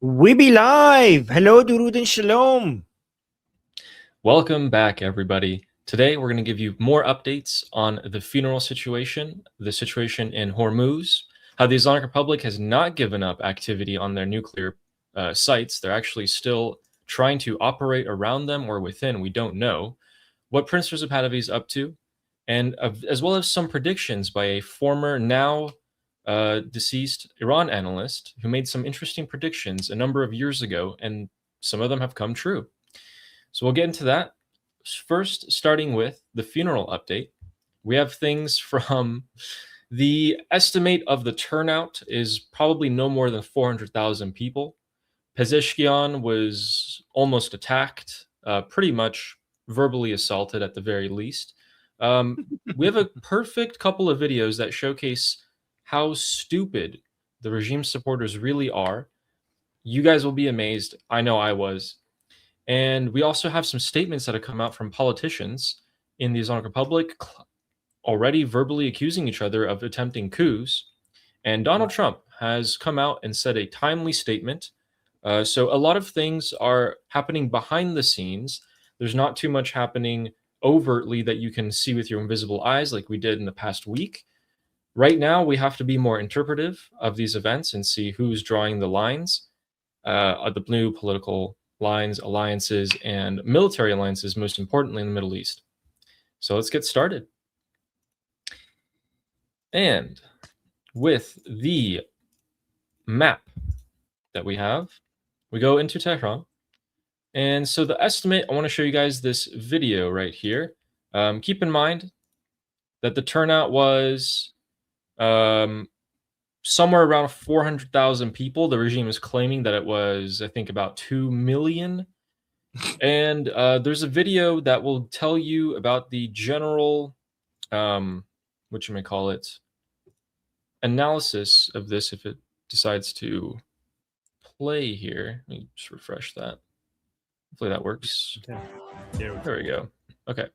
We be live. Hello, Durud and Shalom. Welcome back, everybody. Today, we're going to give you more updates on the funeral situation, the situation in Hormuz, how the Islamic Republic has not given up activity on their nuclear sites. They're actually still trying to operate around them or within. We don't know what Prince Reza Pahlavi is up to, and as well as some predictions by a former, now deceased Iran analyst who made some interesting predictions a number of years ago, and some of them have come true. So we'll get into that. First, starting with the funeral update, we have things from the estimate of the turnout is probably no more than 400,000 people. Pezeshkian was almost attacked, pretty much verbally assaulted at the very least. We have a perfect couple of videos that showcase how stupid the regime supporters really are. You guys will be amazed. I know I was. And we also have some statements that have come out from politicians in the Islamic Republic already verbally accusing each other of attempting coups. And Donald Trump has come out and said a timely statement. So a lot of things are happening behind the scenes. There's not too much happening overtly that you can see with your invisible eyes like we did in the past week. Right now, we have to be more interpretive of these events and see who's drawing the lines, the blue political lines, alliances, and military alliances, most importantly in the Middle East. So let's get started. And with the map that we have, we go into Tehran. And so the estimate, I want to show you guys this video right here. Keep in mind that the turnout was somewhere around 400,000 people. The regime is claiming that it was, I think, about 2 million. And there's a video that will tell you about the general, what you may call it, analysis of this if it decides to play here. Let me just refresh that. Hopefully that works. There we go. Okay.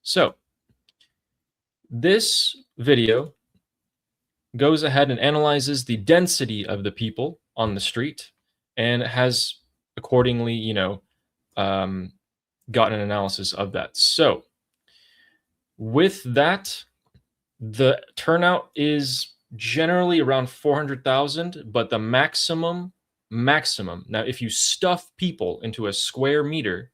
So this video goes ahead and analyzes the density of the people on the street and has accordingly, gotten an analysis of that. So with that, the turnout is generally around 400,000, but the maximum. Now, if you stuff people into a square meter,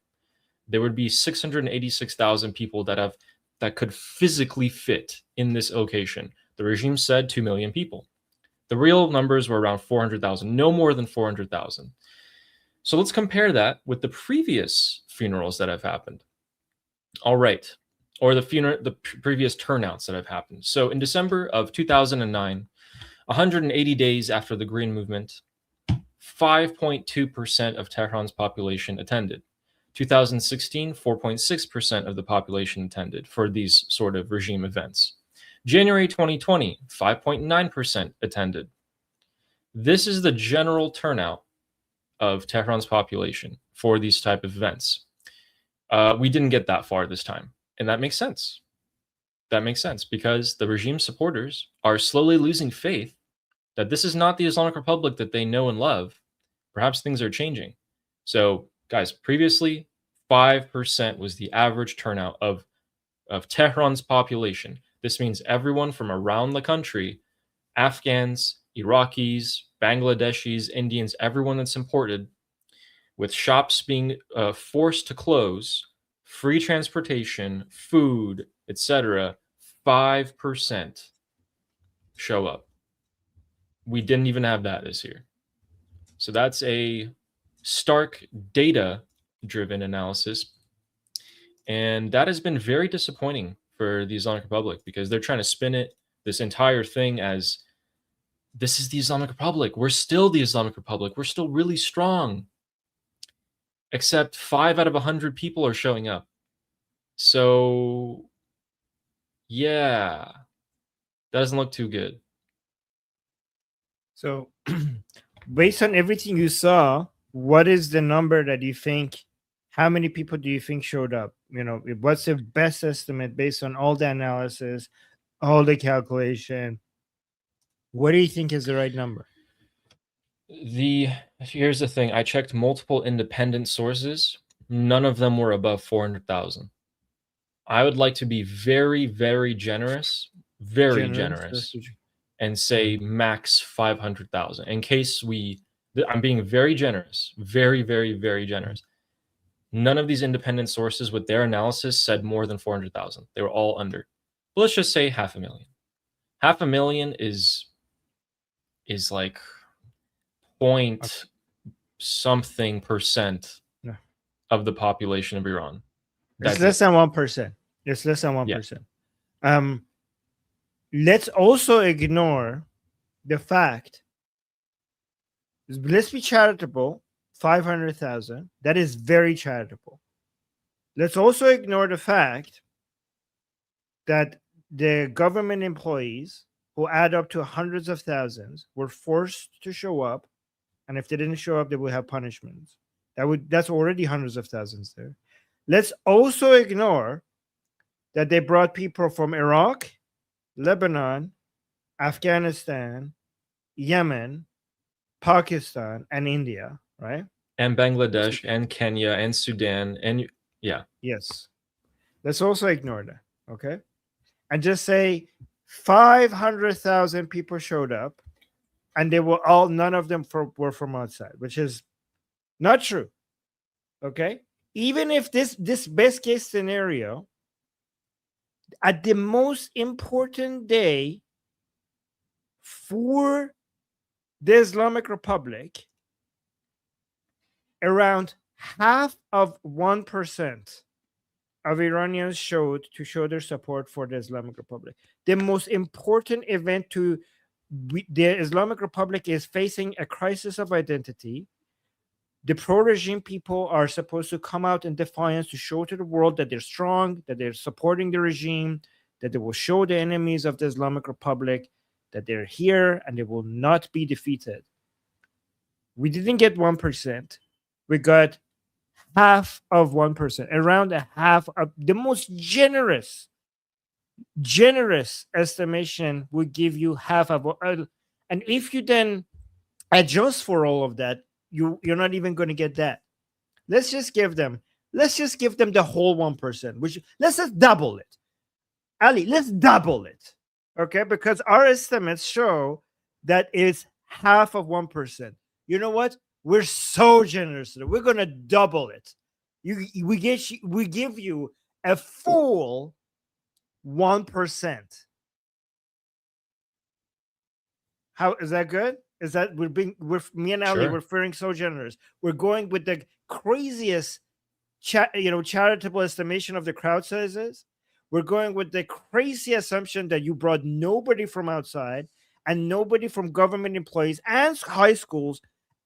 there would be 686,000 people that could physically fit in this location. The regime said 2 million people. The real numbers were around 400,000, no more than 400,000. So let's compare that with the previous funerals that have happened. All right. Or the previous turnouts that have happened. So in December of 2009, 180 days after the Green Movement, 5.2% of Tehran's population attended. 2016, 4.6% of the population attended for these sort of regime events. January 2020, 5.9% attended. This is the general turnout of Tehran's population for these type of events. We didn't get that far this time, and that makes sense. That makes sense because the regime supporters are slowly losing faith that this is not the Islamic Republic that they know and love. Perhaps things are changing. So, guys, previously 5% was the average turnout of Tehran's population. This means everyone from around the country, Afghans, Iraqis, Bangladeshis, Indians, everyone that's imported, with shops being forced to close, free transportation, food, etc., 5% show up. We didn't even have that this year. So that's a stark data-driven analysis. And that has been very disappointing for the Islamic Republic because they're trying to spin this entire thing as this is the Islamic Republic. We're still the Islamic Republic. We're still really strong. Except 5 out of 100 people are showing up. So, yeah, that doesn't look too good. So, based on everything you saw, what is the number that you think? How many people do you think showed up? What's the best estimate based on all the analysis, all the calculation? What do you think is the right number? Here's the thing. I checked multiple independent sources. None of them were above 400,000. I would like to be very, very generous, very Generous. generous, and say max 500,000 in case I'm being very generous, very, very, very generous. None of these independent sources with their analysis said more than 400,000. They were all under. But let's just say 500,000. 500,000 is like point something percent No. of the population of Iran. It's less than 1%. It's less than 1%. Yeah. Let's also ignore the fact. Let's be charitable. 500,000. That is very charitable. Let's also ignore the fact that the government employees, who add up to hundreds of thousands, were forced to show up, and if they didn't show up, they would have punishments. That's already hundreds of thousands there. Let's also ignore that they brought people from Iraq, Lebanon, Afghanistan, Yemen, Pakistan, and India, right? And Bangladesh and Kenya and Sudan and Yes. Let's also ignore that, okay? And just say 500,000 people showed up, and they were none of them were from outside, which is not true, okay? Even if this best case scenario, at the most important day for the Islamic Republic, around half of 1% of Iranians show their support for the Islamic Republic. The most important event the Islamic Republic is facing a crisis of identity. The pro-regime people are supposed to come out in defiance to show to the world that they're strong, that they're supporting the regime, that they will show the enemies of the Islamic Republic that they're here and they will not be defeated. We didn't get 1%. We got half of 1%, around a half of the most generous estimation would give you half of. And if you then adjust for all of that, you're not even going to get that. Let's just give them the whole 1%, which let's just double it. Ali, let's double it. Okay, because our estimates show that it's half of 1%. You know what? We're so generous. We're gonna double it. We give you a full 1%. How is that good? Is that me and Ali? We're feeling so generous. We're going with the craziest, charitable estimation of the crowd sizes. We're going with the crazy assumption that you brought nobody from outside and nobody from government employees and high schools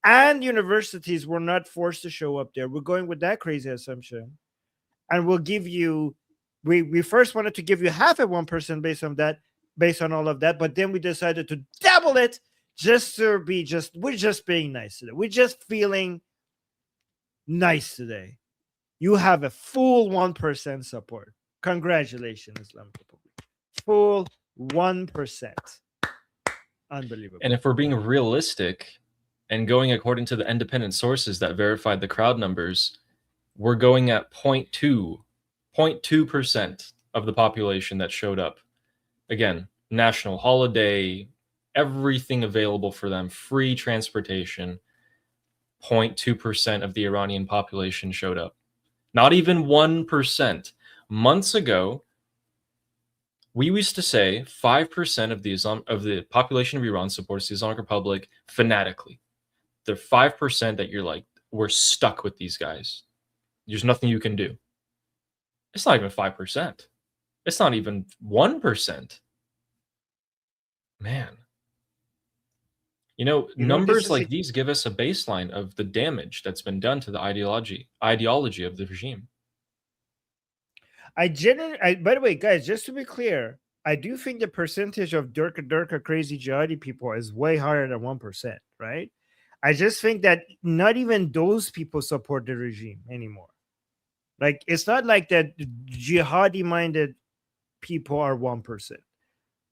and universities were not forced to show up there. We're going with that crazy assumption. And we'll give you, we first wanted to give you half of 1% based on all of that, but then we decided to double it we're just being nice today. We're just feeling nice today. You have a full 1% support. Congratulations, Islamic Republic. Full 1%. Unbelievable. And if we're being realistic and going according to the independent sources that verified the crowd numbers, we're going at 0.2% of the population that showed up. Again, national holiday, everything available for them, free transportation. 0.2% of the Iranian population showed up. Not even 1%. Months ago, we used to say 5% of the population of Iran supports the Islamic Republic fanatically. The 5% that you're like, we're stuck with these guys. There's nothing you can do. It's not even 5%. It's not even 1%. Man. Numbers like these give us a baseline of the damage that's been done to the ideology of the regime. By the way, guys, just to be clear, I do think the percentage of Durka crazy jihadi people is way higher than 1%, right? I just think that not even those people support the regime anymore. Like, it's not like that jihadi minded people are 1%.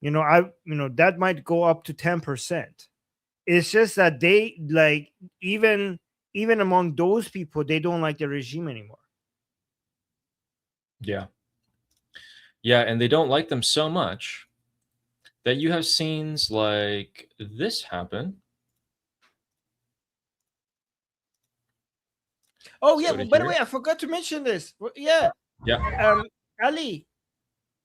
That might go up to 10%. It's just that they like even among those people, they don't like the regime anymore. Yeah. Yeah, and they don't like them so much that you have scenes like this happen. Oh yeah, well, by the way, I forgot to mention this. Yeah. Ali.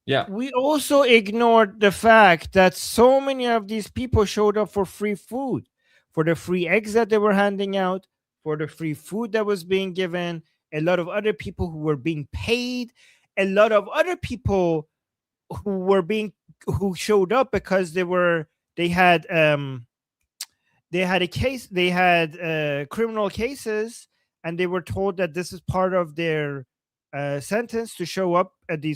Yeah. We also ignored the fact that so many of these people showed up for free food, for the free eggs that they were handing out, for the free food that was being given. A lot of other people who were being paid, a lot of other people who showed up because they had criminal cases, and they were told that this is part of their sentence to show up at the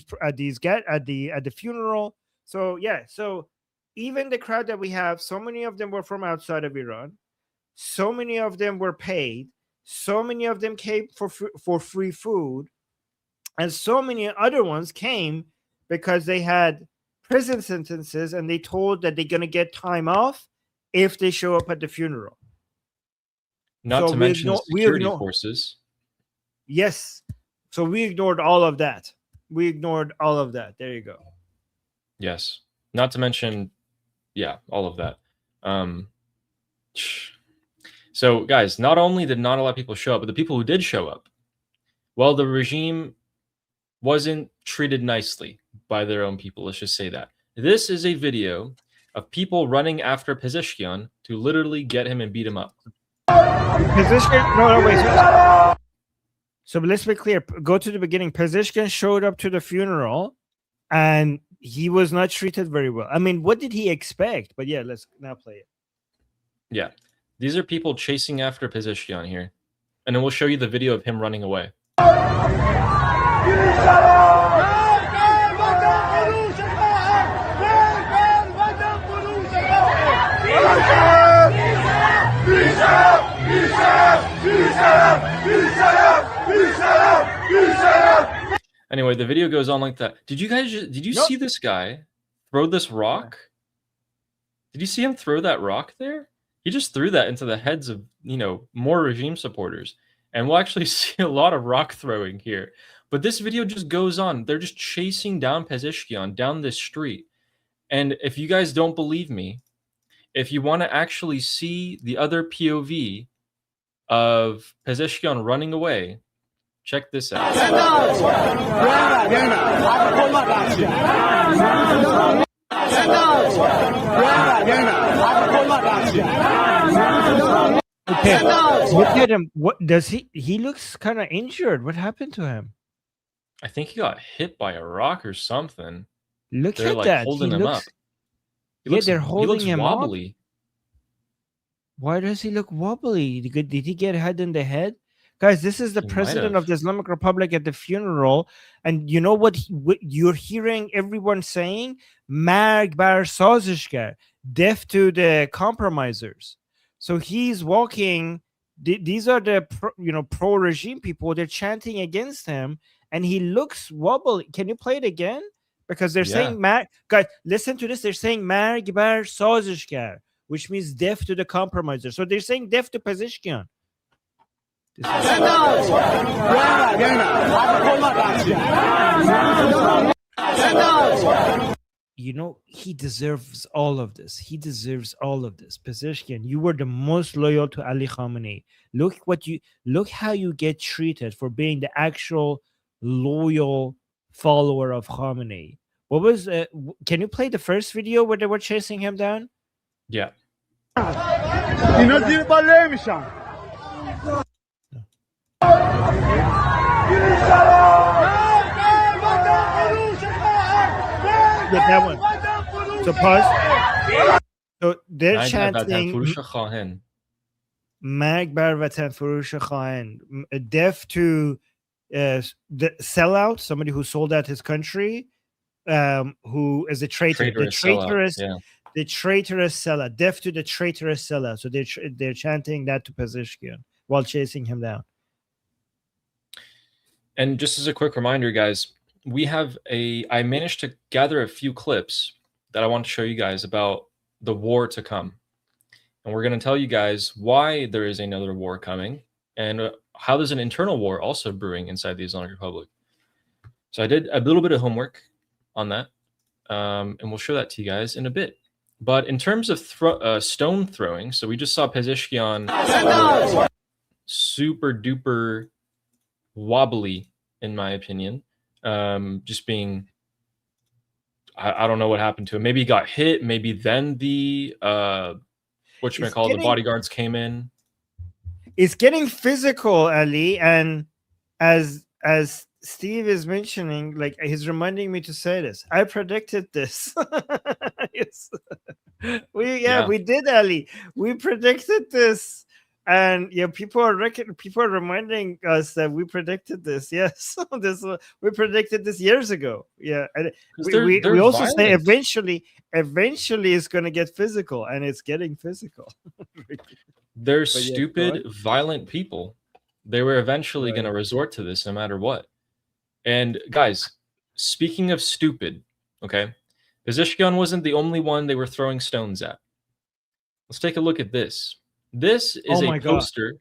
funeral. So yeah, so even the crowd that we have, so many of them were from outside of Iran, so many of them were paid, so many of them came for free food, and so many other ones came because they had prison sentences, and they told that they're going to get time off if they show up at the funeral. Not to mention the security forces. Yes. So we ignored all of that. There you go. Yes. Not to mention, yeah, all of that. So, guys, not only did not a lot of people show up, but the people who did show up, well, the regime wasn't treated nicely by their own people. Let's just say that. This is a video of people running after Pezeshkian to literally get him and beat him up. Pezeshkian? No, wait. So let's be clear. Go to the beginning. Pezeshkian showed up to the funeral, and he was not treated very well. I mean, what did he expect? But yeah, let's now play it. Yeah. These are people chasing after Pezeshkian here. And then we'll show you the video of him running away. Anyway, the video goes on like that. Did you see this guy throw this rock? Did you see him throw that rock there? He just threw that into the heads of, more regime supporters. And we'll actually see a lot of rock throwing here. But this video just goes on. They're just chasing down Pezeshkian down this street. And if you guys don't believe me, if you want to actually see the other POV of Pezeshkian running away, check this out. Okay, look at him. What does he looks kind of injured. What happened to him? I think he got hit by a rock or something. Look at that. Holding him up. They're holding him wobbly. Up. Why does he look wobbly? Did he get hit in the head? Guys, this is the president of the Islamic Republic at the funeral. And you know what you're hearing everyone saying? Marg bar sazishgar, death to the compromisers. So he's walking. These are the pro-regime people. They're chanting against him, and he looks wobbly. Can you play it again? Because they're saying, guys, listen to this. They're saying Marg bar sazishgar, which means death to the compromisers. So they're saying death to Pezeshkian. He deserves all of this. Pezeshkian, you were the most loyal to Ali Khamenei. Look how you get treated for being the actual loyal follower of Khamenei. What was can you play the first video where they were chasing him down? Yeah. That one. So pause. So they're chanting Mag bar vatan furush khaen, death to the sellout, somebody who sold out his country, who is a traitor, the traitorous seller, death to the traitorous seller. So they're chanting that to Pezeshkian while chasing him down. And just as a quick reminder, guys, I managed to gather a few clips that I want to show you guys about the war to come. And we're going to tell you guys why there is another war coming and how there's an internal war also brewing inside the Islamic Republic. So I did a little bit of homework on that, and we'll show that to you guys in a bit. But in terms of stone throwing, so we just saw Pezeshkian super duper wobbly, in my opinion. Just being, I don't know what happened to him. Maybe he got hit. Maybe then the the bodyguards came in. It's getting physical, Ali, and as Steve is mentioning, like he's reminding me to say this. I predicted this. Yes. We did, Ali. We predicted this, and people are reminding us that we predicted this. Yes, we predicted this years ago. Yeah, and we also say eventually it's going to get physical, and it's getting physical. They're stupid, violent people. They were eventually going to resort to this no matter what. And guys, speaking of stupid, okay, Pezeshkian wasn't the only one they were throwing stones at. Let's take a look at this. This is a poster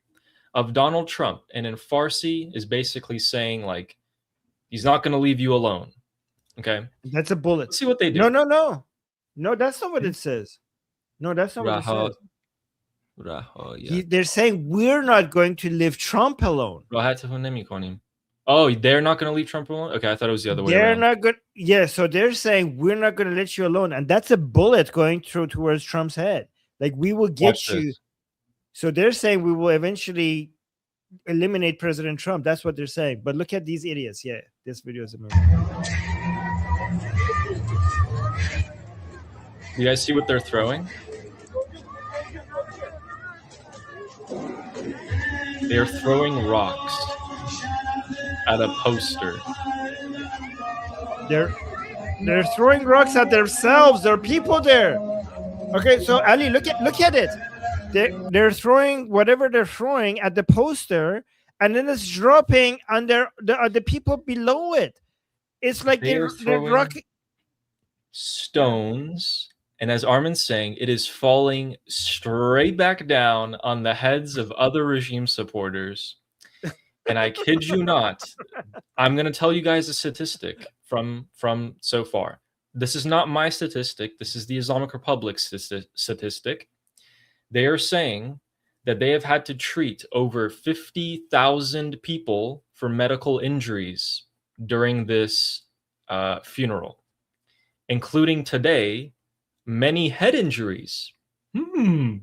of Donald Trump, and in Farsi is basically saying, like, he's not going to leave you alone. Okay? That's a bullet. Let's see what they do. No, that's not what it says. No, that's not what it says. They're saying we're not going to leave Trump alone. Oh, they're not going to leave Trump alone? Okay, I thought it was the other way around. They're not good. Yeah, so they're saying we're not going to let you alone. And that's a bullet going through towards Trump's head. Like, we will get you. So they're saying we will eventually eliminate President Trump. That's what they're saying. But look at these idiots. Yeah, this video is amazing. You guys see what they're throwing? They're throwing rocks at a poster. They're throwing rocks at themselves. There are people there. Okay, so Ali, look at it. They're throwing whatever they're throwing at the poster, and then it's dropping on the people below it. It's like they're rocking stones. And as Armin's saying, it is falling straight back down on the heads of other regime supporters. And I kid you not, I'm going to tell you guys a statistic from so far. This is not my statistic. This is the Islamic Republic's statistic. They are saying that they have had to treat over 50,000 people for medical injuries during this funeral, including today, many head injuries. Really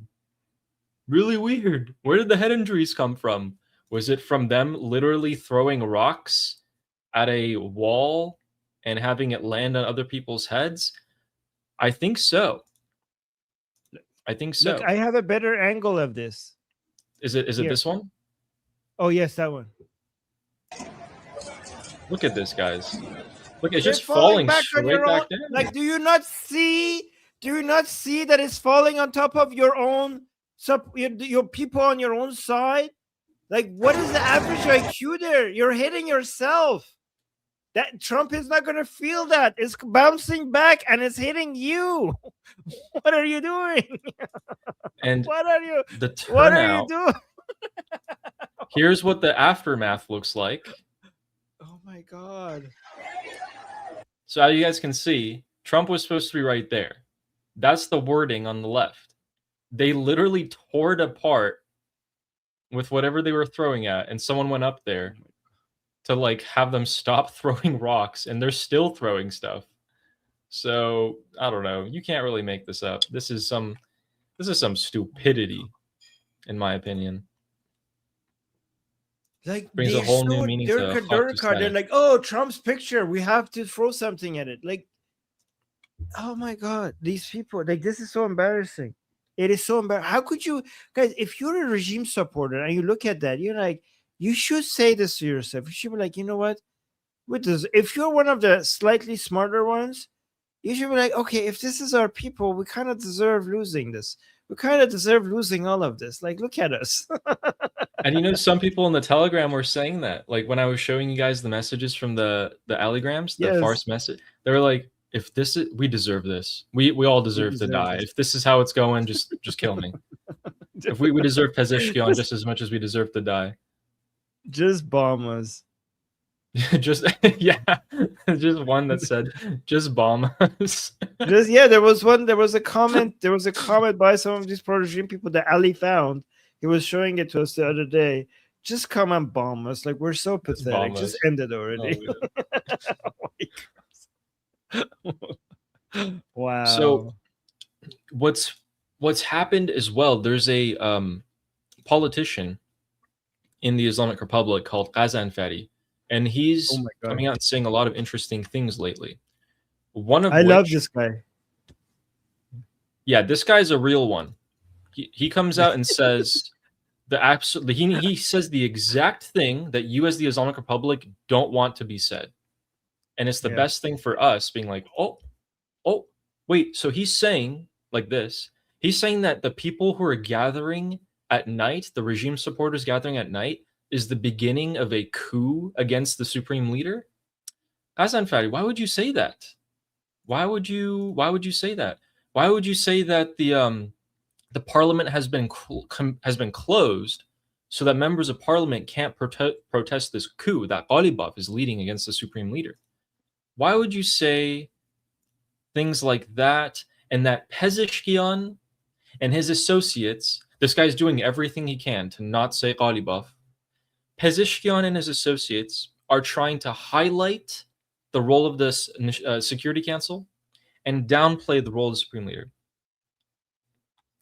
weird. Where did the head injuries come from? Was it from them literally throwing rocks at a wall and having it land on other people's heads? I think so. Look, I have a better angle of this. Is it this one? Oh, yes, that one. Look at this, guys. Look, it's just falling straight back down. Like, do you not see that it's falling on top of your own, your people on your own side? Like, what is the average IQ there? You're hitting yourself. That Trump is not going to feel that. It's bouncing back and it's hitting you. What are you doing? And what are you doing? Here's what the aftermath looks like. Oh my God. So as you guys can see, Trump was supposed to be right there. That's the wording on the left. They literally tore it apart with whatever they were throwing at, and someone went up there to like have them stop throwing rocks, and they're still throwing stuff. So I don't know. You can't really make this up. This is some stupidity, in my opinion. Like, brings a whole new meaning to they're like, oh, Trump's picture, we have to throw something at it. Like, oh my God, these people, like, this is so embarrassing. It is so embarrassing. How could you guys, if you're a regime supporter and you look at that, you're like, you should say this to yourself. You should be like, you know what? With this, if you're one of the slightly smarter ones, you should be like, okay, if this is our people, we kind of deserve losing this. We kind of deserve losing all of this. Like, look at us. And you know, some people in the Telegram were saying that. Like, when I was showing you guys the messages from the Alligrams, the farce message, they were like, if this is, we deserve this. We all deserve to die. If this is how it's going, just kill me. If we deserve Pezeshkian just as much as we deserve to die. Just bomb us. Just yeah, just one that said, "Just bomb us." There was one. There was a comment. There was a comment by some of these pro-regime people that Ali found. He was showing it to us the other day. Just come and bomb us. Like, we're so pathetic. Just end it already. Oh, wow. So what's happened as well? There's a politician in the Islamic Republic called Qazanfari, and he's coming out and saying a lot of interesting things lately. One of I love this guy. Yeah, this guy's a real one. He comes out and says he says the exact thing that you as the Islamic Republic don't want to be said. And it's the best thing for us being like, oh, wait. So he's saying like this. He's saying that the people who are gathering at night, the regime supporters gathering at night, is the beginning of a coup against the supreme leader. Hassan Fadi, why would you say that? Why would you say that? Why would you say that the parliament has been closed so that members of parliament can't protest this coup that Ghalibaf is leading against the supreme leader? Why would you say things like that, and that Pezeshkian and his associates, this guy's doing everything he can to not say Ghalibaf, Pezeshkian and his associates are trying to highlight the role of this Security Council and downplay the role of the Supreme Leader.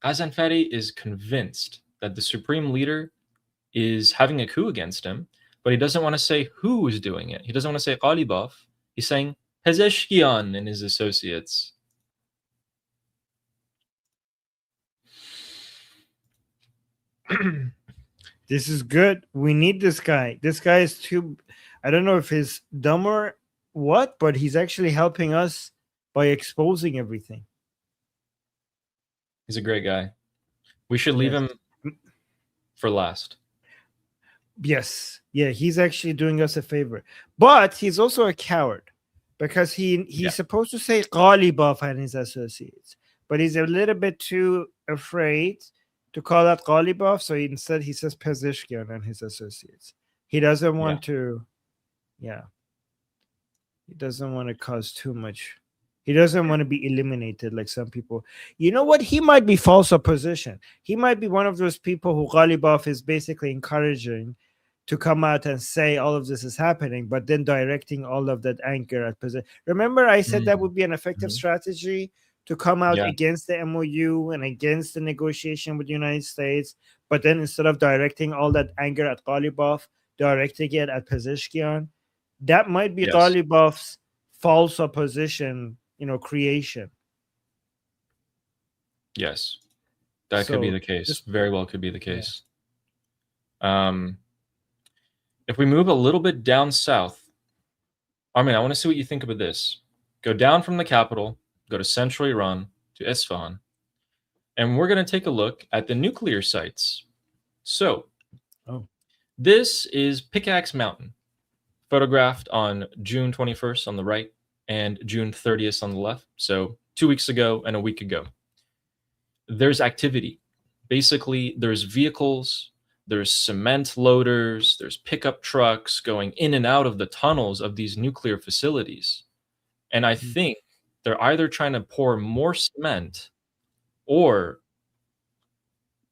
Hassan Fadi is convinced that the Supreme Leader is having a coup against him, but he doesn't want to say who is doing it. He doesn't want to say Ghalibaf. He's saying Pezeshkian and his associates. This is good. We need this guy. This guy is too, I don't know if he's dumb or what, but he's actually helping us by exposing everything. He's a great guy. We should leave him for last. Yes. Yeah, he's actually doing us a favor. But he's also a coward because he's supposed to say Ghalibaf and his associates, but he's a little bit too afraid to call that Ghalibaf, so instead he says Pezeshkian and his associates. He doesn't want to, he doesn't want to cause too much. He doesn't want to be eliminated like some people. You know what? He might be false opposition. He might be one of those people who Ghalibaf is basically encouraging to come out and say all of this is happening, but then directing all of that anger at position. Remember, I said that would be an effective strategy to come out against the MOU and against the negotiation with the United States, but then instead of directing all that anger at Ghalibaf, directing it at Pezeshkian. That might be Ghalibaf's false opposition, creation. Yes, that could be the case. Very well could be the case. If we move a little bit down south, Armin, I want to see what you think about this. Go down from the capital, go to central Iran, to Isfahan, and we're going to take a look at the nuclear sites. So, this is Pickaxe Mountain, photographed on June 21st on the right and June 30th on the left. So 2 weeks ago and a week ago. There's activity. Basically, there's vehicles, there's cement loaders, there's pickup trucks going in and out of the tunnels of these nuclear facilities. And I think they're either trying to pour more cement or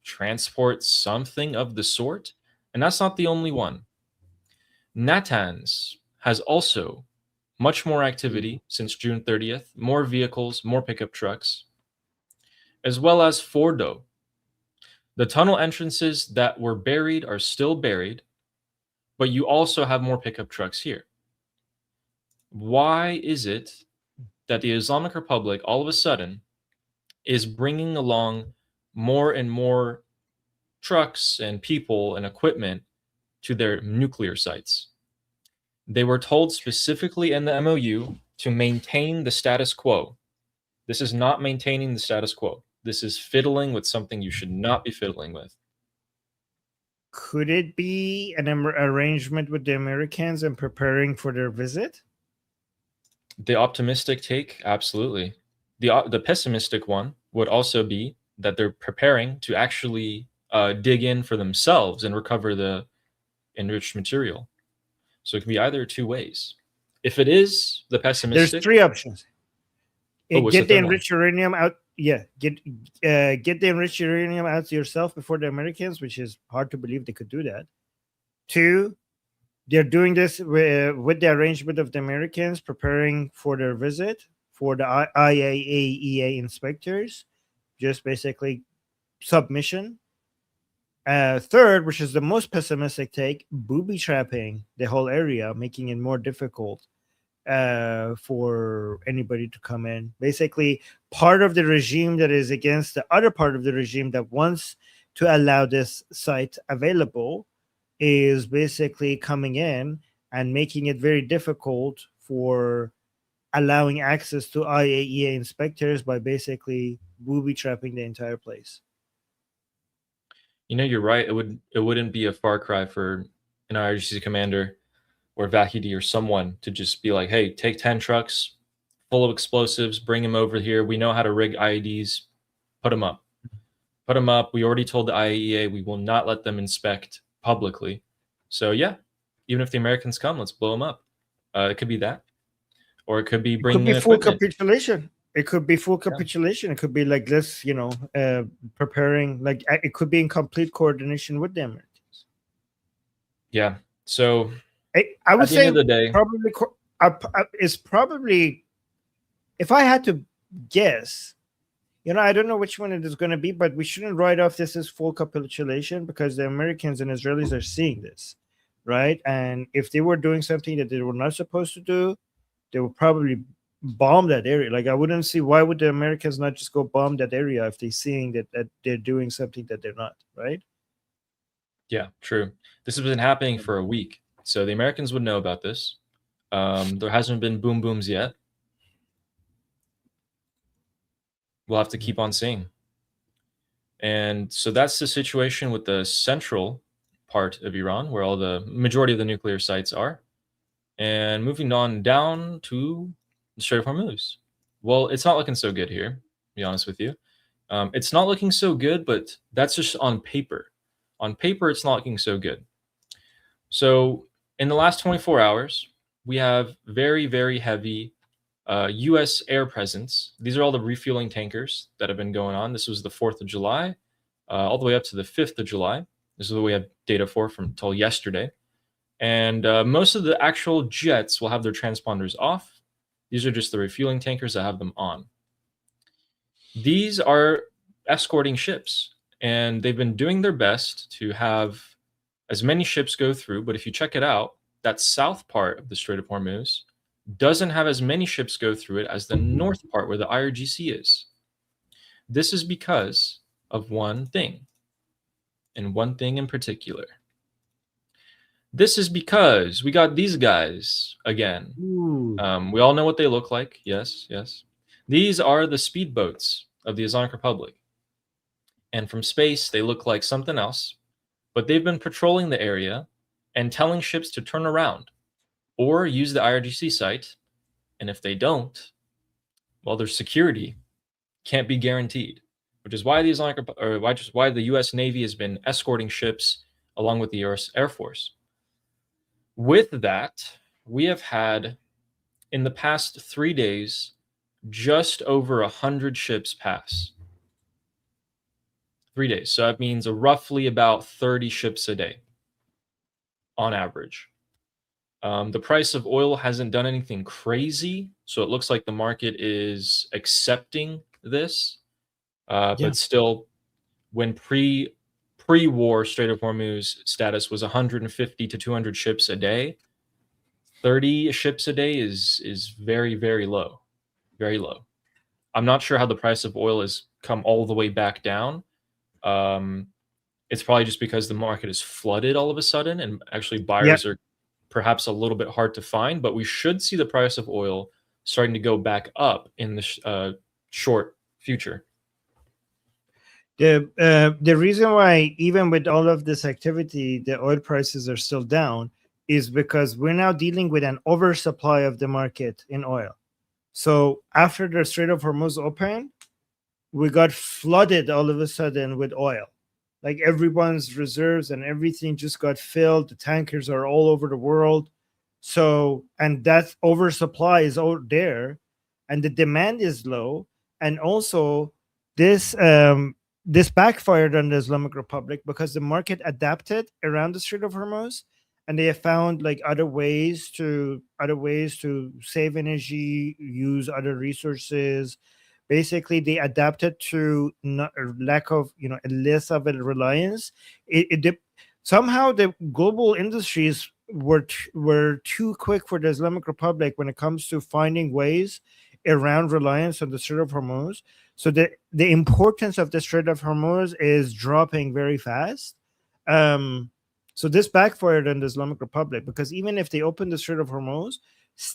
transport something of the sort. And that's not the only one. Natanz has also much more activity since June 30th, more vehicles, more pickup trucks, as well as Fordo. The tunnel entrances that were buried are still buried, but you also have more pickup trucks here. Why is it that the Islamic Republic all of a sudden is bringing along more and more trucks and people and equipment to their nuclear sites? They were told specifically in the MOU to maintain the status quo. This is not maintaining the status quo. This is fiddling with something you should not be fiddling with. Could it be an arrangement with the Americans and preparing for their visit? The optimistic take, absolutely. The pessimistic one would also be that they're preparing to actually dig in for themselves and recover the enriched material. So it can be either two ways. If it is the There's pessimistic, three options. what's Get the the third one? enriched uranium out. Yeah, get the enriched uranium out to yourself before the Americans, which is hard to believe they could do that. Two, they're doing this with the arrangement of the Americans, preparing for their visit for the IAEA inspectors, just basically submission. Third, which is the most pessimistic take, booby trapping the whole area, making it more difficult for anybody to come in. Basically, part of the regime that is against the other part of the regime that wants to allow this site available is basically coming in and making it very difficult for allowing access to IAEA inspectors by basically booby trapping the entire place. You know, you're right. It wouldn't be a far cry for an IRGC commander or VACD or someone to just be like, hey, take 10 trucks full of explosives, bring them over here. We know how to rig IEDs. Put them up. Put them up. We already told the IAEA we will not let them inspect publicly. So yeah, even if the Americans come, let's blow them up. It could be that, or it could be bringing in full equipment. capitulation. It could be full capitulation. It could be like this, preparing. Like it could be in complete coordination with the Americans. Yeah. So I would say the day, probably is probably, if I had to guess, I don't know which one it is going to be, but we shouldn't write off this as full capitulation because the Americans and Israelis are seeing this, right? And if they were doing something that they were not supposed to do, they would probably bomb that area. Like I wouldn't see why would the Americans not just go bomb that area if they're seeing that they're doing something that they're not, right? Yeah, true. This has been happening for a week, so the Americans would know about this. There hasn't been boom booms yet. We'll have to keep on seeing. And so that's the situation with the central part of Iran, where all the majority of the nuclear sites are. And moving on down to the Strait of Hormuz. Well, it's not looking so good here, to be honest with you. It's not looking so good, but that's just on paper. On paper, it's not looking so good. So in the last 24 hours, we have very, very heavy U.S. air presence. These are all the refueling tankers that have been going on. This was the 4th of July, all the way up to the 5th of July. This is what we have data for from until yesterday. And most of the actual jets will have their transponders off. These are just the refueling tankers that have them on. These are escorting ships, and they've been doing their best to have as many ships go through. But if you check it out, that south part of the Strait of Hormuz doesn't have as many ships go through it as the north part where the IRGC is. This is because of one thing, and one thing in particular. This is because we got these guys again. We all know what they look like. Yes, yes. These are the speedboats of the Islamic Republic. And from space, they look like something else. But they've been patrolling the area and telling ships to turn around or use the IRGC site. And if they don't, well, their security can't be guaranteed, which is why why the U.S. Navy has been escorting ships along with the U.S. Air Force. With that, we have had, in the past 3 days, just over 100 ships pass. 3 days. So that means roughly about 30 ships a day on average. The price of oil hasn't done anything crazy, so it looks like the market is accepting this. But still, when pre-war Strait of Hormuz status was 150 to 200 ships a day, 30 ships a day is very, very low. Very low. I'm not sure how the price of oil has come all the way back down. It's probably just because the market is flooded all of a sudden, and actually buyers are perhaps a little bit hard to find, but we should see the price of oil starting to go back up in the short future. The reason why, even with all of this activity, the oil prices are still down is because we're now dealing with an oversupply of the market in oil. So after the Strait of Hormuz opened, we got flooded all of a sudden with oil. like everyone's reserves and everything just got filled. The tankers are all over the world. So, and that oversupply is out there, and the demand is low. And also, this backfired on the Islamic Republic because the market adapted around the Strait of Hormuz, and they have found like other ways to save energy, use other resources. Basically, they adapted to lack of less of a reliance. Somehow the global industries were too quick for the Islamic Republic when it comes to finding ways around reliance on the Strait of Hormuz. So the importance of the Strait of Hormuz is dropping very fast. So this backfired on the Islamic Republic because even if they open the Strait of Hormuz,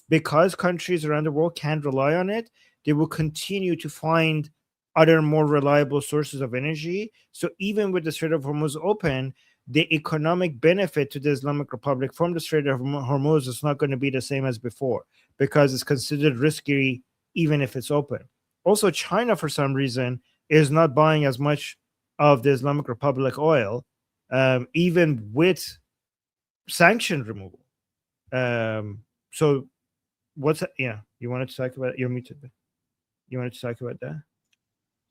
because countries around the world can't rely on it, they will continue to find other more reliable sources of energy. So even with the Strait of Hormuz open, the economic benefit to the Islamic Republic from the Strait of Hormuz is not going to be the same as before because it's considered risky even if it's open. Also, China, for some reason, is not buying as much of the Islamic Republic oil, even with sanction removal. So what's that? Yeah, you wanted to talk about it? You're muted. You wanted to talk about that?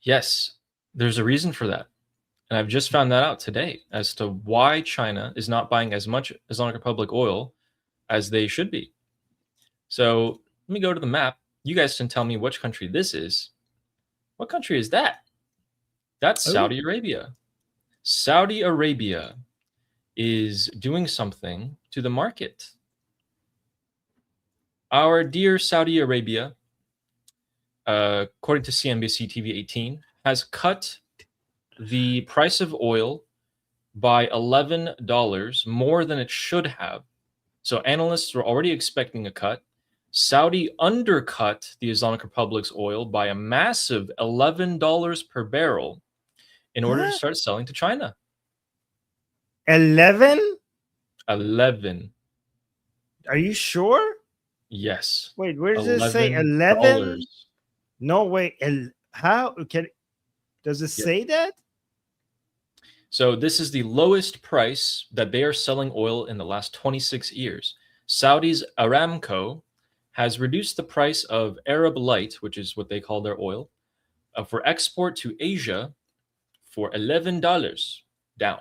Yes, there's a reason for that. And I've just found that out today as to why China is not buying as much Islamic Republic oil as they should be. So let me go to the map. You guys can tell me which country this is. What country is that? That's Saudi Arabia. Saudi Arabia is doing something to the market. Our dear Saudi Arabia, according to CNBC TV 18, has cut the price of oil by $11 more than it should have. So analysts were already expecting a cut. Saudi undercut the Islamic Republic's oil by a massive $11 per barrel in order to start selling to China. 11? 11. Are you sure? Yes. Wait, where does it say 11? No way. How does it say that? So this is the lowest price that they are selling oil in the last 26 years. Saudi's Aramco has reduced the price of Arab Light, which is what they call their oil, for export to Asia for $11 down.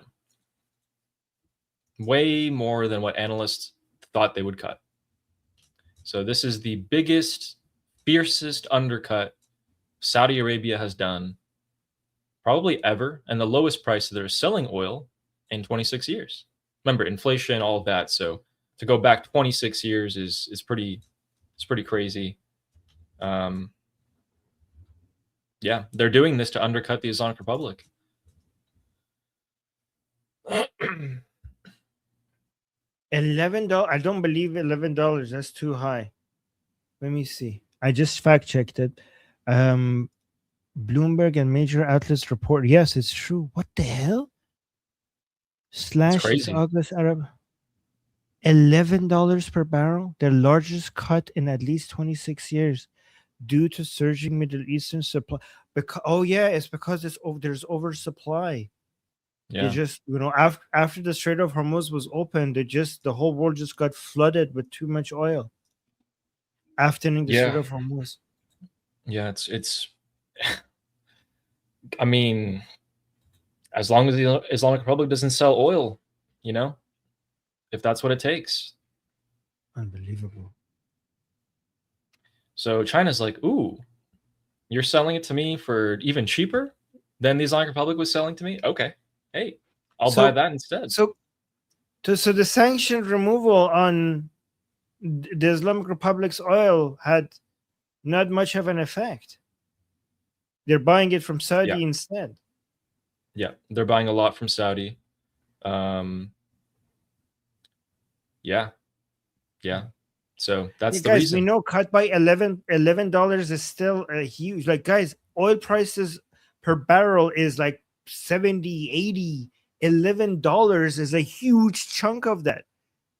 Way more than what analysts thought they would cut. So this is the biggest, fiercest undercut Saudi Arabia has done probably ever, and the lowest price that they're selling oil in 26 years. Remember, inflation, all of that. So to go back 26 years is pretty crazy. Yeah, they're doing this to undercut the Islamic Republic. $11. I don't believe $11. That's too high. Let me see. I just fact checked it. Bloomberg and major outlets report. Yes, it's true. What the hell? Slash August Arab. $11 per barrel, their largest cut in at least 26 years, due to surging Middle Eastern supply. It's because there's oversupply. Yeah. They just after the Strait of Hormuz was opened, the whole world just got flooded with too much oil. After the Strait of Hormuz. Yeah, it's. I mean, as long as the Islamic Republic doesn't sell oil, if that's what it takes. Unbelievable. So China's like, ooh, you're selling it to me for even cheaper than the Islamic Republic was selling to me? Okay. Hey, I'll buy that instead. So the sanction removal on the Islamic Republic's oil had not much of an effect. They're buying it from Saudi instead. Yeah, they're buying a lot from Saudi. Yeah. So that's the reason. We know cut by $11 is still a huge. Like, guys, oil prices per barrel is like 70, 80. $11 is a huge chunk of that.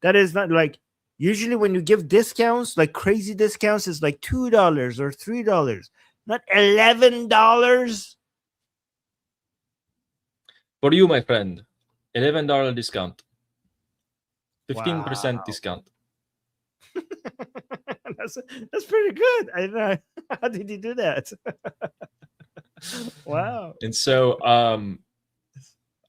That is not like usually when you give discounts, like crazy discounts, is like $2 or $3, not $11. For you, my friend, $11 discount, 15% Wow. discount. that's pretty good. I don't know. How did he do that? Wow. And so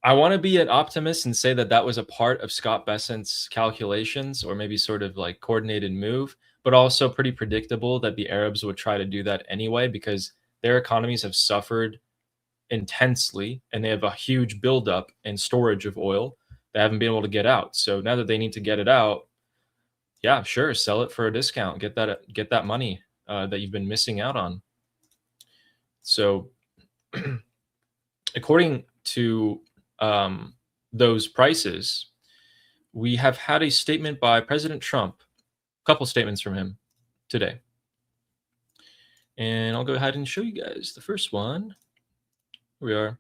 I want to be an optimist and say that that was a part of Scott Bessent's calculations, or maybe sort of like coordinated move, but also pretty predictable that the Arabs would try to do that anyway, because their economies have suffered intensely and they have a huge buildup and storage of oil they haven't been able to get out. So now that they need to get it out, yeah, sure, sell it for a discount, get that money that you've been missing out on. So according to those prices, we have had a statement by President Trump, a couple statements from him today. And I'll go ahead and show you guys the first one. Here we are.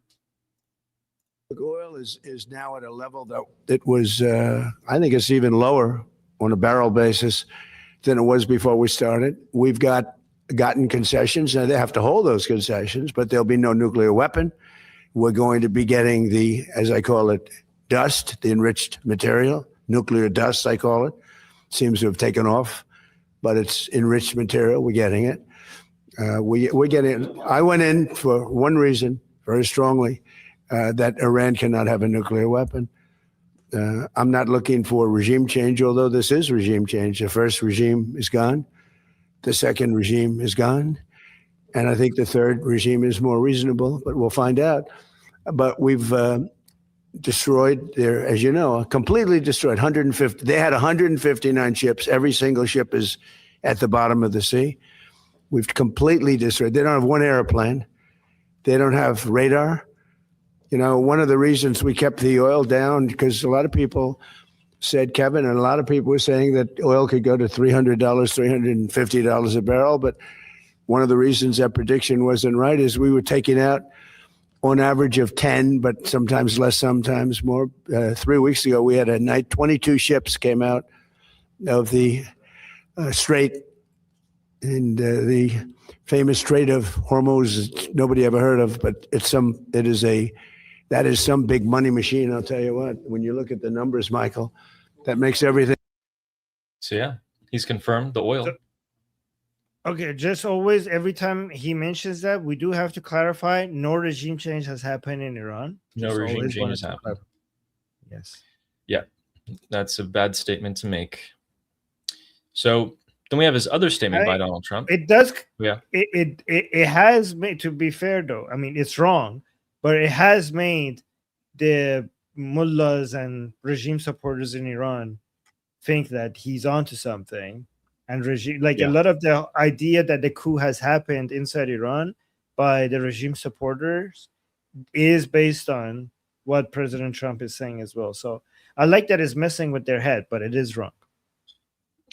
Oil is now at a level that it was, I think it's even lower on a barrel basis than it was before we started. We've gotten concessions. Now they have to hold those concessions, but there'll be no nuclear weapon. We're going to be getting the, as I call it, dust, the enriched material, nuclear dust, I call it. Seems to have taken off, but it's enriched material. We're getting it. We're getting it. I went in for one reason, very strongly, that Iran cannot have a nuclear weapon. I'm not looking for regime change, although this is regime change. The first regime is gone. The second regime is gone. And I think the third regime is more reasonable, but we'll find out. But we've destroyed their, as you know, completely destroyed 150. They had 159 ships. Every single ship is at the bottom of the sea. We've completely destroyed. They don't have one airplane. They don't have radar. You know, one of the reasons we kept the oil down, because a lot of people said, Kevin, and a lot of people were saying that oil could go to $300, $350 a barrel. But one of the reasons that prediction wasn't right is we were taking out on average of 10, but sometimes less, sometimes more. 3 weeks ago, we had a night, 22 ships came out of the Strait, and the famous Strait of Hormuz, nobody ever heard of, but that is some big money machine, I'll tell you what. When you look at the numbers, Michael, that makes everything. So yeah, he's confirmed the oil. Okay, just always, every time he mentions that, we do have to clarify, no regime change has happened in Iran. No regime change has happened. Yes. Yeah, that's a bad statement to make. So then we have his other statement by Donald Trump. It does. Yeah. It has made, to be fair though, I mean, it's wrong, but it has made the mullahs and regime supporters in Iran think that he's onto something. And regime, like a lot of the idea that the coup has happened inside Iran by the regime supporters is based on what President Trump is saying as well. So I like that it's messing with their head, but it is wrong.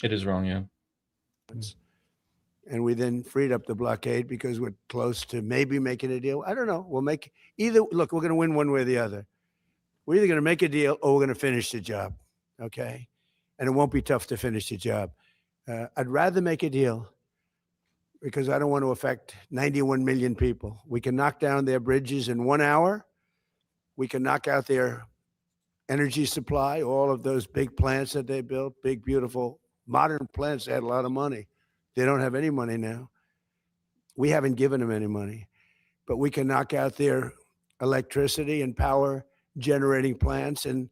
It is wrong, yeah. And we then freed up the blockade because we're close to maybe making a deal. I don't know. We'll make either. Look, we're going to win one way or the other. We're either going to make a deal or we're going to finish the job. Okay. And it won't be tough to finish the job. I'd rather make a deal because I don't want to affect 91 million people. We can knock down their bridges in 1 hour. We can knock out their energy supply, all of those big plants that they built, big, beautiful, modern plants. They had a lot of money. They don't have any money now. We haven't given them any money, but we can knock out their electricity and power generating plants. And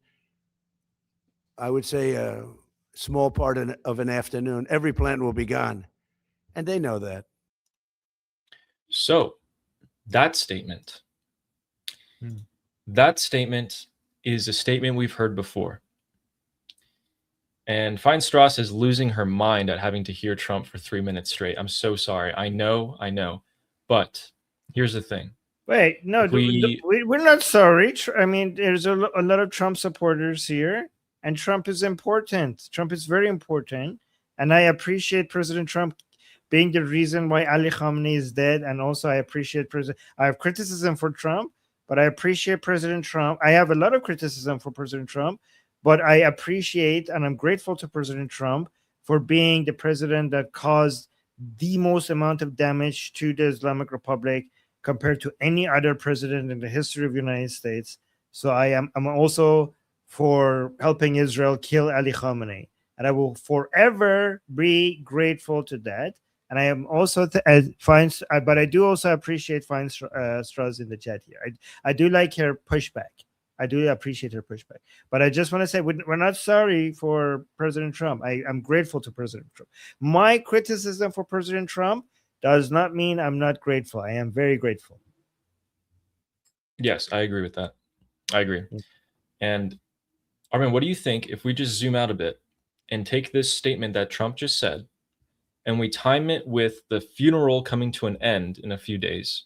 I would say a small part of an afternoon, every plant will be gone. And they know that. So that statement is a statement we've heard before. And Feinstrass is losing her mind at having to hear Trump for 3 minutes straight. I'm so sorry. I know. But here's the thing. Wait, no, we're not sorry. I mean, there's a lot of Trump supporters here, and Trump is important. Trump is very important. And I appreciate President Trump being the reason why Ali Khamenei is dead. And also I appreciate I have criticism for Trump, but I appreciate President Trump. I have a lot of criticism for President Trump, but I appreciate and I'm grateful to President Trump for being the president that caused the most amount of damage to the Islamic Republic compared to any other president in the history of the United States. So I'm also for helping Israel kill Ali Khamenei, and I will forever be grateful to that. And I am also but I do also appreciate Feinstra's in the chat here. I do like her pushback. I do appreciate her pushback. But I just want to say we're not sorry for President Trump. I'm grateful to President Trump. My criticism for President Trump does not mean I'm not grateful. I am very grateful. Yes, I agree with that. I agree. And Armin, what do you think if we just zoom out a bit and take this statement that Trump just said and we time it with the funeral coming to an end in a few days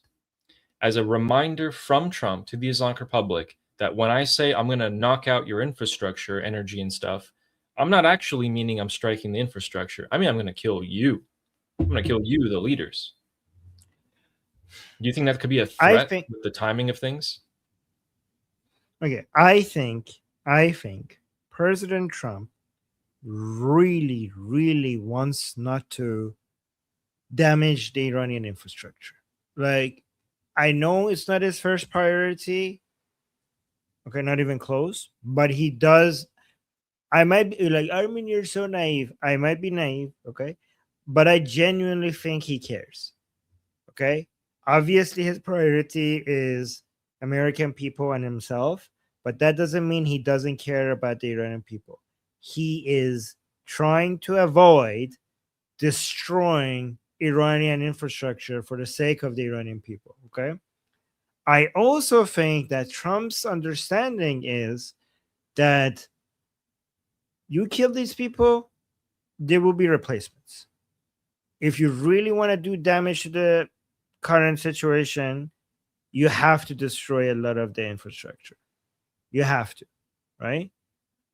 as a reminder from Trump to the Islamic Republic that when I say I'm going to knock out your infrastructure, energy and stuff, I'm not actually meaning I'm striking the infrastructure. I mean, I'm going to kill you. I'm going to kill you, the leaders. Do you think that could be a threat with the timing of things? Okay, I think President Trump really, really wants not to damage the Iranian infrastructure. Like, I know it's not his first priority. Okay, not even close. But he does. I might be like, Armin, you're so naive. I might be naive, okay? But I genuinely think he cares. Okay? Obviously, his priority is American people and himself, but that doesn't mean he doesn't care about the Iranian people. He is trying to avoid destroying Iranian infrastructure for the sake of the Iranian people. Okay. I also think that Trump's understanding is that you kill these people, there will be replacements. If you really want to do damage to the current situation, you have to destroy a lot of the infrastructure. You have to, right?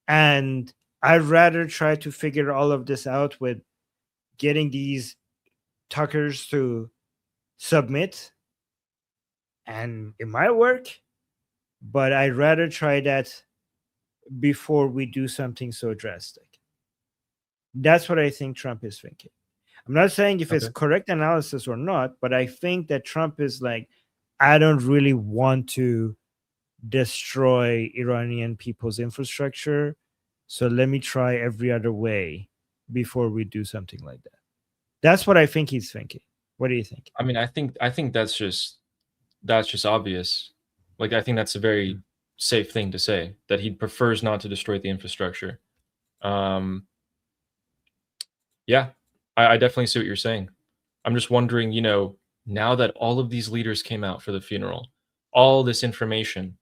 And I'd rather try to figure all of this out with getting these Tuckers to submit, and it might work, but I'd rather try that before we do something so drastic. That's what I think Trump is thinking. I'm not saying if it's correct analysis or not, but I think that Trump is like, I don't really want to destroy Iranian people's infrastructure, so let me try every other way before we do something like that. That's what I think he's thinking. What do you think? I mean, I think that's just obvious. Like, I think that's a very safe thing to say, that he prefers not to destroy the infrastructure. Yeah, I definitely see what you're saying. I'm just wondering, now that all of these leaders came out for the funeral, all this information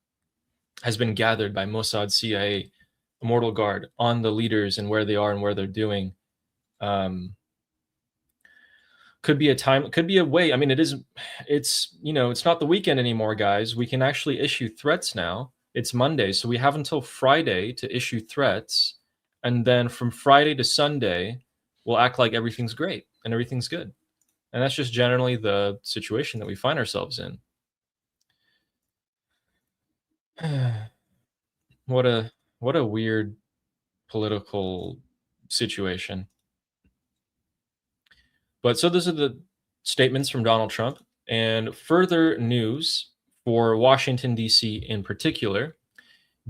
has been gathered by Mossad, CIA, Immortal Guard on the leaders and where they are and where they're doing. Could be a way. I mean, it's not the weekend anymore, guys. We can actually issue threats now. It's Monday, so we have until Friday to issue threats. And then from Friday to Sunday, we'll act like everything's great and everything's good. And that's just generally the situation that we find ourselves in. What a weird political situation. But so those are the statements from Donald Trump. And further news for Washington, D.C. in particular,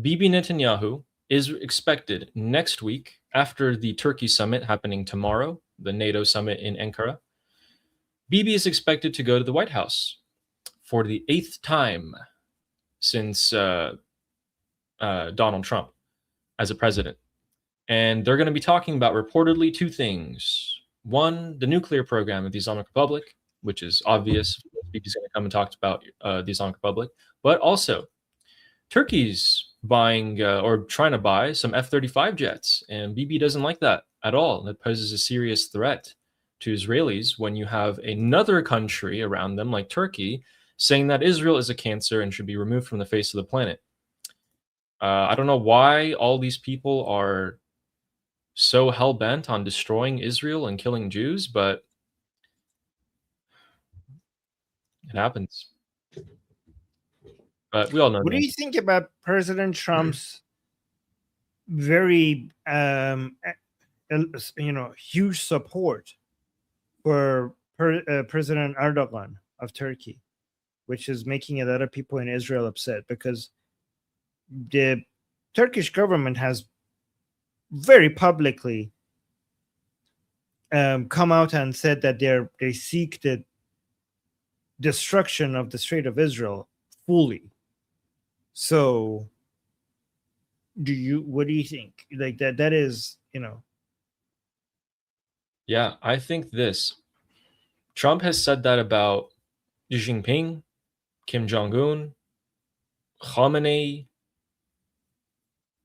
Bibi Netanyahu is expected next week after the Turkey summit happening tomorrow, the NATO summit in Ankara. Bibi is expected to go to the White House for the 8th time since Donald Trump as a president. And they're going to be talking about reportedly two things. One, the nuclear program of the Islamic Republic, which is obvious. Bibi's going to come and talk about the Islamic Republic. But also, Turkey's buying or trying to buy some F-35 jets. And Bibi doesn't like that at all. That poses a serious threat to Israelis when you have another country around them, like Turkey, saying that Israel is a cancer and should be removed from the face of the planet. I don't know why all these people are so hell-bent on destroying Israel and killing Jews, but it happens. But we all know. What do you think about President Trump's very huge support for President Erdogan of Turkey, which is making a lot of people in Israel upset? Because the Turkish government has very publicly come out and said that they seek the destruction of the Strait of Israel fully. So, what do you think? Like that is, Yeah, I think this. Trump has said that about Xi Jinping, Kim Jong-un, Khamenei,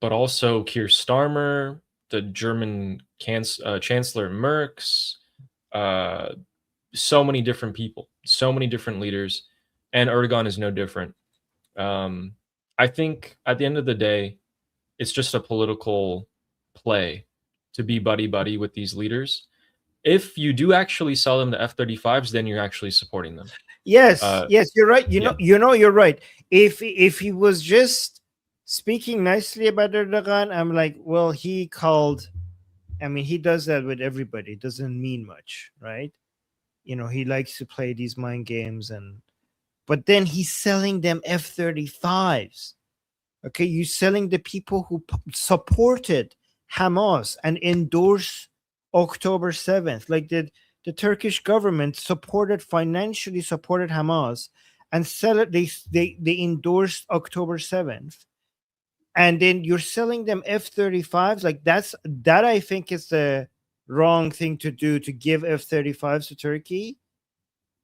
but also Keir Starmer, the German Chancellor Merz, so many different people, so many different leaders, and Erdogan is no different. I think at the end of the day, it's just a political play to be buddy-buddy with these leaders. If you do actually sell them the F-35s, then you're actually supporting them. Yes, yes, you're right. You're right. If he was just speaking nicely about Erdogan, I'm like, well, he does that with everybody. It doesn't mean much, right? He likes to play these mind games, but then he's selling them F-35s. Okay, you're selling the people who supported Hamas and endorsed October 7th. Like the Turkish government financially supported Hamas and they endorsed October 7th. And then you're selling them F-35s. Like that I think is the wrong thing to do, to give F-35s to Turkey.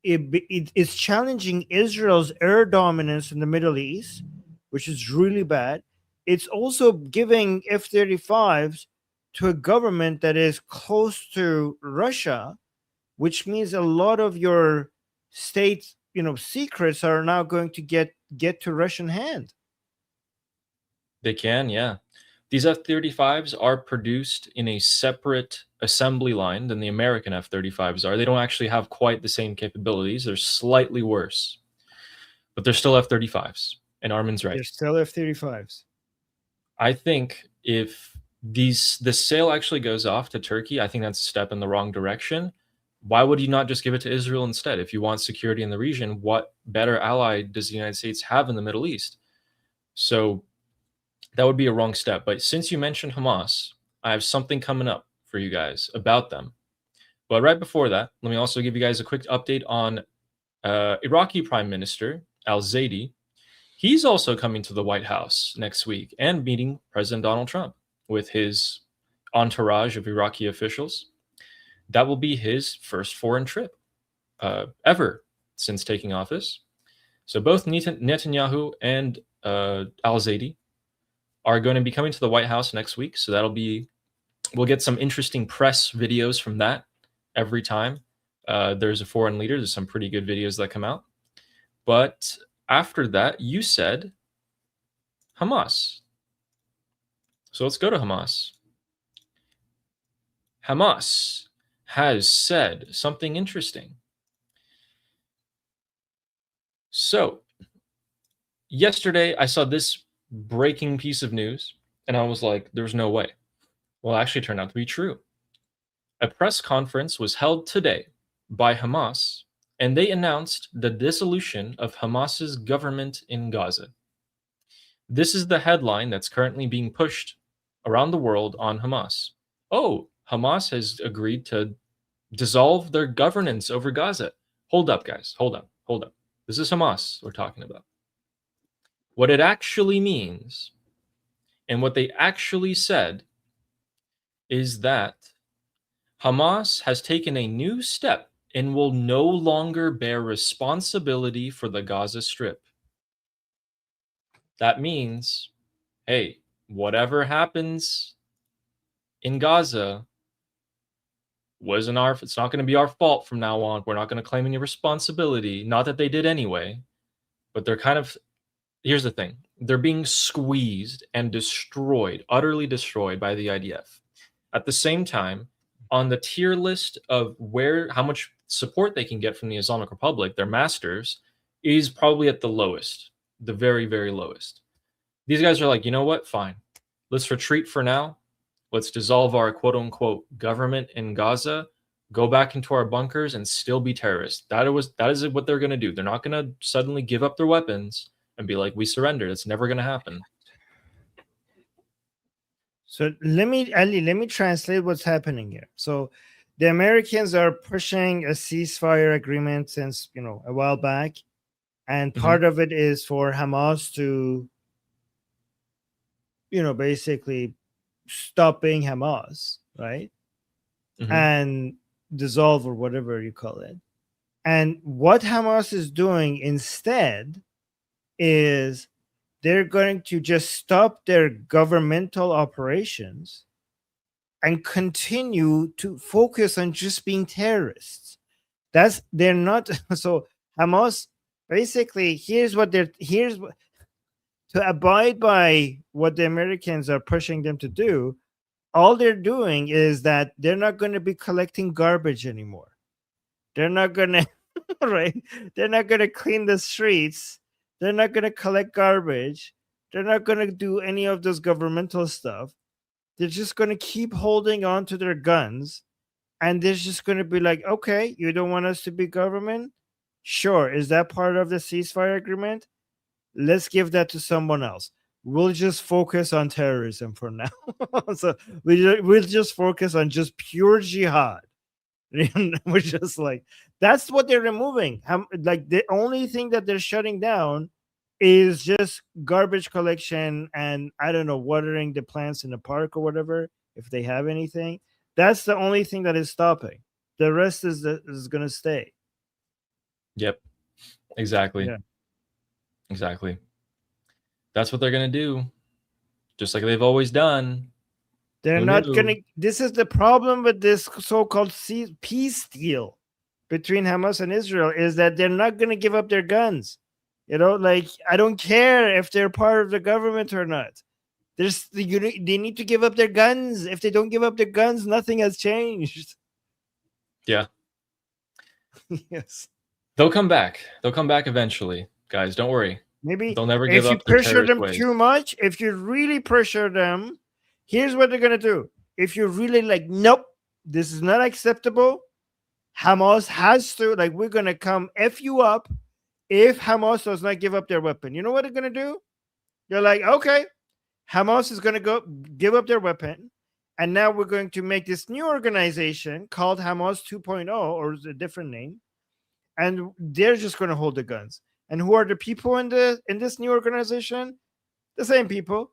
It is challenging Israel's air dominance in the Middle East, which is really bad. It's also giving F-35s to a government that is close to Russia, which means a lot of your state, secrets are now going to get to Russian hand. They can, yeah. These F-35s are produced in a separate assembly line than the American F-35s are. They don't actually have quite the same capabilities. They're slightly worse, but they're still F-35s. And Armin's right. They're still F-35s. I think if the sale actually goes off to Turkey, I think that's a step in the wrong direction. Why would you not just give it to Israel instead? If you want security in the region, what better ally does the United States have in the Middle East? So that would be a wrong step. But since you mentioned Hamas, I have something coming up for you guys about them. But right before that, let me also give you guys a quick update on Iraqi Prime Minister al-Zaidi. He's also coming to the White House next week and meeting President Donald Trump with his entourage of Iraqi officials. That will be his first foreign trip ever since taking office. So both Netanyahu and al-Zaidi are going to be coming to the White House next week. So we'll get some interesting press videos from that every time there's a foreign leader. There's some pretty good videos that come out. But after that, you said Hamas. So let's go to Hamas. Hamas has said something interesting. So yesterday, I saw this breaking piece of news, and I was like, there's no way. Well, it actually turned out to be true. A press conference was held today by Hamas, and they announced the dissolution of Hamas's government in Gaza. This is the headline that's currently being pushed around the world on Hamas. Oh, Hamas has agreed to dissolve their governance over Gaza. Hold up, guys. Hold up. This is Hamas we're talking about. What it actually means and what they actually said is that Hamas has taken a new step and will no longer bear responsibility for the Gaza Strip. That means, hey, whatever happens in Gaza it's not going to be our fault from now on. We're not going to claim any responsibility. Not that they did anyway, but here's the thing. They're being squeezed and destroyed, utterly destroyed by the IDF. At the same time, on the tier list of how much support they can get from the Islamic Republic, their masters, is probably at the lowest, the very, very lowest. These guys are like, you know what? Fine. Let's retreat for now. Let's dissolve our quote-unquote government in Gaza, go back into our bunkers, and still be terrorists. That is what they're going to do. They're not going to suddenly give up their weapons and be like, we surrender. It's never going to happen. So Ali, let me translate what's happening here. So the Americans are pushing a ceasefire agreement since, a while back. And part of it is for Hamas to, basically stop being Hamas, right? And dissolve, or whatever you call it. And what Hamas is doing instead is they're going to just stop their governmental operations and continue to focus on just being terrorists. They're not. So Hamas, basically, here's what, to abide by what the Americans are pushing them to do. All they're doing is that they're not going to be collecting garbage anymore. They're not going to, right? They're not going to clean the streets. They're not going to collect garbage. They're not going to do any of this governmental stuff. They're just going to keep holding on to their guns. And they're just going to be like, okay, you don't want us to be government? Sure. Is that part of the ceasefire agreement? Let's give that to someone else. We'll just focus on terrorism for now. So we'll just focus on just pure jihad. We're just like, that's what they're removing. Like, the only thing that they're shutting down is just garbage collection and, I don't know, watering the plants in the park or whatever, if they have anything. That's the only thing that is stopping. The rest is going to stay. Yep. Exactly. Yeah. Exactly. That's what they're going to do. Just like they've always done. They're not going to. This is the problem with this so-called peace deal between Hamas and Israel, is that they're not going to give up their guns. Like, I don't care if they're part of the government or not. They need to give up their guns. If they don't give up their guns, nothing has changed. Yeah. Yes. They'll come back. They'll come back eventually, guys. Don't worry. Maybe they'll never give up. If you pressure them too much, if you really pressure them, here's what they're gonna do. If you're really like, nope, this is not acceptable, Hamas has to, like, we're gonna come F you up if Hamas does not give up their weapon. You know what they're gonna do? They're like, okay, Hamas is gonna go give up their weapon, and now we're going to make this new organization called Hamas 2.0, or a different name, and they're just gonna hold the guns. And who are the people in this new organization? The same people.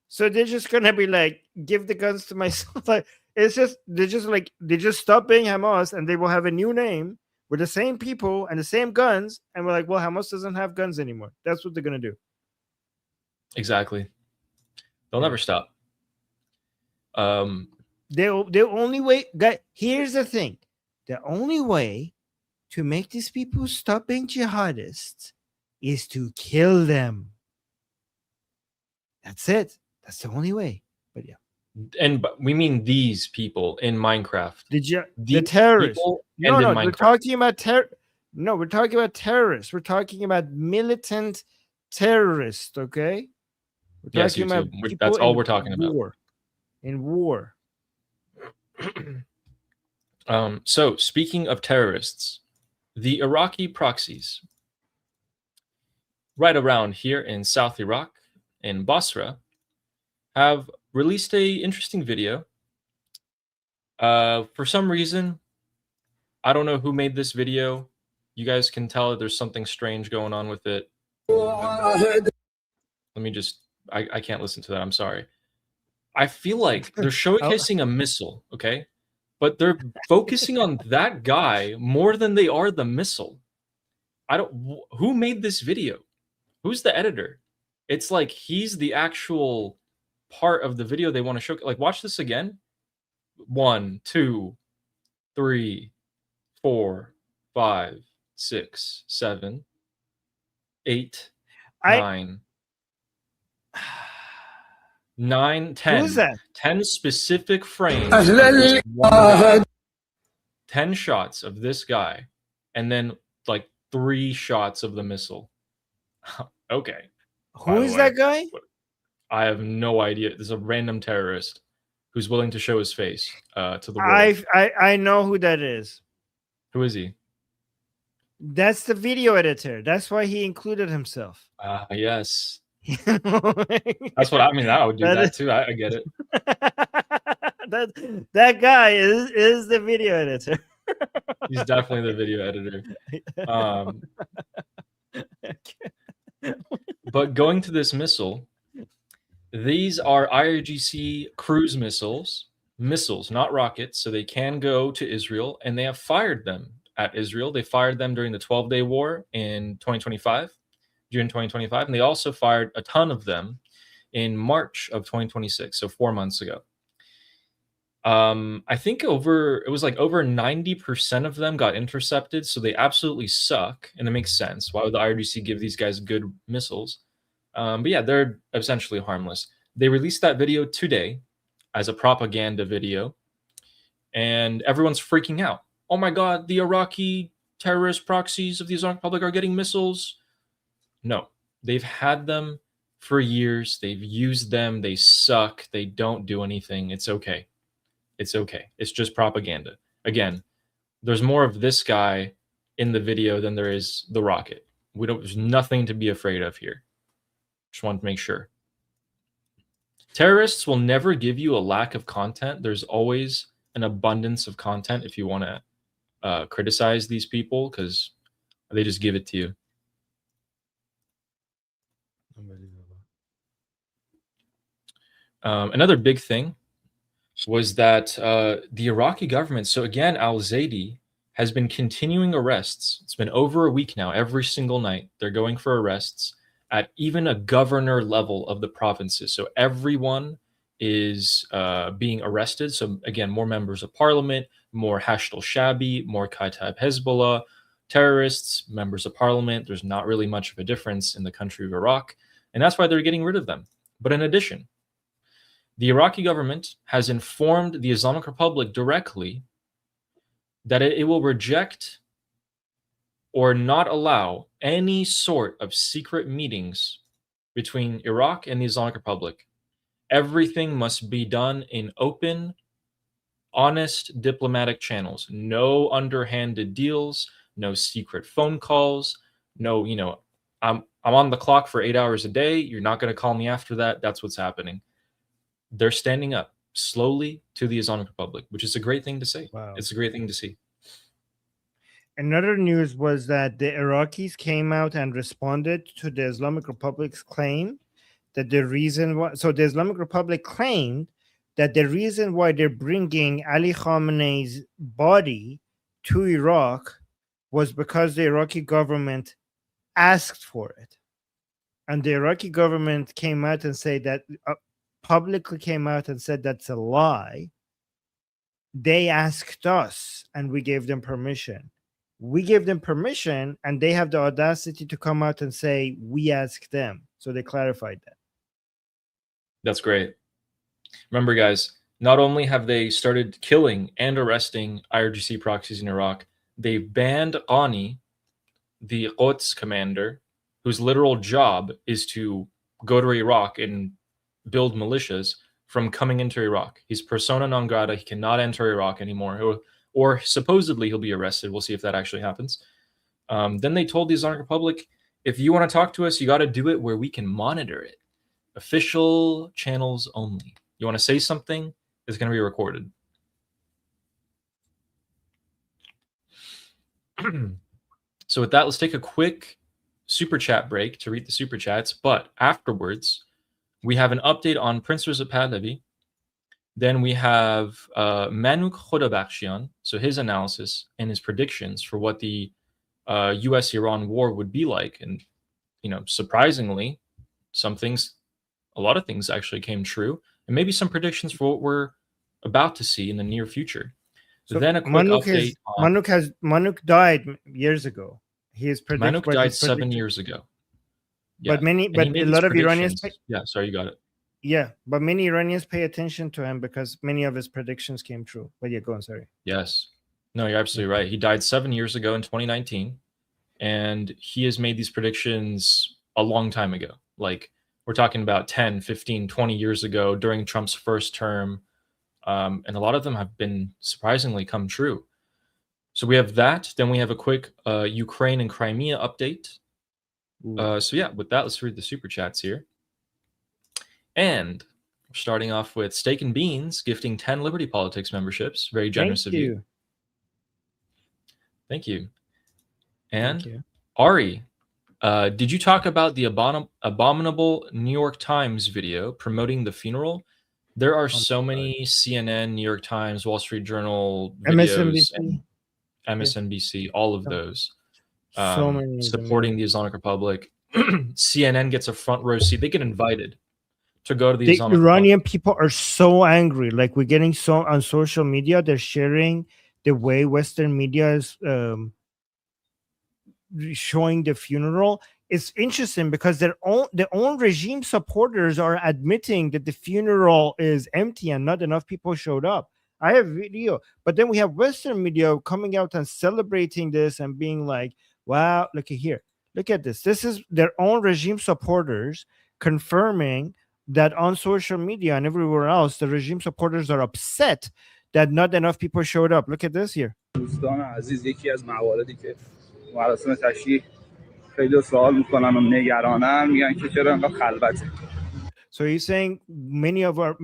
So they're just gonna be like, give the guns to myself. Like, they just stop being Hamas, and they will have a new name with the same people and the same guns. And we're like, well, Hamas doesn't have guns anymore. That's what they're gonna do. Exactly. They'll never stop. The only way, guys, here's the thing: the only way to make these people stop being jihadists is to kill them. That's it. That's the only way. But yeah. And we mean these people in Minecraft. The terrorists. No, we're talking about No, we're talking about terrorists. We're talking about militant terrorists, okay? We're yes, talking about that's all we're talking about. In war. So speaking of terrorists, the Iraqi proxies right around here in South Iraq, in Basra, have released a interesting video. For some reason, I don't know who made this video. You guys can tell that there's something strange going on with it. Let me just, I can't listen to that. I'm sorry. I feel like they're showcasing a missile, okay? But they're focusing on that guy more than they are the missile. Who made this video? Who's the editor? It's like he's the actual part of the video they want to show. Like, watch this again. 1, 2, 3, 4, 5, 6, 7, 8, 9. 9, 10. Who's that? 10 specific frames. 10 shots of this guy, and then like 3 shots of the missile. Okay. Who is that guy? I have no idea. There's a random terrorist who's willing to show his face to the world. I know who that is. Who is he? That's the video editor. That's why he included himself. Yes. That's what I mean. I would do that is, too. I get it. that guy is the video editor. He's definitely the video editor. But going to this missile, these are IRGC cruise missiles, not rockets, so they can go to Israel, and they have fired them at Israel. They fired them during the 12-day war in 2025, June 2025, and they also fired a ton of them in March of 2026, so 4 months ago. I think it was like over 90% of them got intercepted, so they absolutely suck, and it makes sense. Why would the IRGC give these guys good missiles? But yeah, they're essentially harmless. They released that video today as a propaganda video, and everyone's freaking out. Oh my God, the Iraqi terrorist proxies of the Islamic Republic are getting missiles. No, they've had them for years. They've used them. They suck. They don't do anything. It's okay. It's okay. It's just propaganda. Again, there's more of this guy in the video than there is the rocket. There's nothing to be afraid of here. Just want to make sure. Terrorists will never give you a lack of content. There's always an abundance of content if you want to criticize these people, because they just give it to you. Another big thing was that the Iraqi government, so again, al-Zaidi has been continuing arrests. It's been over a week now. Every single night, they're going for arrests at even a governor level of the provinces. So everyone is being arrested. So again, more members of parliament, more Hashd al-Shabi, more Kataib Hezbollah, terrorists, members of parliament. There's not really much of a difference in the country of Iraq. And that's why they're getting rid of them. But in addition, the Iraqi government has informed the Islamic Republic directly that it will reject or not allow any sort of secret meetings between Iraq and the Islamic Republic. Everything must be done in open, honest diplomatic channels. No underhanded deals, no secret phone calls, no, I'm on the clock for 8 hours a day. You're not going to call me after that. That's what's happening. They're standing up slowly to the Islamic Republic, which is a great thing to say. Wow. It's a great thing to see. Another news was that the Iraqis came out and responded to the Islamic Republic's claim that the reason why, so the Islamic Republic claimed that the reason why they're bringing Ali Khamenei's body to Iraq was because the Iraqi government asked for it. And the Iraqi government came out and said that, publicly came out and said that's a lie. They asked us and we gave them permission. We gave them permission, and they have the audacity to come out and say we asked them. So they clarified that. That's great. Remember, guys, not only have they started killing and arresting IRGC proxies in Iraq, they banned Ghani, the Quds commander, whose literal job is to go to Iraq and build militias, from coming into Iraq. He's persona non grata. He cannot enter Iraq anymore. Or supposedly he'll be arrested. We'll see if that actually happens. Then they told the Islamic Republic, if you want to talk to us, you got to do it where we can monitor it. Official channels only. You want to say something, it's going to be recorded. So with that, let's take a quick super chat break to read the super chats. But afterwards, we have an update on Prince Reza Pahlavi. Then we have Manuk Khodabakhshian, so his analysis and his predictions for what the U.S.-Iran war would be like. And, surprisingly, a lot of things actually came true. And maybe some predictions for what we're about to see in the near future. So then a quick update. Manuk died years ago. Manuk died 7 years ago. Yeah. But a lot of Iranians. Yeah, sorry, you got it. Yeah, but many Iranians pay attention to him because many of his predictions came true. But yeah, go on, sorry. Yes. No, you're absolutely right. He died 7 years ago in 2019, and he has made these predictions a long time ago. Like, we're talking about 10, 15, 20 years ago during Trump's first term, and a lot of them have been surprisingly come true. So we have that. Then we have a quick Ukraine and Crimea update. So yeah, with that, let's read the super chats here. And we're starting off with Steak and Beans gifting 10 Liberty Politics memberships. Very generous of you. Thank you. And Thank you. Ari, did you talk about the abominable New York Times video promoting the funeral? There are so many CNN, New York Times, Wall Street Journal videos, and MSNBC, all of those So many supporting the Islamic Republic. CNN gets a front row seat. They get invited to go to the Islamic Iranian Republic. people are so angry. Like, we're getting so on social media, they're sharing the way Western media is showing the funeral. It's interesting because their own regime supporters are admitting that the funeral is empty and not enough people showed up. I have video, but then we have Western media coming out and celebrating this and being like, wow, look at here. Look at this. This is their own regime supporters confirming that on social media and everywhere else, the regime supporters are upset that not enough people showed up. Look at this here. مراسم تشییع خیلی سوال میکنن و نگرانن میگن که چرا انقدر خلوته. So he's saying many of our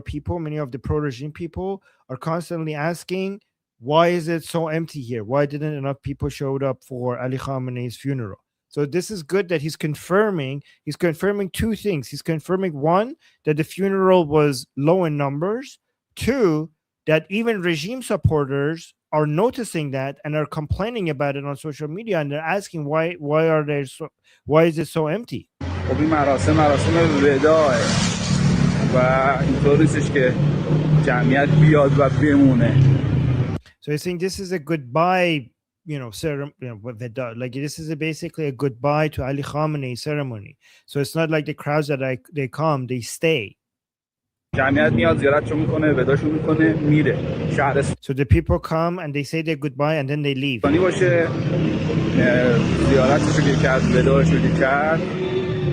people, many of the pro-regime people are constantly asking, why is it so empty here? Why didn't enough people showed up for Ali Khamenei's funeral? So this is good that he's confirming two things. He's confirming, one, that the funeral was low in numbers. Two, that even regime supporters are noticing that and are complaining about it on social media, and they're asking why is it so empty? خب این مراسم وداعه و اینطور نیستش که جمعیت بیاد و بمونه. So I think this is a goodbye, ceremony, like this is basically a goodbye to Ali Khamenei ceremony. So it's not like the crowds that they come, they stay. جمعیت میاد زیارتشو میکنه، وداشو میکنه، میره. So the people come and they say their goodbye and then they leave. باشه زیارتشو که کرد، وداشو که کرد،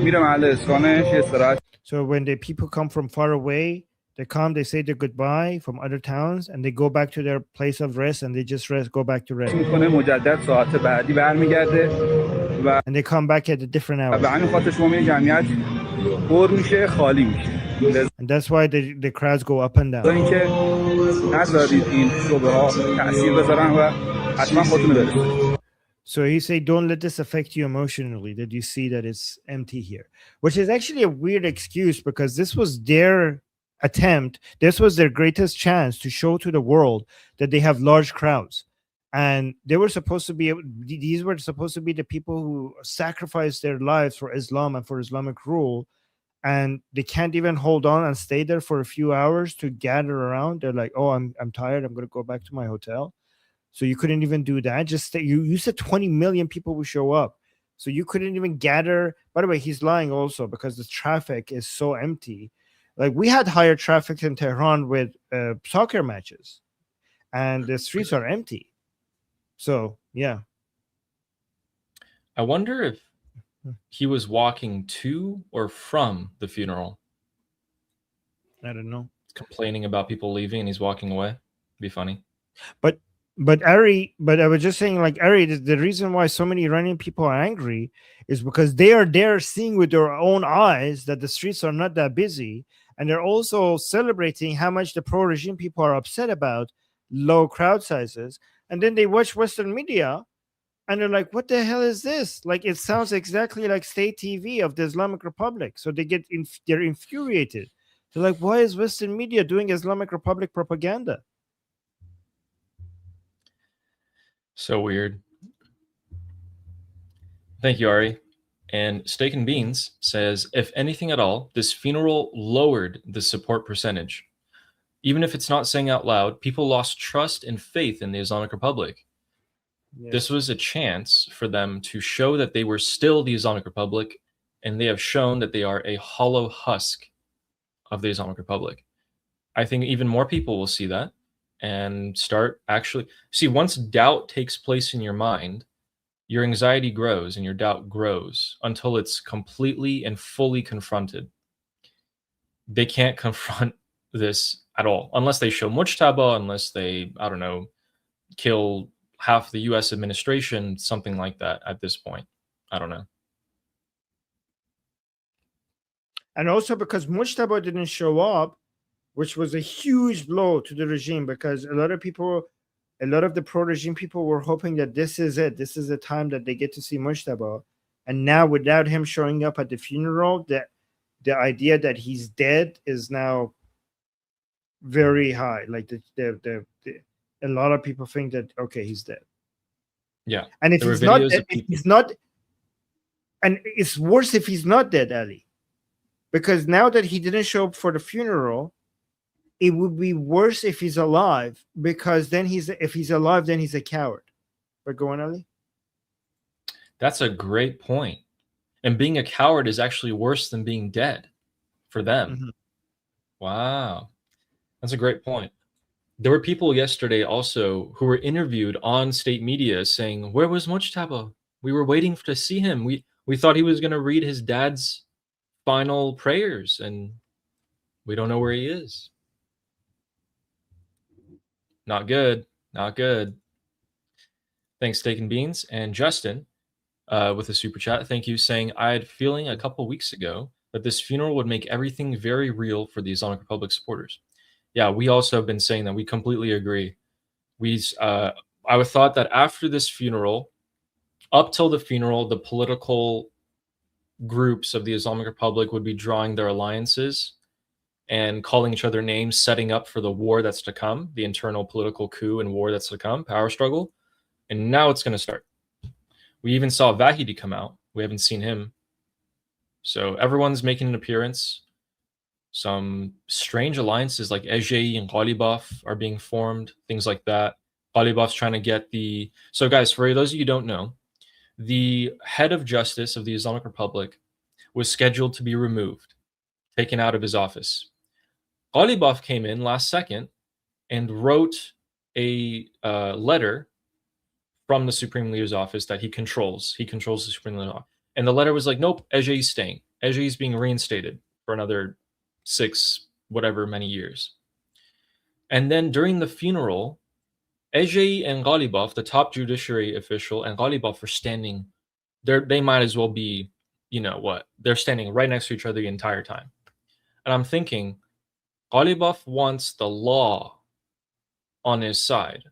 میره محل اسکانش استراحت. So when the people come from far away, they come, they say their goodbye from other towns, and they go back to their place of rest, and they just go back to rest. میکنه مجدد ساعت بعدی برمیگرده و and they come back at a different hour. به همین خاطر شما میبینید جمعیت پر میشه، خالی میشه. And that's why the crowds go up and down. اینکه نذارید این شبهه ها تاثیر بذارن و حتما خودتون برسید. So he said, don't let this affect you emotionally, that you see that it's empty here, which is actually a weird excuse, because this was their attempt. This was their greatest chance to show to the world that they have large crowds. And they were supposed to be, these were supposed to be the people who sacrificed their lives for Islam and for Islamic rule. And they can't even hold on and stay there for a few hours to gather around. They're like, oh, I'm tired. I'm going to go back to my hotel. So you couldn't even do that. Just stay. You said 20 million people will show up. So you couldn't even gather. By the way, he's lying also, because the traffic is so empty. Like, we had higher traffic in Tehran with soccer matches, and the streets are empty. So, yeah. I wonder if he was walking to or from the funeral. I don't know. He's complaining about people leaving and he's walking away. Be funny. But Ari, I was just saying, like, Ari, the reason why so many Iranian people are angry is because they are there seeing with their own eyes that the streets are not that busy. And they're also celebrating how much the pro-regime people are upset about low crowd sizes. And then they watch Western media and they're like, what the hell is this? Like, it sounds exactly like state TV of the Islamic Republic. So they're infuriated. They're like, why is Western media doing Islamic Republic propaganda? So weird. Thank you, Ari. And Steak and Beans says, if anything at all, this funeral lowered the support percentage. Even if it's not saying out loud, people lost trust and faith in the Islamic Republic. Yes. This was a chance for them to show that they were still the Islamic Republic, and they have shown that they are a hollow husk of the Islamic Republic. I think even more people will see that and start actually see, once doubt takes place in your mind, your anxiety grows and your doubt grows until it's completely and fully confronted. They can't confront this at all unless they show mujtaba, unless they, I don't know, kill half the U.S. administration, something like that at this point. I don't know. And also because Mujtaba didn't show up, which was a huge blow to the regime, because a lot of the pro-regime people were hoping that this is it. This is the time that they get to see Mujtaba. And now without him showing up at the funeral, the idea that he's dead is now very high. Like a lot of people think that, okay, he's dead. Yeah. And if he's not, and it's worse if he's not dead, Ali. Because now that he didn't show up for the funeral, it would be worse if he's alive, because then if he's alive, then he's a coward. But go on, Ali. That's a great point. And being a coward is actually worse than being dead for them. Mm-hmm. Wow. That's a great point. There were people yesterday also who were interviewed on state media saying, where was Mujtaba? We were waiting to see him. We thought he was going to read his dad's final prayers, and we don't know where he is. Not good. Not good. Thanks, Steak and Beans. And Justin, with a super chat, thank you, saying, I had a feeling a couple weeks ago that this funeral would make everything very real for the Islamic Republic supporters. Yeah, we also have been saying that. We completely agree. I would thought that after this funeral, up till the funeral, the political groups of the Islamic Republic would be drawing their alliances and calling each other names, setting up for the war that's to come, the internal political coup and war that's to come, power struggle. And now it's going to start. We even saw Vahidi come out. We haven't seen him. So everyone's making an appearance. Some strange alliances like Ejei and Ghalibaf are being formed, things like that. Ghalibaf's trying to get the... So guys, for those of you who don't know, the head of justice of the Islamic Republic was scheduled to be removed, taken out of his office. Ghalibaf came in last second and wrote a letter from the Supreme Leader's office that he controls. He controls the Supreme Leader's office. And the letter was like, nope, Ejei's staying. Ejei's being reinstated for another 6 whatever many years. And then during the funeral, Ejei and Ghalibaf, the top judiciary official, and Ghalibaf are standing there. They might as well be, you know what, they're standing right next to each other the entire time. And I'm thinking, Ghalibaf wants the law on his side,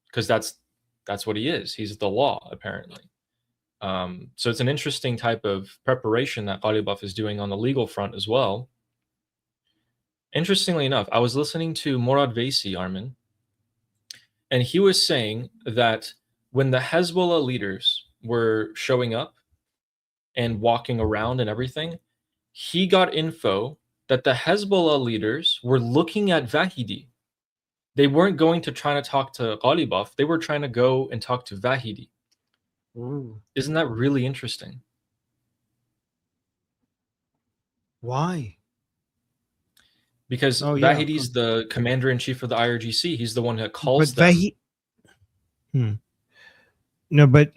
because that's what he is. He's the law, apparently. So it's an interesting type of preparation that Ghalibaf is doing on the legal front as well. Interestingly enough, I was listening to Morad Vaisi, Armin, and he was saying that when the Hezbollah leaders were showing up and walking around and everything, he got info that the Hezbollah leaders were looking at Vahidi. They weren't going to try to talk to Ghalibaf. They were trying to go and talk to Vahidi. Ooh. Isn't that really interesting? Why? Because Vahidi's the commander-in-chief of the IRGC. He's the one that calls them. No, but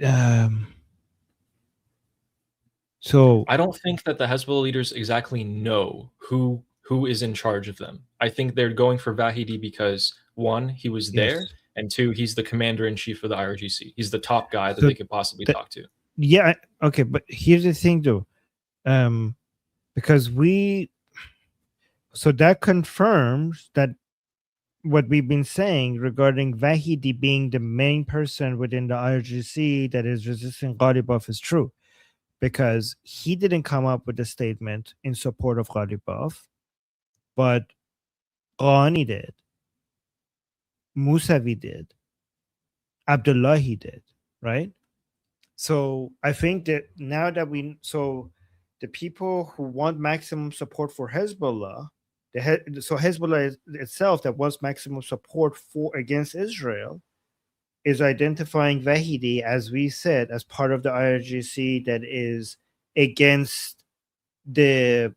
so I don't think that the Hezbollah leaders exactly know who is in charge of them. I think they're going for Vahidi because, one, he was there, and two, he's the commander-in-chief of the IRGC. He's the top guy that they could possibly talk to. Yeah, okay, but here's the thing, though. Because so that confirms that what we've been saying regarding Vahidi being the main person within the IRGC that is resisting Ghalibaf is true. Because he didn't come up with a statement in support of Ghalibaf, but Ghani did, Musavi did, Abdullahi did, right? So I think that now that the people who want maximum support for Hezbollah, so Hezbollah itself that wants maximum support against Israel, is identifying Vahidi, as we said, as part of the IRGC that is against the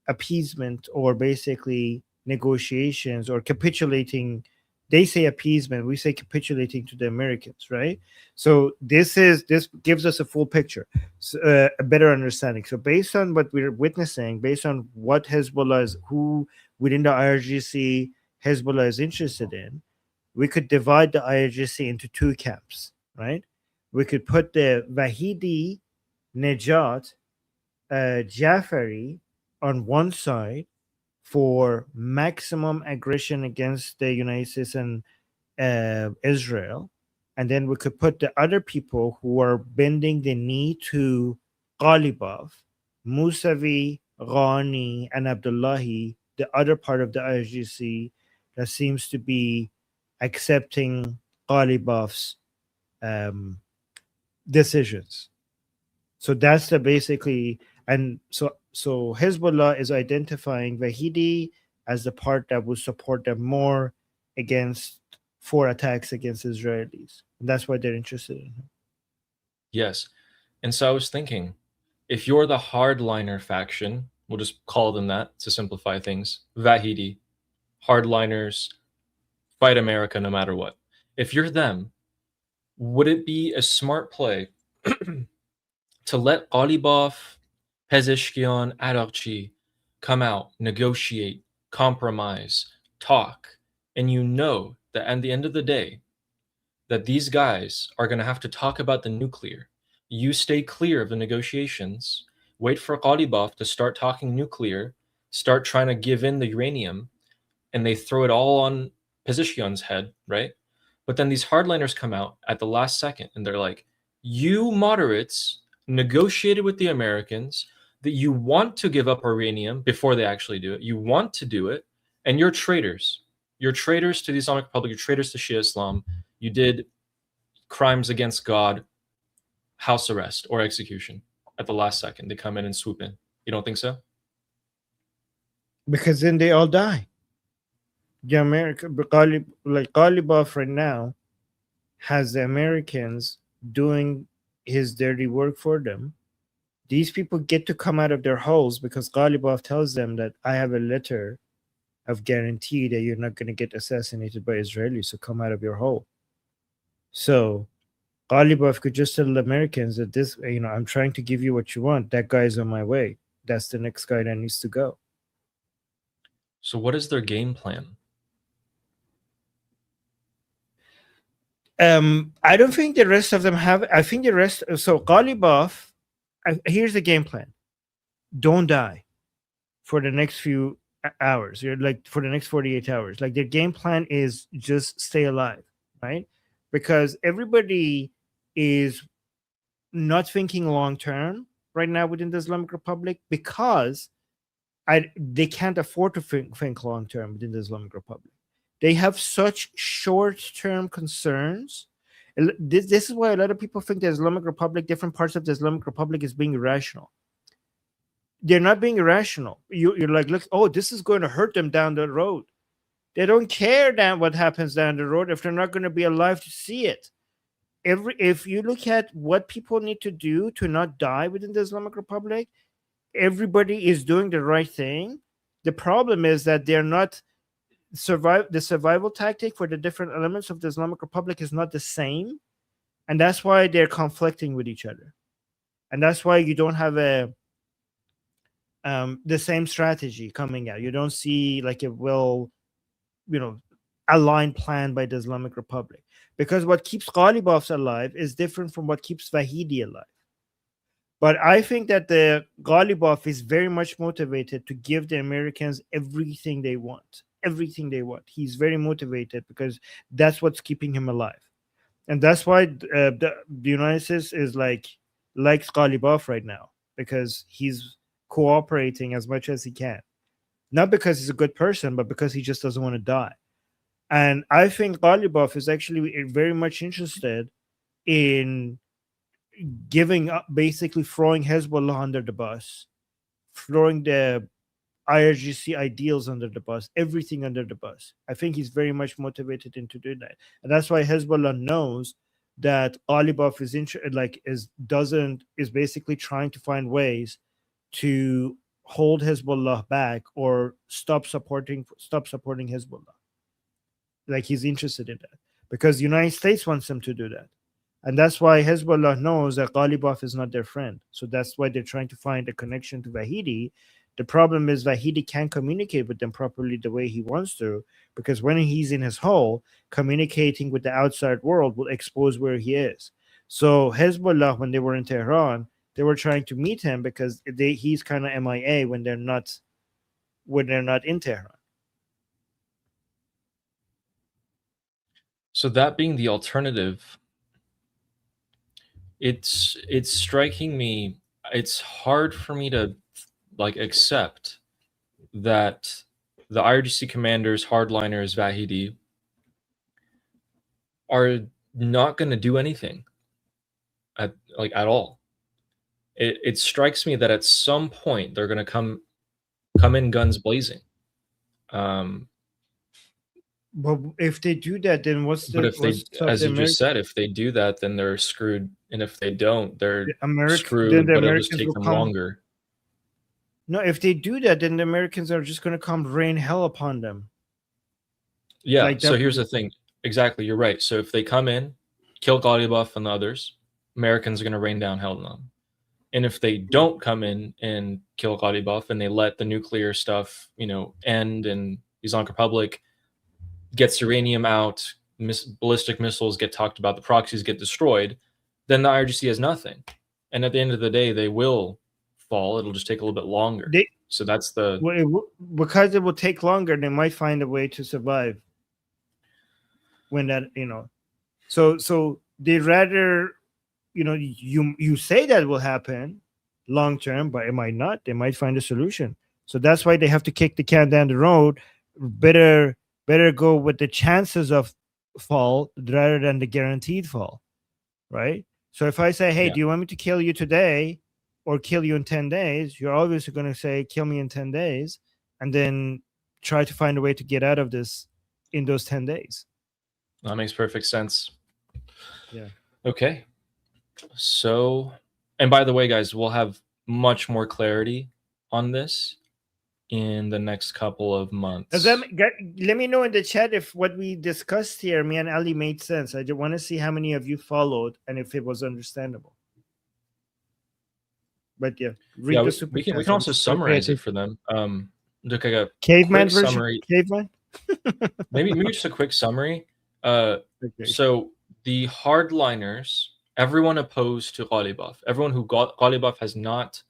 appeasement or basically negotiations or capitulating. They say appeasement, we say capitulating to the Americans, right? So this gives us a full picture, a better understanding. So based on what we're witnessing, based on what Hezbollah is, who within the IRGC Hezbollah is interested in, we could divide the IRGC into 2 camps, right? We could put the Vahidi, Nejat, Jafari, on one side for maximum aggression against the United States and Israel, and then we could put the other people who are bending the knee to Ghalibaf, Musavi, Ghani, and Abdullahi, the other part of the IRGC that seems to be accepting Ghalibaf's decisions. So that's the basically, and so Hezbollah is identifying Vahidi as the part that will support them more against for attacks against Israelis. And that's why they're interested in him. Yes. And so I was thinking, if you're the hardliner faction, we'll just call them that to simplify things, Vahidi, hardliners, fight America no matter what. If you're them, would it be a smart play to let Ghalibaf, Pezeshkian, Araqchi come out, negotiate, compromise, talk, and you know that at the end of the day, that these guys are going to have to talk about the nuclear. You stay clear of the negotiations, wait for Ghalibaf to start talking nuclear, start trying to give in the uranium, and they throw it all on Pezeshkian's head, right? But then these hardliners come out at the last second, and they're like, you moderates negotiated with the Americans that you want to give up uranium before they actually do it. You want to do it, and you're traitors. You're traitors to the Islamic Republic. You're traitors to Shia Islam. You did crimes against God, house arrest or execution at the last second. They come in and swoop in. You don't think so? Because then they all die. The Ghalibaf right now has the Americans doing his dirty work for them. These people get to come out of their holes because Ghalibaf tells them that I have a letter of guarantee that you're not going to get assassinated by Israelis, so come out of your hole. So Ghalibaf could just tell the Americans that this, I'm trying to give you what you want. That guy's on my way. That's the next guy that needs to go. So what is their game plan? I don't think the rest of them have. I think the rest. So Ghalibaf, here's the game plan: don't die for the next few hours. You're like for the next 48 hours. Like their game plan is just stay alive, right? Because everybody is not thinking long term right now within the Islamic Republic because they can't afford to think long term within the Islamic Republic. They have such short-term concerns. This is why a lot of people think the Islamic Republic, different parts of the Islamic Republic, is being irrational. They're not being irrational. You're like, look, oh, this is going to hurt them down the road. They don't care what happens down the road if they're not going to be alive to see it. If you look at what people need to do to not die within the Islamic Republic, everybody is doing the right thing. The problem is that they're not the survival tactic for the different elements of the Islamic Republic is not the same, and that's why they're conflicting with each other, and that's why you don't have the same strategy coming out. You don't see like a aligned plan by the Islamic Republic, because what keeps Ghalibaf alive is different from what keeps Vahidi alive. But I think that the Ghalibaf is very much motivated to give the Americans everything they want. Everything they want. He's very motivated because that's what's keeping him alive. And that's why the United States is likes Ghalibaf right now, because he's cooperating as much as he can. Not because he's a good person, but because he just doesn't want to die. And I think Ghalibaf is actually very much interested in giving up, basically throwing Hezbollah under the bus, throwing the IRGC ideals under the bus, everything under the bus. I think he's very much motivated into doing that, and that's why Hezbollah knows that Ghalibaf is basically trying to find ways to hold Hezbollah back or stop supporting Hezbollah. Like he's interested in that because the United States wants him to do that. And that's why Hezbollah knows that Ghalibaf is not their friend. So that's why they're trying to find a connection to Vahidi. The problem is Vahidi can't communicate with them properly the way he wants to, because when he's in his hole, communicating with the outside world will expose where he is. So Hezbollah, when they were in Tehran, they were trying to meet him because he's kind of MIA when they're not in Tehran. So that being the alternative, it's striking me. It's hard for me to like accept that the IRGC commanders, hardliners, Vahidi, are not going to do anything at all. It strikes me that at some point they're going to come in guns blazing. But if they do that, then what's the? But if they, as you just said, if they do that, then they're screwed. And if they don't, they're screwed. Then the but it'll just Americans take them longer. No, if they do that, then the Americans are just going to come rain hell upon them. Yeah. Like so here's the thing. Exactly, you're right. So if they come in, kill Ghalibaf and the others, Americans are going to rain down hell on them. And if they don't come in and kill Ghalibaf and they let the nuclear stuff, end, and the Islamic Republic gets uranium out, ballistic missiles get talked about, the proxies get destroyed, then the IRGC has nothing. And at the end of the day, they will fall. It'll just take a little bit longer. So that's because it will take longer, they might find a way to survive. When that, so they rather, you say that will happen long term, but it might not. They might find a solution. So that's why they have to kick the can down the road. Better go with the chances of fall rather than the guaranteed fall, right? So if I say, hey, do you want me to kill you today or kill you in 10 days? You're obviously going to say, kill me in 10 days, and then try to find a way to get out of this in those 10 days. That makes perfect sense. Yeah. Okay. So, and by the way, guys, we'll have much more clarity on this in the next couple of months. Let me know in the chat if what we discussed here, me and Ali, made sense. I just want to see how many of you followed and if it was understandable. But yeah, we can also summarize it for them. Look, like a caveman version. Summary. Caveman. maybe just a quick summary. Okay. So the hardliners, everyone opposed to Ghalibaf, everyone who Ghalibaf has not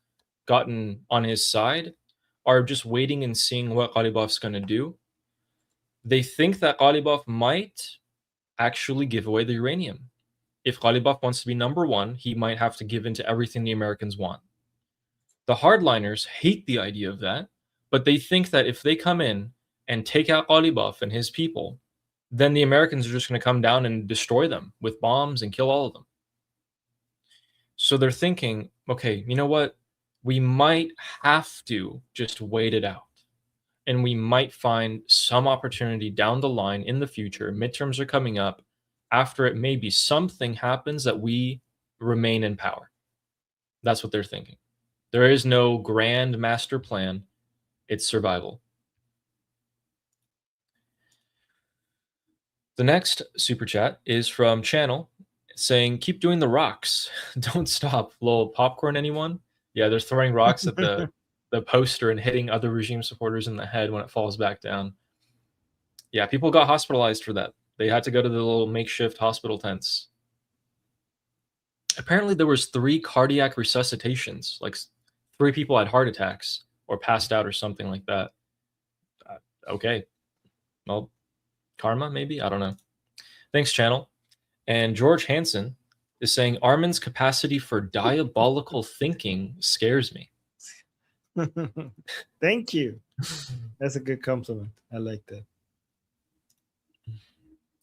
gotten on his side, are just waiting and seeing what Ghalibaf's going to do. They think that Ghalibaf might actually give away the uranium. If Ghalibaf wants to be number one, he might have to give in to everything the Americans want. The hardliners hate the idea of that, but they think that if they come in and take out Ghalibaf and his people, then the Americans are just going to come down and destroy them with bombs and kill all of them. So they're thinking, okay, you know what? We might have to just wait it out. And we might find some opportunity down the line in the future. Midterms are coming up. After it, maybe something happens that we remain in power. That's what they're thinking. There is no grand master plan. It's survival. The next super chat is from Channel saying, keep doing the rocks. Don't stop. Lol, popcorn, anyone? Yeah, they're throwing rocks at the poster and hitting other regime supporters in the head when it falls back down. Yeah, people got hospitalized for that. They had to go to the little makeshift hospital tents. Apparently there was 3 cardiac resuscitations. Like 3 people had heart attacks or passed out or something like that. Okay. Well, karma, maybe? I don't know. Thanks, Channel. And George Hansen is saying, Armin's capacity for diabolical thinking scares me. Thank you. That's a good compliment. I like that.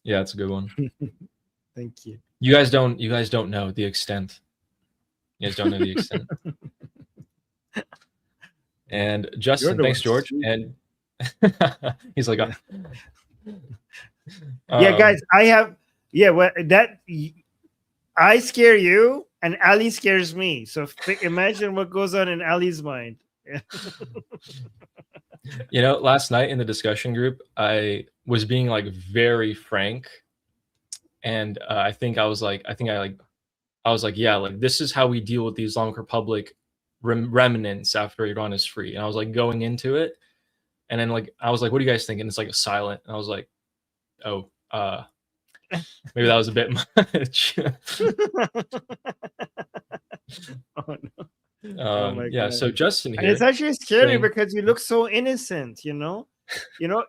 Yeah, it's a good one. Thank you. You guys don't know the extent. You guys don't know the extent. And Justin, thanks, George. And he's like, yeah, guys, I scare you and Ali scares me. So imagine what goes on in Ali's mind. Last night in the discussion group, I was being like very frank. And I was like, yeah, like this is how we deal with the Islamic Republic remnants after Iran is free. And I was like going into it. And then I was like, what do you guys think? And it's like a silent. And I was like, oh, maybe that was a bit much. Oh no. Oh my Yeah, God. so Justin And here it's actually scary saying, because you look so innocent, you know, you look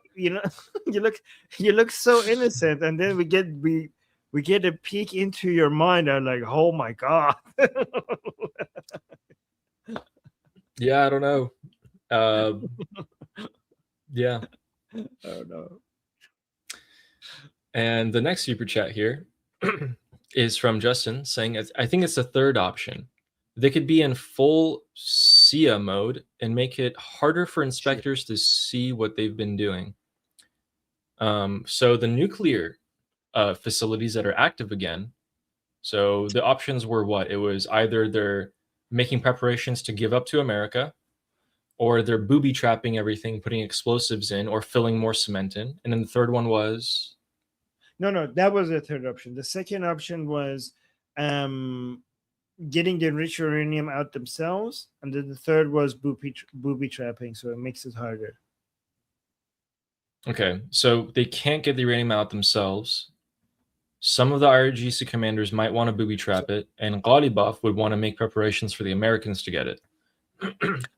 so innocent, and then we get a peek into your mind and like, oh my God. yeah, I don't know. Yeah. Oh no. And the next super chat here is from Justin saying, I think it's the third option. They could be in full SIA mode and make it harder for inspectors to see what they've been doing. So the nuclear facilities that are active again. So the options were what? It was either they're making preparations to give up to America, or they're booby trapping everything, putting explosives in, or filling more cement in. And then the third one was No, that was the third option. The second option was getting the enriched uranium out themselves, and then the third was booby trapping, so it makes it harder. okay. So they can't get the uranium out themselves. Some of the IRGC commanders might want to booby trap it, and Ghalibaf would want to make preparations for the Americans to get it.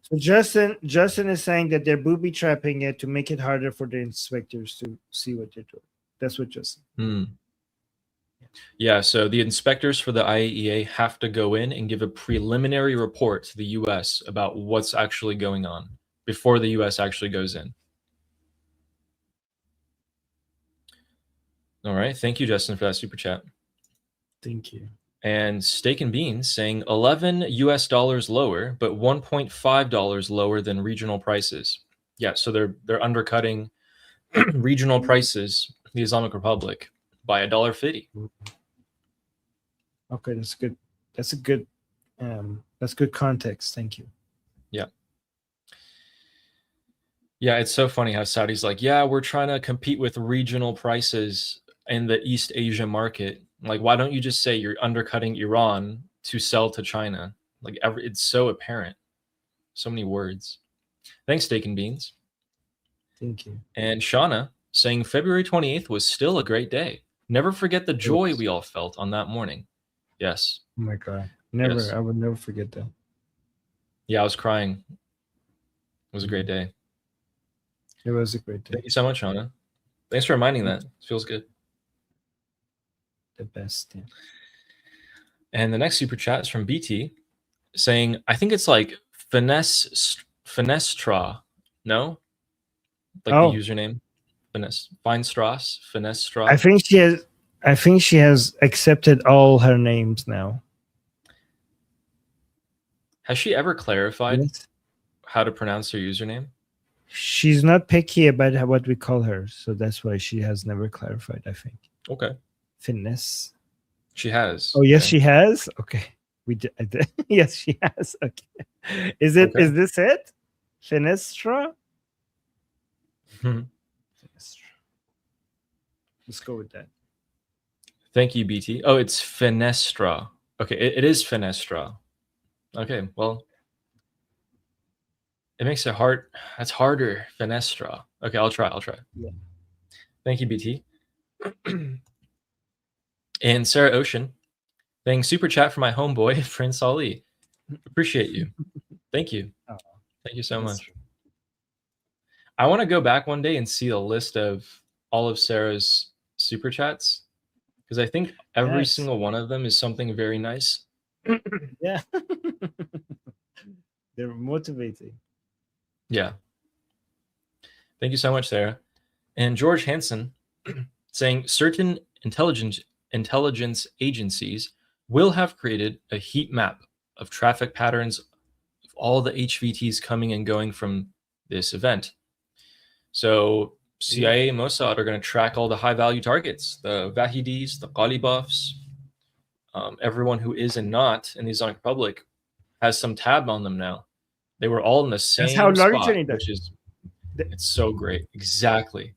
So Justin is saying that they're booby trapping it to make it harder for the inspectors to see what they're doing. That's what Justin. Yeah, so the inspectors for the IAEA have to go in and give a preliminary report to the U.S. about what's actually going on before the U.S. actually goes in. All right. Thank you, Justin, for that super chat. Thank you. And Steak and Beans saying $11 US lower, but $1.5 lower than regional prices. Yeah, so they're undercutting regional prices, the Islamic Republic, by $1.50. Okay, that's good. That's good context. Thank you. Yeah. Yeah, it's so funny how Saudi's like, yeah, we're trying to compete with regional prices in the East Asia market. Like, why don't you just say you're undercutting Iran to sell to China? Like, it's so apparent. So many words. Thanks, Steak and Beans. Thank you. And Shauna saying February 28th was still a great day. Never forget the joy we all felt on that morning. Yes. Oh my God. Never. Yes. I would never forget that. Yeah, I was crying. It was a great day. It was a great day. Thank you so much, Shauna. Thanks for reminding that. It feels good. The best. Yeah. And the next super chat is from BT saying, I think it's like Finestra. No? Like the username? Finestra. I think she has accepted all her names now. Has she ever clarified how to pronounce her username? She's not picky about what we call her, so that's why she has never clarified, I think. Okay. Finesse. She has. Oh, yes, she has? Okay. I did. Yes, she has. Okay. Is this it? Finestra? Finestra. Let's go with that. Thank you, BT. Oh, it's Finestra. Okay, it is Finestra. Okay, well, it makes it hard. That's harder. Finestra. Okay, I'll try. Yeah. Thank you, BT. And Sarah Ocean, saying super chat for my homeboy, Prince Ali. Appreciate you. Thank you. Oh, thank you so much. I want to go back one day and see a list of all of Sarah's super chats, because I think every single one of them is something very nice. Yeah. They're motivating. Yeah. Thank you so much, Sarah. And George Hansen saying certain intelligence agencies will have created a heat map of traffic patterns of all the HVTs coming and going from this event. So CIA and Mossad are going to track all the high-value targets, the Vahidis, the Ghalibafs, everyone who is and not in the Islamic Republic has some tab on them now. They were all in the same spot, which is it's so great. Exactly.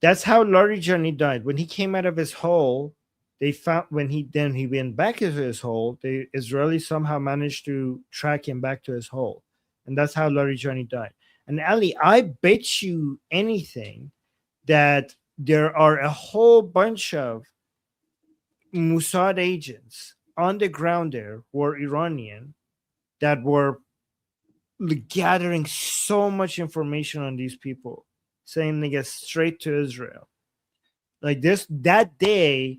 That's how Larijani died. When he came out of his hole, they found when he went back into his hole, the Israelis somehow managed to track him back to his hole. And that's how Larijani died. And Ali, I bet you anything that there are a whole bunch of Mossad agents on the ground there were Iranian that were gathering so much information on these people, saying they get straight to Israel. Like that day,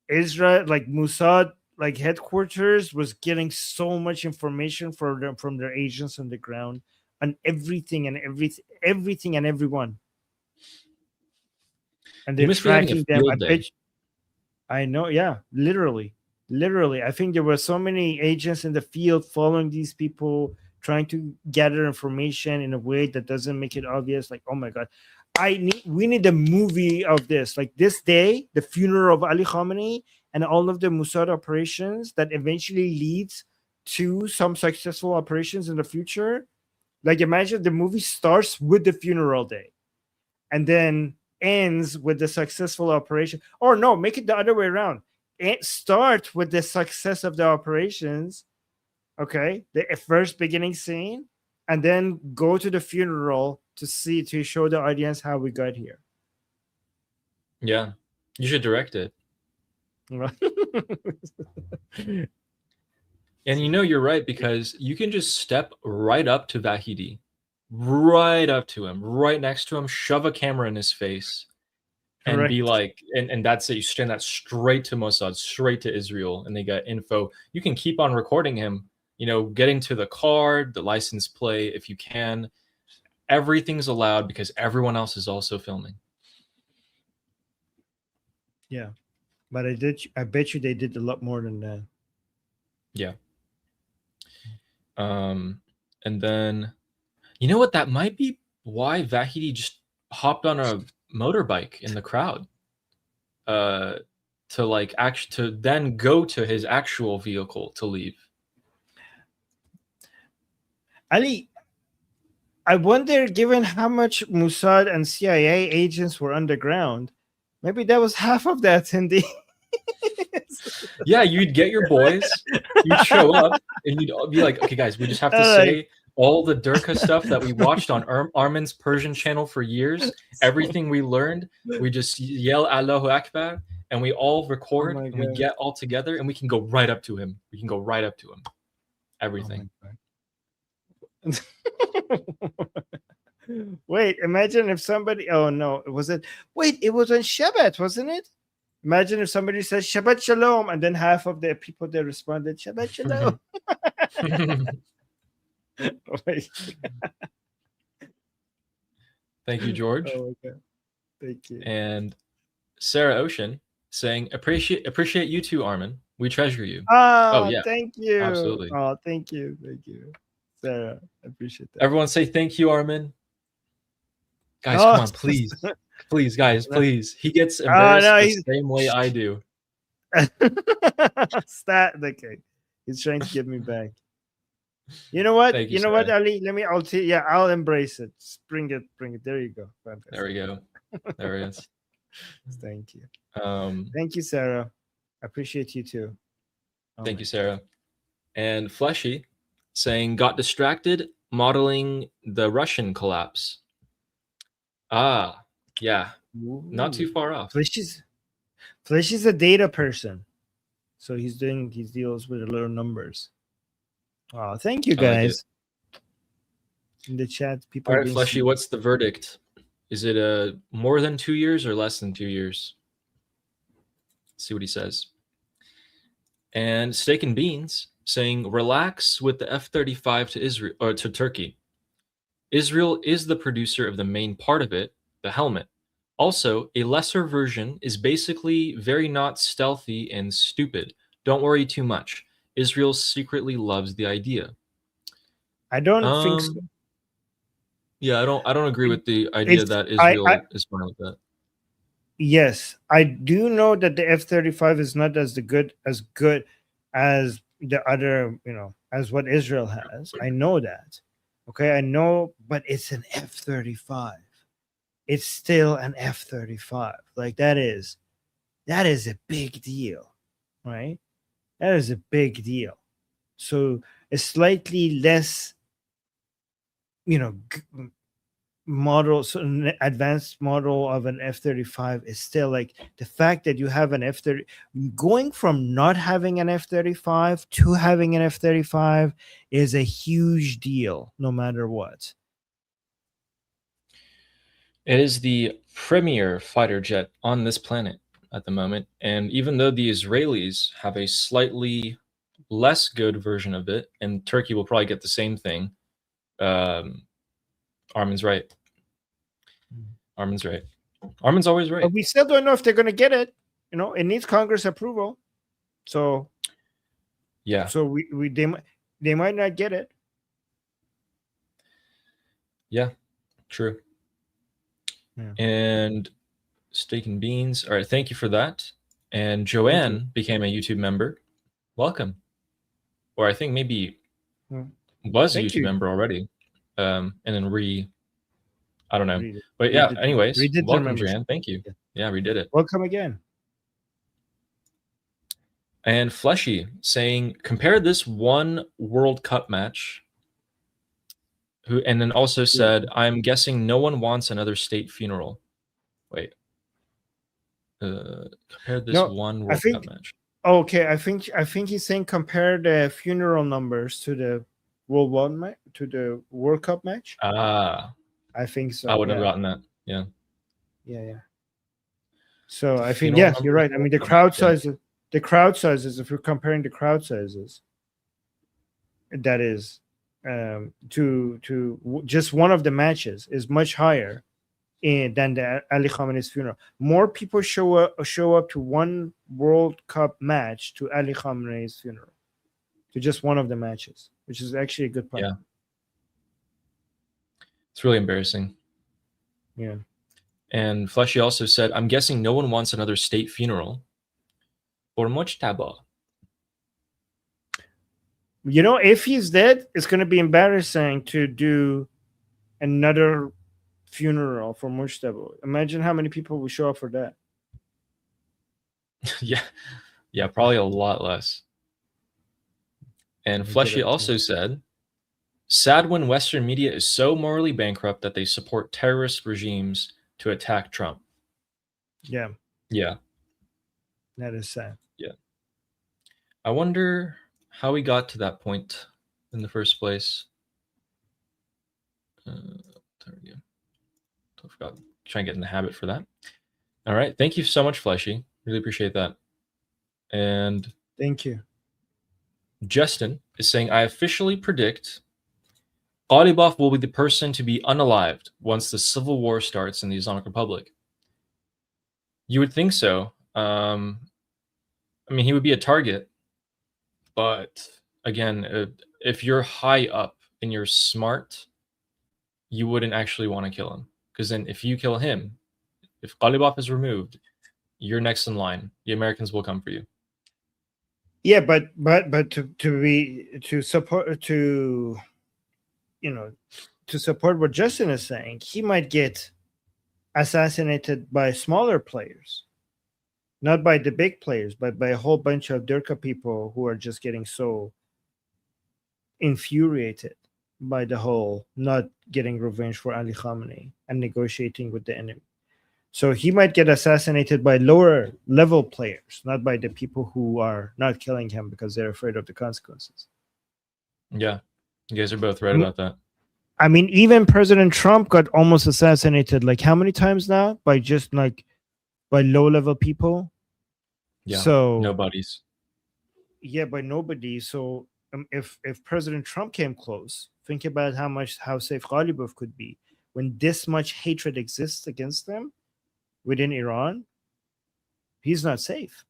Israel, like Mossad, like headquarters, was getting so much information from their agents on the ground on everything and everything and everyone. And they're tracking them. I know, yeah, literally. I think there were so many agents in the field following these people, trying to gather information in a way that doesn't make it obvious. Like, oh my God, we need a movie of this. Like this day, the funeral of Ali Khamenei and all of the Mossad operations that eventually leads to some successful operations in the future. Like imagine the movie starts with the funeral day and then ends with the successful operation. Or no, make it the other way around. Start with the success of the operations, okay, the first beginning scene, and then go to the funeral to show the audience how we got here. Yeah, you should direct it. And you're right, because you can just step right up to Vahidi, right up to him, right next to him, shove a camera in his face, and be like, and that's it. You send that straight to Mossad, straight to Israel, and they got info. You can keep on recording him, getting to the card, the license plate, if you can. Everything's allowed because everyone else is also filming. Yeah, but I bet you they did a lot more than that. Yeah. And then, you know what? That might be why Vahidi just hopped on a motorbike in the crowd, to then go to his actual vehicle to leave. Ali, I wonder, given how much Mossad and CIA agents were underground, maybe that was half of the attendees. Yeah, you'd get your boys, you'd show up, and you'd be like, okay, guys, we just have to say all the Durka stuff that we watched on Armin's Persian channel for years. Everything we learned, we just yell Allahu Akbar, and we all record, and we get all together, and we can go right up to him. Everything. Wait, imagine if somebody, oh no, it was on Shabbat, wasn't it? Imagine if somebody says Shabbat Shalom, and then half of the people that responded Shabbat Shalom. Thank you, George. Oh, okay. Thank you. And Sarah Ocean saying, appreciate you too, Armin. We treasure you. Oh yeah. Thank you. Absolutely. Oh, thank you. Sarah, I appreciate that. Everyone say thank you, Armin. Guys, come on, please. Please, guys, please. He gets embarrassed the same way I do. Okay. He's trying to get me back. You know what? You know what, Ali? I'll embrace it. Just bring it. There you go. Fantastic. There we go. There it is. Thank you. Thank you, Sarah. I appreciate you too. Thank you, Sarah. And Fleshy saying, got distracted modeling the Russian collapse. Yeah. Ooh. Not too far off. Fleshy's a data person. So he deals with a lot of numbers. Oh, thank you guys. In the chat, people. All right, Fleshy, what's the verdict? Is it more than 2 years or less than 2 years? Let's see what he says. And Steak and Beans saying, relax with the F-35 to Israel or to Turkey. Israel is the producer of the main part of it, the helmet. Also, a lesser version is basically very not stealthy and stupid. Don't worry too much. Israel secretly loves the idea. I don't think so. Yeah, I don't agree with the idea that Israel is fine with that. Yes, I do know that the F-35 is not as good as the other, as what Israel has. I know that. Okay, I know, but it's an F-35. It's still an F-35. Like that is a big deal, right? That is a big deal. So it's slightly less, model, so an advanced model of an F-35 is still like the fact that you have an F-30, going from not having an F-35 to having an F-35 is a huge deal, no matter what. It is the premier fighter jet on this planet at the moment, and even though the Israelis have a slightly less good version of it, and Turkey will probably get the same thing, Armin's right. Armin's right. Armin's always right. But we still don't know if they're going to get it. You know, it needs Congress approval. So, yeah. So they might not get it. Yeah, true. Yeah. And Steak and Beans. All right, thank you for that. And Joanne became a YouTube member. Welcome. Or I think maybe was a YouTube member already. And then I don't know. But yeah, anyways, welcome, Joanne. Thank you. Yeah, we did it. Welcome again. And Fleshy saying, compare this one World Cup match. And then also said, I'm guessing no one wants another state funeral. Wait. Compare this one World Cup match. Okay, I think he's saying compare the funeral numbers to the World Cup match. Ah. I think so. I wouldn't have gotten that. Yeah. Yeah. So I think yes, you're right. I mean the crowd sizes, if you're comparing the crowd sizes, that is to just one of the matches is much higher than the Ali Khamenei's funeral. More people show up to one World Cup match to Ali Khamenei's funeral, to just one of the matches, which is actually a good point. Yeah. It's really embarrassing. Yeah. And Fleshy also said, I'm guessing no one wants another state funeral. Or Mujtaba. You know, if he's dead, it's going to be embarrassing to do another funeral for Mujtaba. Imagine how many people will show up for that. Yeah, probably a lot less. And Fleshy also said, sad when Western media is so morally bankrupt that they support terrorist regimes to attack Trump. Yeah. Yeah. That is sad. Yeah. I wonder how we got to that point in the first place. There we go. I forgot. Try and get in the habit for that. All right. Thank you so much, Fleshy. Really appreciate that. And thank you. Justin is saying, I officially predict Ghalibaf will be the person to be unalived once the civil war starts in the Islamic Republic. You would think so. I mean, he would be a target. But again, if you're high up and you're smart, you wouldn't actually want to kill him. Because then if you kill him, if Ghalibaf is removed, you're next in line. The Americans will come for you. Yeah, but to support what Justin is saying, he might get assassinated by smaller players, not by the big players, but by a whole bunch of Dirka people who are just getting so infuriated by the whole not getting revenge for Ali Khamenei and negotiating with the enemy. So he might get assassinated by lower level players, not by the people who are not killing him because they're afraid of the consequences. Yeah, you guys are both right about that. I mean, even President Trump got almost assassinated, like how many times now? By just like by low level people. Yeah, so nobodies. Yeah, by nobody. So if President Trump came close, think about how safe Ghalibaf could be when this much hatred exists against them within Iran. He's not safe.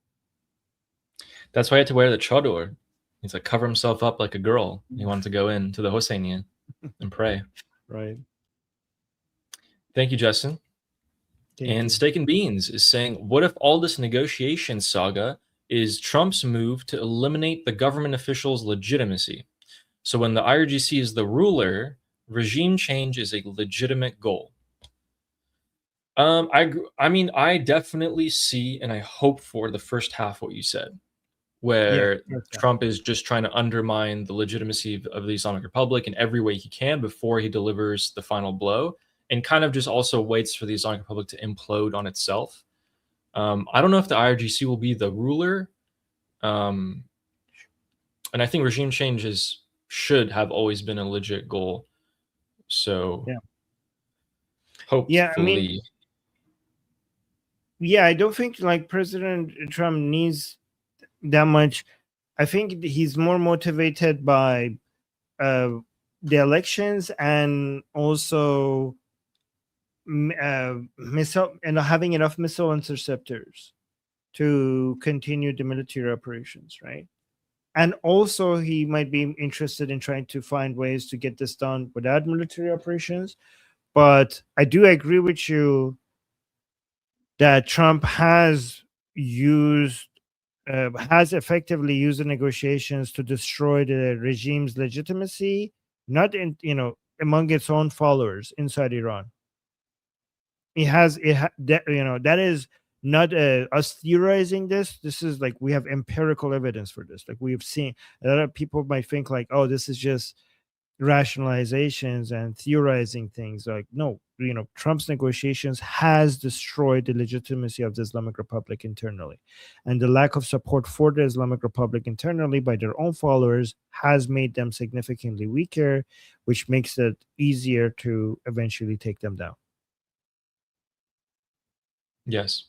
That's why he had to wear the chador. He's like cover himself up like a girl. He wanted to go into the Hosseinian and pray. Right. Thank you, Justin. And Steak and Beans is saying, what if all this negotiation saga is Trump's move to eliminate the government officials' legitimacy? So when the IRGC is the ruler, regime change is a legitimate goal. I mean, I definitely see and I hope for the first half what you said, where Trump is just trying to undermine the legitimacy of the Islamic Republic in every way he can before he delivers the final blow. and kind of just also waits for the Islamic Republic to implode on itself. I don't know if the IRGC will be the ruler, and I think regime changes should have always been a legit goal. So hopefully, yeah, I mean, yeah, I don't think like President Trump needs that much. I think he's more motivated by the elections and also missile and having enough missile interceptors to continue the military operations, right? And also he might be interested in trying to find ways to get this done without military operations. But I do agree with you that Trump has effectively used the negotiations to destroy the regime's legitimacy, not in among its own followers inside Iran. That is not us theorizing this. This is like we have empirical evidence for this. Like we have seen a lot of people might think like, oh, this is just rationalizations and theorizing things. Like, no, Trump's negotiations has destroyed the legitimacy of the Islamic Republic internally, and the lack of support for the Islamic Republic internally by their own followers has made them significantly weaker, which makes it easier to eventually take them down. Yes,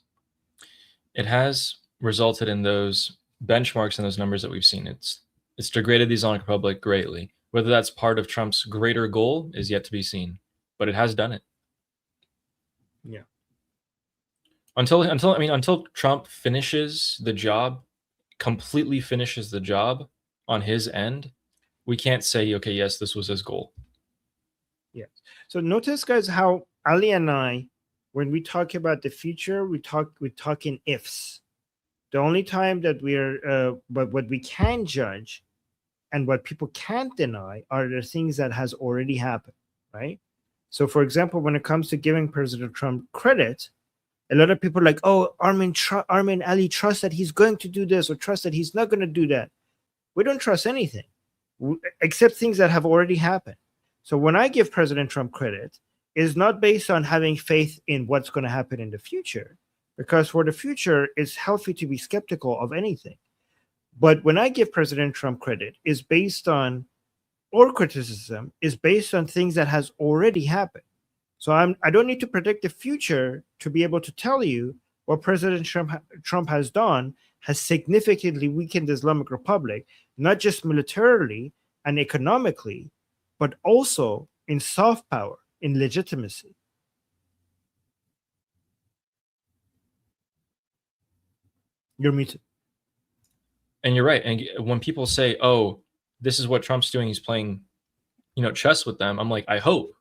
it has resulted in those benchmarks and those numbers that we've seen. It's degraded the Islamic Republic greatly. Whether that's part of Trump's greater goal is yet to be seen, but it has done it. Yeah. Until Trump finishes the job, completely finishes the job on his end, we can't say, okay, yes, this was his goal. Yeah. So notice, guys, how Ali and I, when we talk about the future, we talk in ifs. The only time that but what we can judge and what people can't deny are the things that has already happened, right? So, for example, when it comes to giving President Trump credit, a lot of people are like, oh, Armin Ali trusts that he's going to do this or trust that he's not going to do that. We don't trust anything except things that have already happened. So when I give President Trump credit, it's not based on having faith in what's going to happen in the future, because for the future, it's healthy to be skeptical of anything. But when I give President Trump credit, is based on, or criticism is based on things that has already happened. So I don't need to predict the future to be able to tell you what President Trump has done has significantly weakened the Islamic Republic, not just militarily and economically, but also in soft power, in legitimacy. You're muted. And you're right. And when people say, oh, this is what Trump's doing, he's playing, chess with them, I'm like, I hope.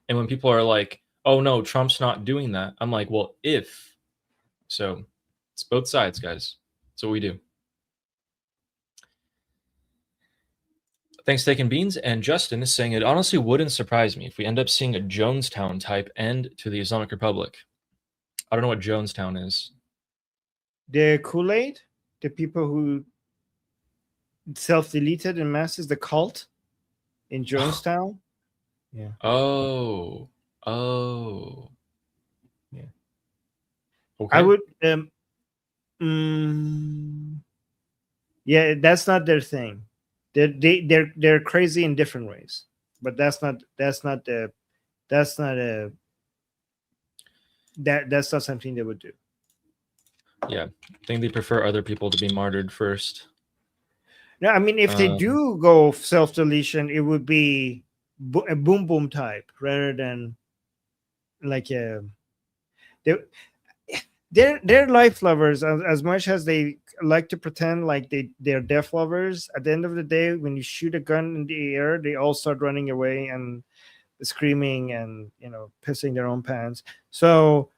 And when people are like, oh, no, Trump's not doing that, I'm like, well, if. So it's both sides, guys. That's what we do. Thanks, Steak and Beans. And Justin is saying, it honestly wouldn't surprise me if we end up seeing a Jonestown type end to the Islamic Republic. I don't know what Jonestown is. The Kool-Aid, the people who self-deleted in masses, the cult in Jonestown. Yeah. Oh. Yeah. Okay. I would. Yeah, that's not their thing. They're crazy in different ways, but that's not something they would do. Yeah, I think they prefer other people to be martyred first. No, I mean, if they do go self-deletion, it would be a boom boom type rather than like they're life lovers as much as they like to pretend like they're death lovers. At the end of the day, when you shoot a gun in the air, they all start running away and screaming and pissing their own pants. So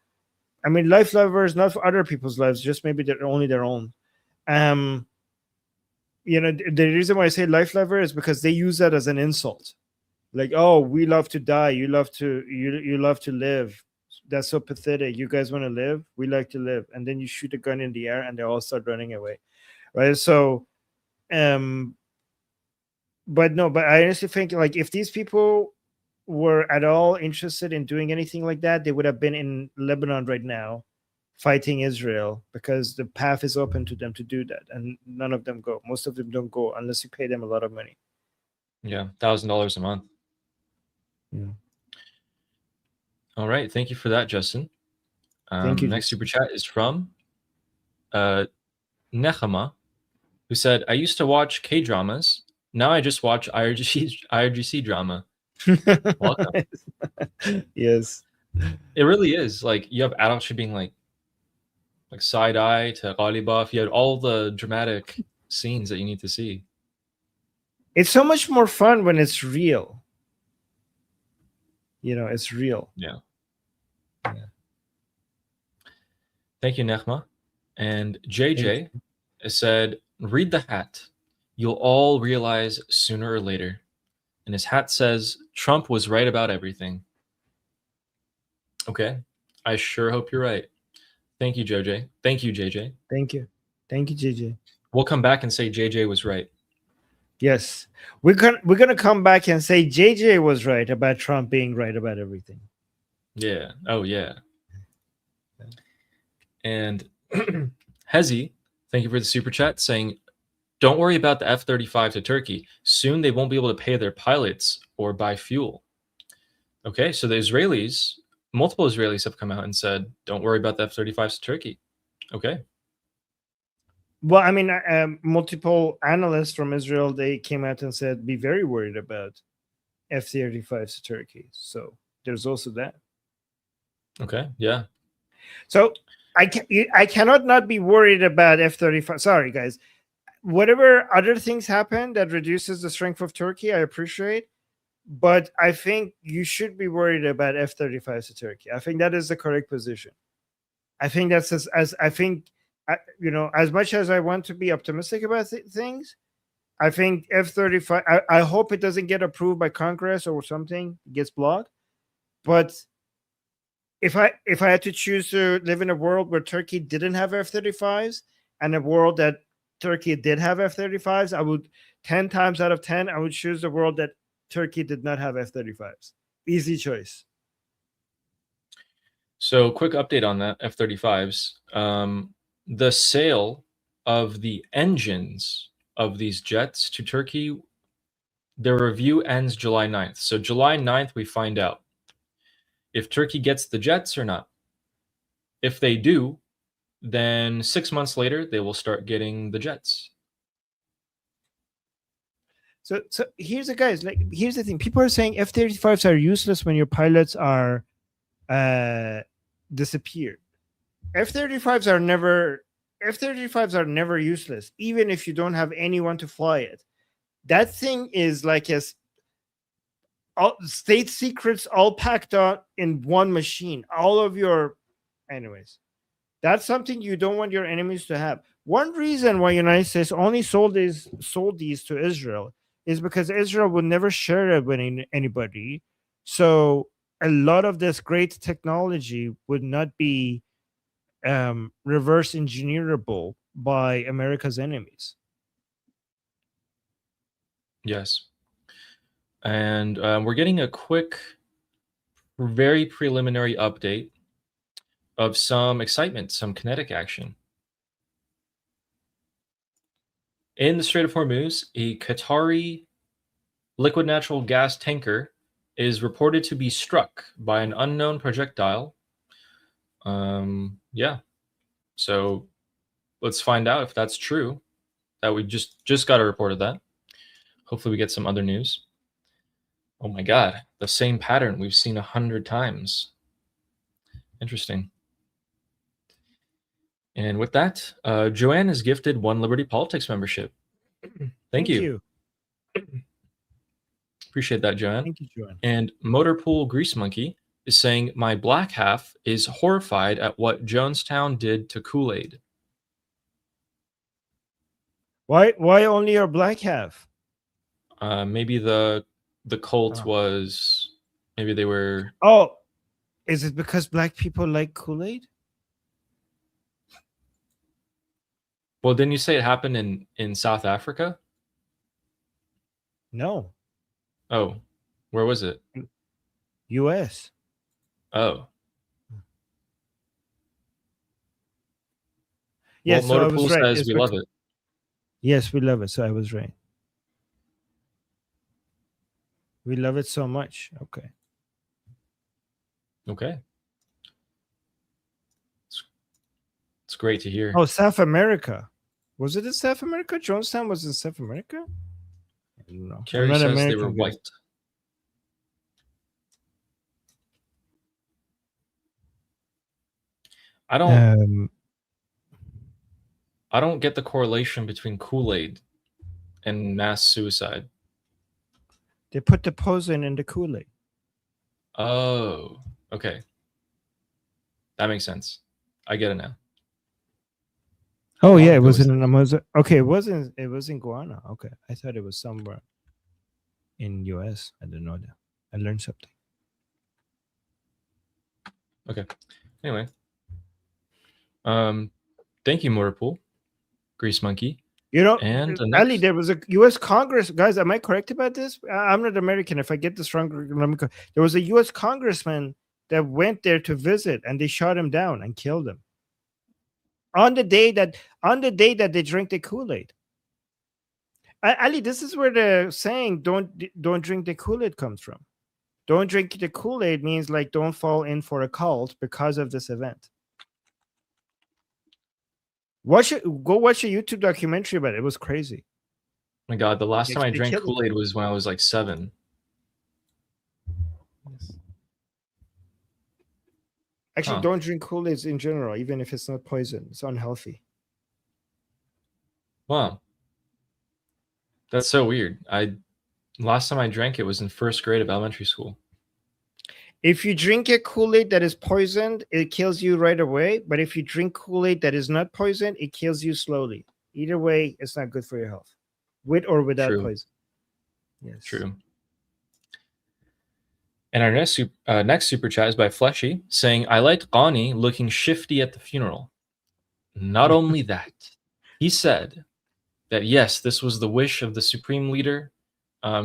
I mean, life lovers, not for other people's lives, just maybe they're only their own. The reason why I say life lover is because they use that as an insult. Like, oh, we love to die. You love to live. That's so pathetic. You guys want to live? We like to live. And then you shoot a gun in the air and they all start running away. Right. So, but I honestly think like if these people were at all interested in doing anything like that, they would have been in Lebanon right now fighting Israel, because the path is open to them to do that, and none of them go. Most of them don't go unless you pay them a lot of money. Yeah, $1,000 a month. Yeah. All right, thank you for that, Justin. Thank you. Next Justin. super chat is from Nechama, who said, "I used to watch K dramas. Now I just watch IRGC drama." Welcome. Yes. It really is like you have adults being like side eye to Ghalibaf. You had all the dramatic scenes that you need to see. It's so much more fun when it's real. You know, it's real. Yeah. Thank you, Nechma. And JJ said, "Read the hat. You'll all realize sooner or later." And his hat says, "Trump was right about everything." Okay. I sure hope you're right. Thank you, JJ. Thank you, JJ. Thank you. Thank you, JJ. We'll come back and say JJ was right. Yes. We're gonna come back and say JJ was right about Trump being right about everything. Yeah. Oh, yeah. And Hezi, thank you for the super chat, saying, "Don't worry about the F-35 to Turkey. Soon they won't be able to pay their pilots or buy fuel." Okay, so the Israelis, multiple Israelis have come out and said, "Don't worry about the F-35s to Turkey." Okay. Well, I mean, multiple analysts from Israel, they came out and said, be very worried about F-35s to Turkey. So there's also that. Okay, yeah. So I cannot not be worried about F-35. Sorry, guys. Whatever other things happen that reduces the strength of Turkey, I appreciate. But I think you should be worried about F-35s to Turkey. I think that is the correct position. I think that's as I think, you know, as much as I want to be optimistic about things, I think F-35, I hope it doesn't get approved by Congress or something, it gets blocked. But if I had to choose to live in a world where Turkey didn't have F-35s and a world that Turkey did have F-35s, I would 10 times out of 10, I would choose the world that Turkey did not have F-35s. Easy choice. So quick update on that, F-35s. The sale of the engines of these jets to Turkey, their review ends July 9th. So July 9th, we find out if Turkey gets the jets or not. If they do, then 6 months later, they will start getting the jets. So here's the guys. Like, here's the thing. People are saying F-35s are useless when your pilots are disappeared. F-35s are never useless, even if you don't have anyone to fly it. That thing is like all state secrets all packed out in one machine. All of your, anyways, that's something you don't want your enemies to have. One reason why United States only sold these to Israel is because Israel would never share it with anybody. So a lot of this great technology would not be reverse engineerable by America's enemies. Yes. And we're getting a quick, very preliminary update of some excitement, some kinetic action. In the Strait of Hormuz, a Qatari liquid natural gas tanker is reported to be struck by an unknown projectile. Yeah. So let's find out if that's true. That we just got a report of that. Hopefully we get some other news. Oh my God, the same pattern we've seen 100 times. Interesting. And with that, Joanne is gifted 1 Liberty Politics membership. Thank you. Appreciate that, Joanne. Thank you, Joanne. And Motorpool Grease Monkey is saying, "My black half is horrified at what Jonestown did to Kool-Aid." Why only your black half? Maybe the cult was, maybe they were. Oh, is it because black people like Kool-Aid? Well, didn't you say it happened in South Africa? No. Oh, where was it? U.S. Oh. Yes, well, so I Motorpool was right. says we love it. Yes, we love it. So I was right. We love it so much. Okay. Okay. It's great to hear. Oh, South America. Was it in South America? Jonestown was in South America? I don't know. Carrie I'm not says American, they were guys. white. I don't get the correlation between Kool-Aid and mass suicide. They put the poison in the Kool-Aid. Oh, okay. That makes sense. I get it now. Oh yeah, it was in Amazon. Okay, it was in Guyana. Okay, I thought it was somewhere in US. I didn't know that. I learned something. Okay. Anyway, thank you, Motorpool, Grease Monkey. You know, and Ali, there was a U.S. Congress. Guys, am I correct about this? I'm not American. If I get this wrong, let me. There was a U.S. congressman that went there to visit, and they shot him down and killed him on the day that they drink the Kool-Aid. Ali, this is where the saying "don't drink the Kool-Aid" comes from. Don't drink the Kool-Aid means like don't fall in for a cult because of this event. Go watch a YouTube documentary about it. It was crazy. My God, the last time I drank Kool-Aid was when I was like 7. Yes. Actually, don't drink Kool-Aid in general, even if it's not poison. It's unhealthy. Wow. That's so weird. Last time I drank it was in 1st grade of elementary school. If you drink a Kool-Aid that is poisoned, it kills you right away. But if you drink Kool-Aid that is not poisoned, it kills you slowly. Either way, it's not good for your health, with or without poison. Yes. True. And our next super chat is by Fleshy, saying, I liked Ghani looking shifty at the funeral. Not only that, he said that, yes, this was the wish of the supreme leader.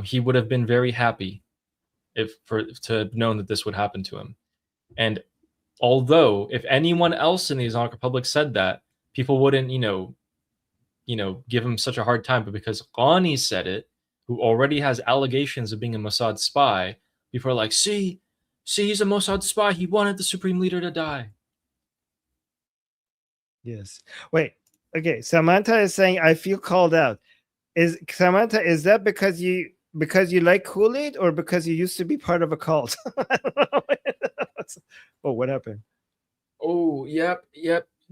He would have been very happy to have known that this would happen to him. And although if anyone else in the Islamic Republic said that, people wouldn't, give him such a hard time. But because Ghani said it, who already has allegations of being a Mossad spy, people are like, see, he's a Mossad spy. He wanted the supreme leader to die. Yes. Wait. Okay. Samantha is saying, I feel called out. Samantha, is that because you like Kool-Aid or because you used to be part of a cult? Oh, what happened? Oh, yep.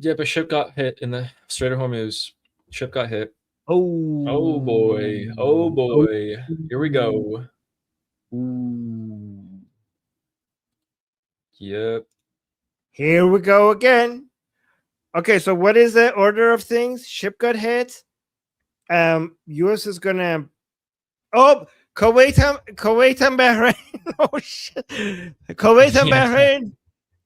A ship got hit in the Strait of Hormuz. Ship got hit. Oh boy. Here we go. Yep. Here we go again. Okay, so what is the order of things? Ship got hit. US is gonna. Oh, Kuwait and Bahrain. Oh shit. Kuwait and Bahrain.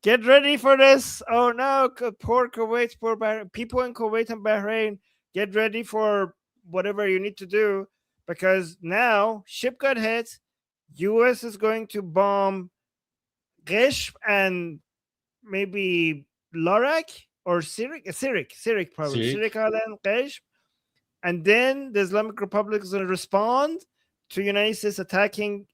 Get ready for this. Oh no, poor Kuwait, poor Bahrain. People in Kuwait and Bahrain, get ready for whatever you need to do, because now ship got hit. US is going to bomb Gesh and maybe Lorak or Sirik probably. Sirik Island, Gesh. And then the Islamic Republic is going to respond to United States attacking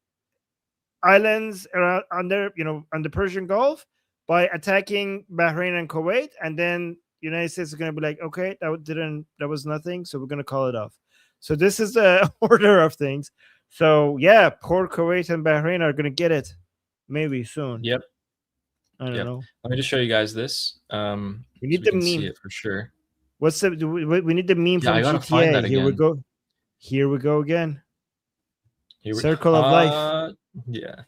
islands around on the Persian Gulf by attacking Bahrain and Kuwait, and then United States is going to be like, okay, that was nothing, so we're going to call it off. So this is the order of things. So yeah, poor Kuwait and Bahrain are going to get it maybe soon. Yep. I don't know. Let me just show you guys this. We need so the meme. See it for sure. What's the? We need the meme from GTA. Here we go. Here we go again. Circle of life. Yeah.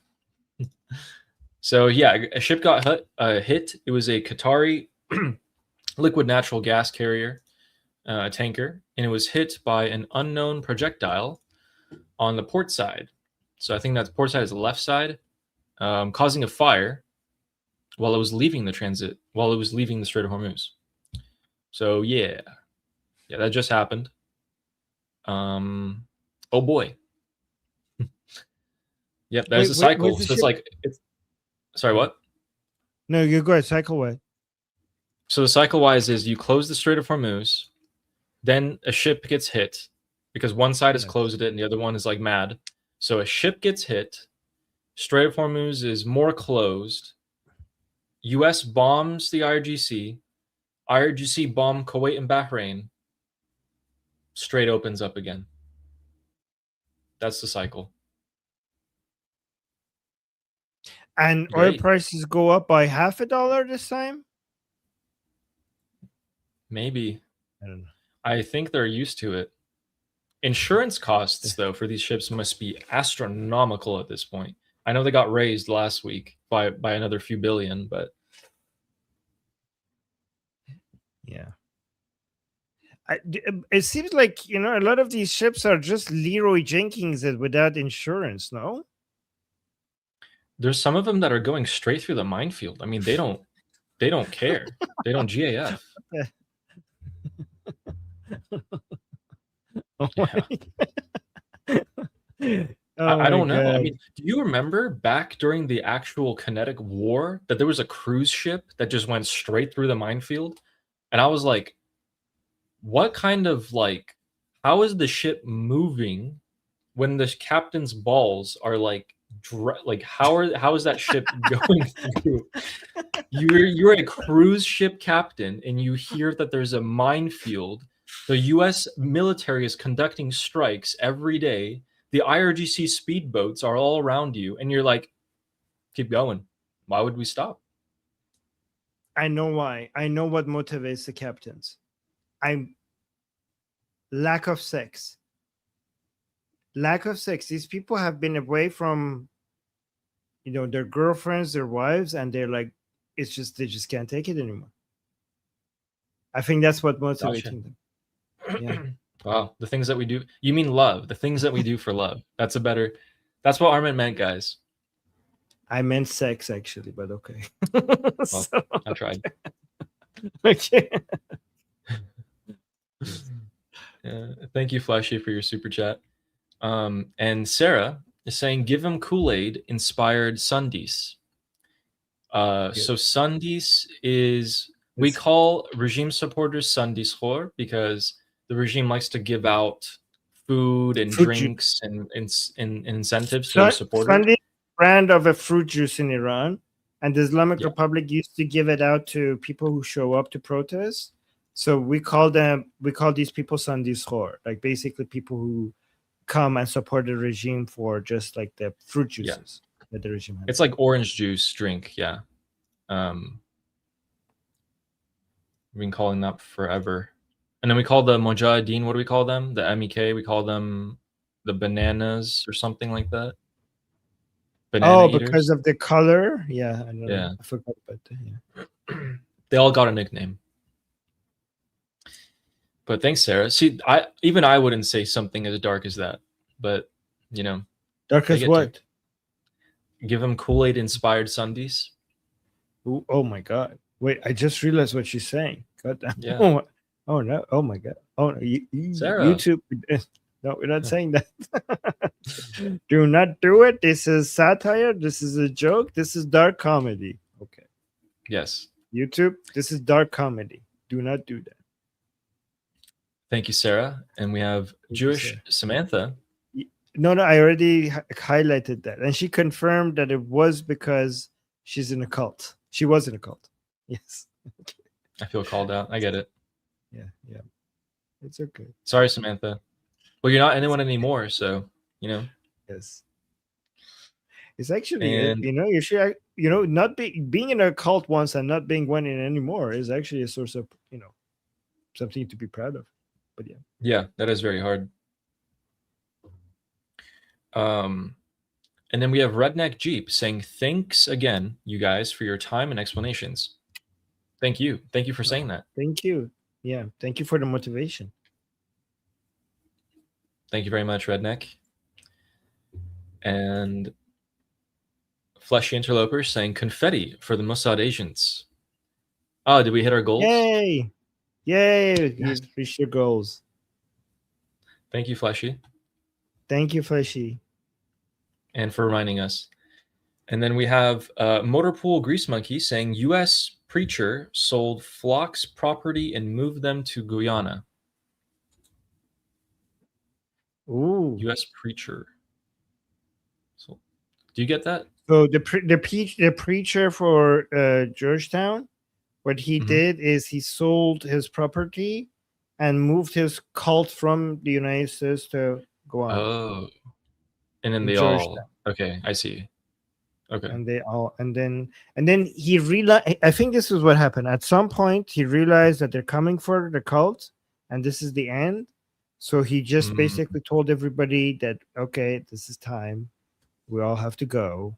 So yeah, a ship got hit. It was a Qatari liquid natural gas carrier, tanker, and it was hit by an unknown projectile on the port side. So I think that port side is the left side, causing a fire while it was leaving the Strait of Hormuz. So yeah, that just happened. Oh boy. Yep, there's a cycle. So it's like Sorry, what? No, you go ahead. Cycle way. So the cycle wise is you close the Strait of Hormuz, then a ship gets hit because one side has closed it and the other one is like mad. So a ship gets hit, Strait of Hormuz is more closed. U.S. bombs the IRGC. IRGC bomb Kuwait and Bahrain. Strait opens up again. That's the cycle. And oil prices go up by $0.50 this time? Maybe. I don't know. I think they're used to it. Insurance costs, though, for these ships must be astronomical at this point. I know they got raised last week by another few billion, but yeah. It seems like, a lot of these ships are just Leroy Jenkins without insurance, no? There's some of them that are going straight through the minefield. I mean, they don't care. They don't GAF. I don't know. I mean, do you remember back during the actual kinetic war that there was a cruise ship that just went straight through the minefield? And I was like, what kind of how is the ship moving when the captain's balls are how is that ship going through? You're a cruise ship captain and you hear that there's a minefield. The U.S. military is conducting strikes every day. The IRGC speedboats are all around you, and you're like, keep going. Why would we stop? I know why. I know what motivates the captains. Lack of sex. Lack of sex. These people have been away from, their girlfriends, their wives, and they're like, they just can't take it anymore. I think that's what motivating them. Yeah. Wow. The things that we do. You mean love. The things that we do for love. That's what Armin meant, guys. I meant sex, actually, but okay. Well, I tried. Okay. Thank you, Flashy, for your super chat. And Sarah is saying, give him Kool-Aid inspired Sundis. So Sundis is, we call regime supporters Sundis khor because the regime likes to give out food and drinks and incentives to their supporters. Sundis brand of a fruit juice in Iran, and the Islamic Republic used to give it out to people who show up to protest. So we call these people Sundis khor, like basically people who come and support the regime for just like the fruit juices that the regime has. It's like orange juice drink, yeah. We've been calling that forever. And then we call the Mujahideen, what do we call them? The MEK, we call them the bananas or something like that. Banana eaters. Because of the color? Yeah, I know. I forgot about that. Yeah. They all got a nickname. But thanks, Sarah. See, I wouldn't say something as dark as that. But, Dark as what? Give them Kool-Aid inspired Sundays. Ooh, oh my God. Wait, I just realized what she's saying. God damn. Yeah. Oh no. Oh my God. Oh no. Sarah. YouTube. No, we're not saying that. Do not do it. This is satire. This is a joke. This is dark comedy. Okay. Yes. YouTube, this is dark comedy. Do not do that. Thank you, Sarah. And we have Jewish Samantha. No, I already highlighted that. And she confirmed that it was because she's in a cult. She was in a cult. Yes. I feel called out. I get it. Yeah. It's okay. Sorry, Samantha. Well, you're not anyone anymore, so, Yes. It's actually, you should, not being in a cult once and not being one in anymore is actually a source of, something to be proud of. But yeah. Yeah, that is very hard. And then we have Redneck Jeep saying, thanks again, you guys, for your time and explanations. Thank you. Thank you for saying that. Thank you. Yeah. Thank you for the motivation. Thank you very much, Redneck. And Fleshy Interloper saying confetti for the Mossad agents. Oh, did we hit our goals? Yay! Yes. You've reached your goals. Thank you, Fleshy. Thank you, Fleshy. And for reminding us. And then we have Motorpool Grease Monkey saying U.S. preacher sold flocks property and moved them to Guyana. Ooh. U.S. preacher. So, do you get that? So the preacher for Georgetown, what he did is he sold his property and moved his cult from the United States to Guam. Oh, and then in they Georgetown. all. Okay, I see. Okay. And they all and then he realized. I think this is what happened. At some point, he realized that they're coming for the cult, and this is the end. So he just basically told everybody that, okay, this is time. We all have to go.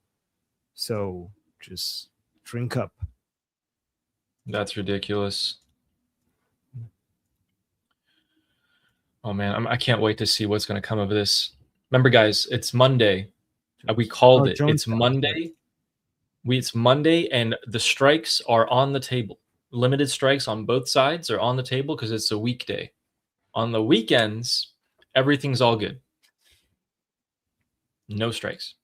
So just drink up. That's ridiculous. Oh man, I can't wait to see what's going to come of this. Remember, guys, it's Monday. We called it. It's Monday. It's Monday, and the strikes are on the table. Limited strikes on both sides are on the table because it's a weekday. On the weekends, everything's all good. No strikes.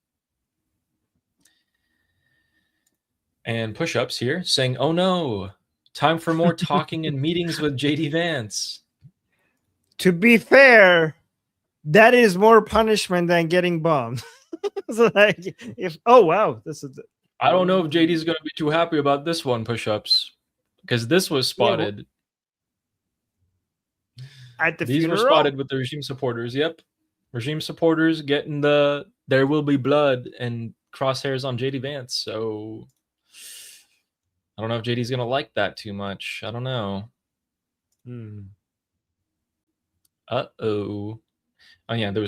And push-ups here saying, "Oh no, time for more talking and meetings with JD Vance." To be fair, that is more punishment than getting bombed. So like, this is. I don't know if JD's going to be too happy about this one, push-ups, because this was spotted. At the These funeral? were spotted with the regime supporters. Yep, regime supporters getting the "there will be blood" and crosshairs on JD Vance. So I don't know if JD's going to like that too much. I don't know. Uh-oh. Oh yeah, there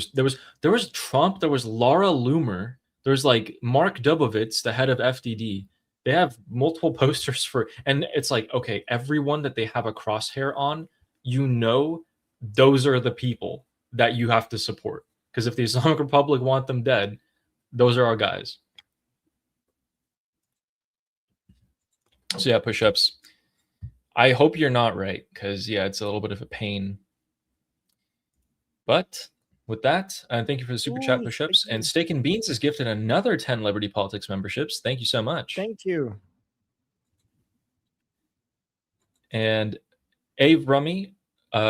was Trump, there was Laura Loomer, there's like Mark Dubovitz, the head of FDD. They have multiple posters for, and it's like, okay, everyone that they have a crosshair on, you know, those are the people that you have to support. Because if the Islamic Republic want them dead, those are our guys. So yeah, push-ups. I hope you're not right, because yeah, it's a little bit of a pain. But with that, thank you for the super chat push-ups. And Steak and Beans is gifted another 10 Liberty Politics memberships. Thank you so much. Thank you. And Ave Rummy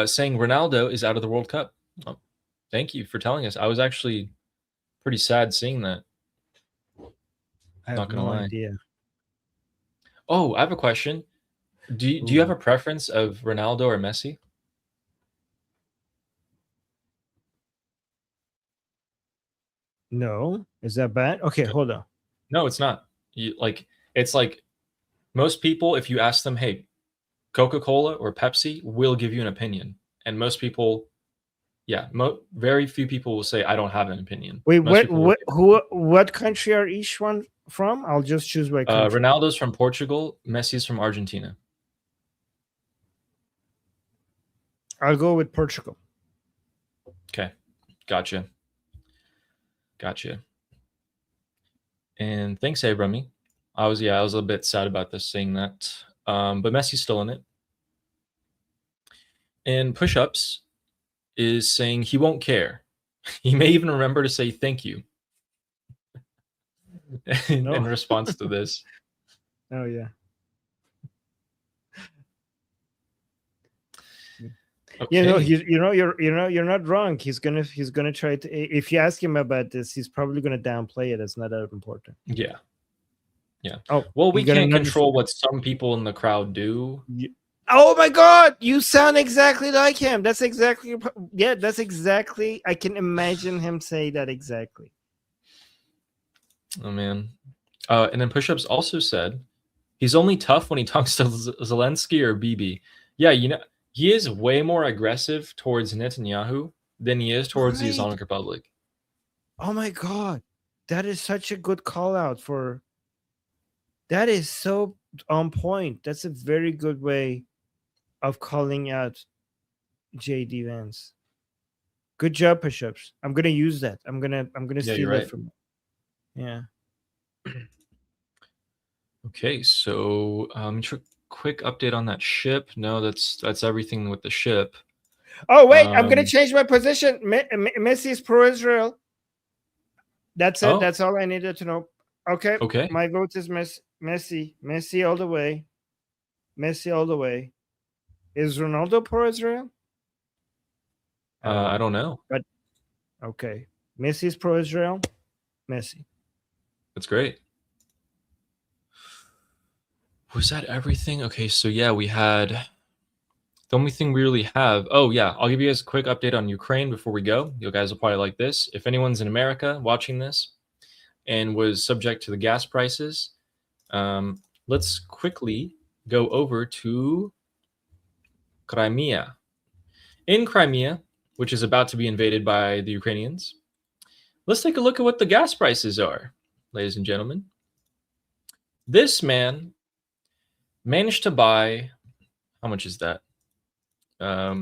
saying Ronaldo is out of the World Cup. Oh, thank you for telling us. I was actually pretty sad seeing that. I have no idea. Oh, I have a question. Do you have a preference of Ronaldo or Messi? No, is that bad? Okay, hold on. No, it's not. It's like most people, if you ask them, hey, Coca-Cola or Pepsi, will give you an opinion, and most people, very few people will say I don't have an opinion. Wait, what country are each one from? I'll just choose my country. Ronaldo's from Portugal, Messi's from Argentina. I'll go with Portugal. Okay, gotcha. And thanks, Abrami. I was a little bit sad about this, saying that. But Messi's still in it. And push-ups is saying he won't care. He may even remember to say thank you in response to this. Oh yeah. Okay. You're not wrong. He's gonna try to. If you ask him about this, he's probably gonna downplay it. It's not that important. Yeah. Oh well, we can't control what some people in the crowd do. Oh my God! You sound exactly like him. That's exactly. Yeah, that's exactly. I can imagine him say that exactly. Oh man. And then Push-ups also said he's only tough when he talks to Zelensky or Bibi. Yeah, he is way more aggressive towards Netanyahu than he is towards the Islamic Republic. Oh my God. That is such a good call out for. That is so on point. That's a very good way of calling out JD Vance. Good job, push-ups. I'm gonna use that. I'm gonna steal it from. Yeah. Okay, so quick update on that ship. No, that's everything with the ship. Oh wait, I'm gonna change my position. Messi is pro-Israel. That's it. That's all I needed to know. Okay. Okay. My vote is Messi. Messi all the way. Messi all the way. Is Ronaldo pro-Israel? I don't know. But okay. Messi's pro-Israel. Messi. That's great. Was that everything? Okay, so yeah, we had the only thing we really have. Oh yeah, I'll give you guys a quick update on Ukraine before we go. You guys will probably like this. If anyone's in America watching this and was subject to the gas prices, let's quickly go over to Crimea. In Crimea, which is about to be invaded by the Ukrainians, let's take a look at what the gas prices are, ladies and gentlemen. This man managed to buy, how much is that? I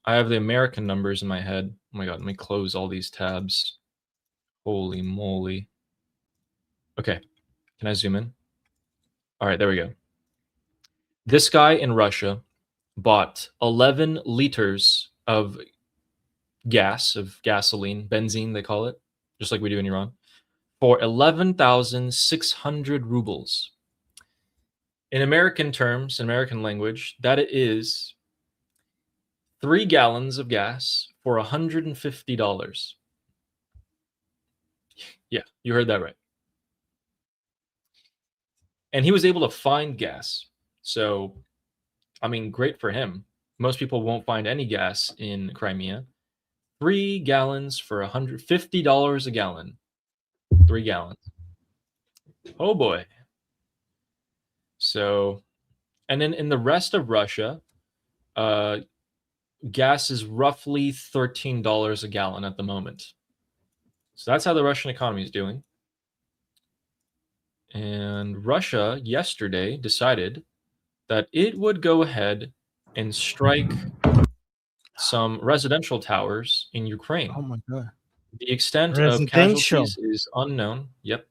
have the American numbers in my head. Oh my god, let me close all these tabs. Holy moly. Okay, can I zoom in? All right, there we go. This guy in Russia bought 11 liters of gas, of gasoline, benzene they call it, just like we do in Iran, for 11,600 rubles. In American terms, in American language, that is 3 gallons of gas for $150. Yeah, you heard that right. And he was able to find gas. So, I mean, great for him. Most people won't find any gas in Crimea. 3 gallons for $150 a gallon. 3 gallons. Oh boy. So, and then in the rest of Russia, gas is roughly $13 a gallon at the moment. So that's how the Russian economy is doing. And Russia yesterday decided that it would go ahead and strike some residential towers in Ukraine. Oh my god. The extent of Residential. casualties is unknown. Yep.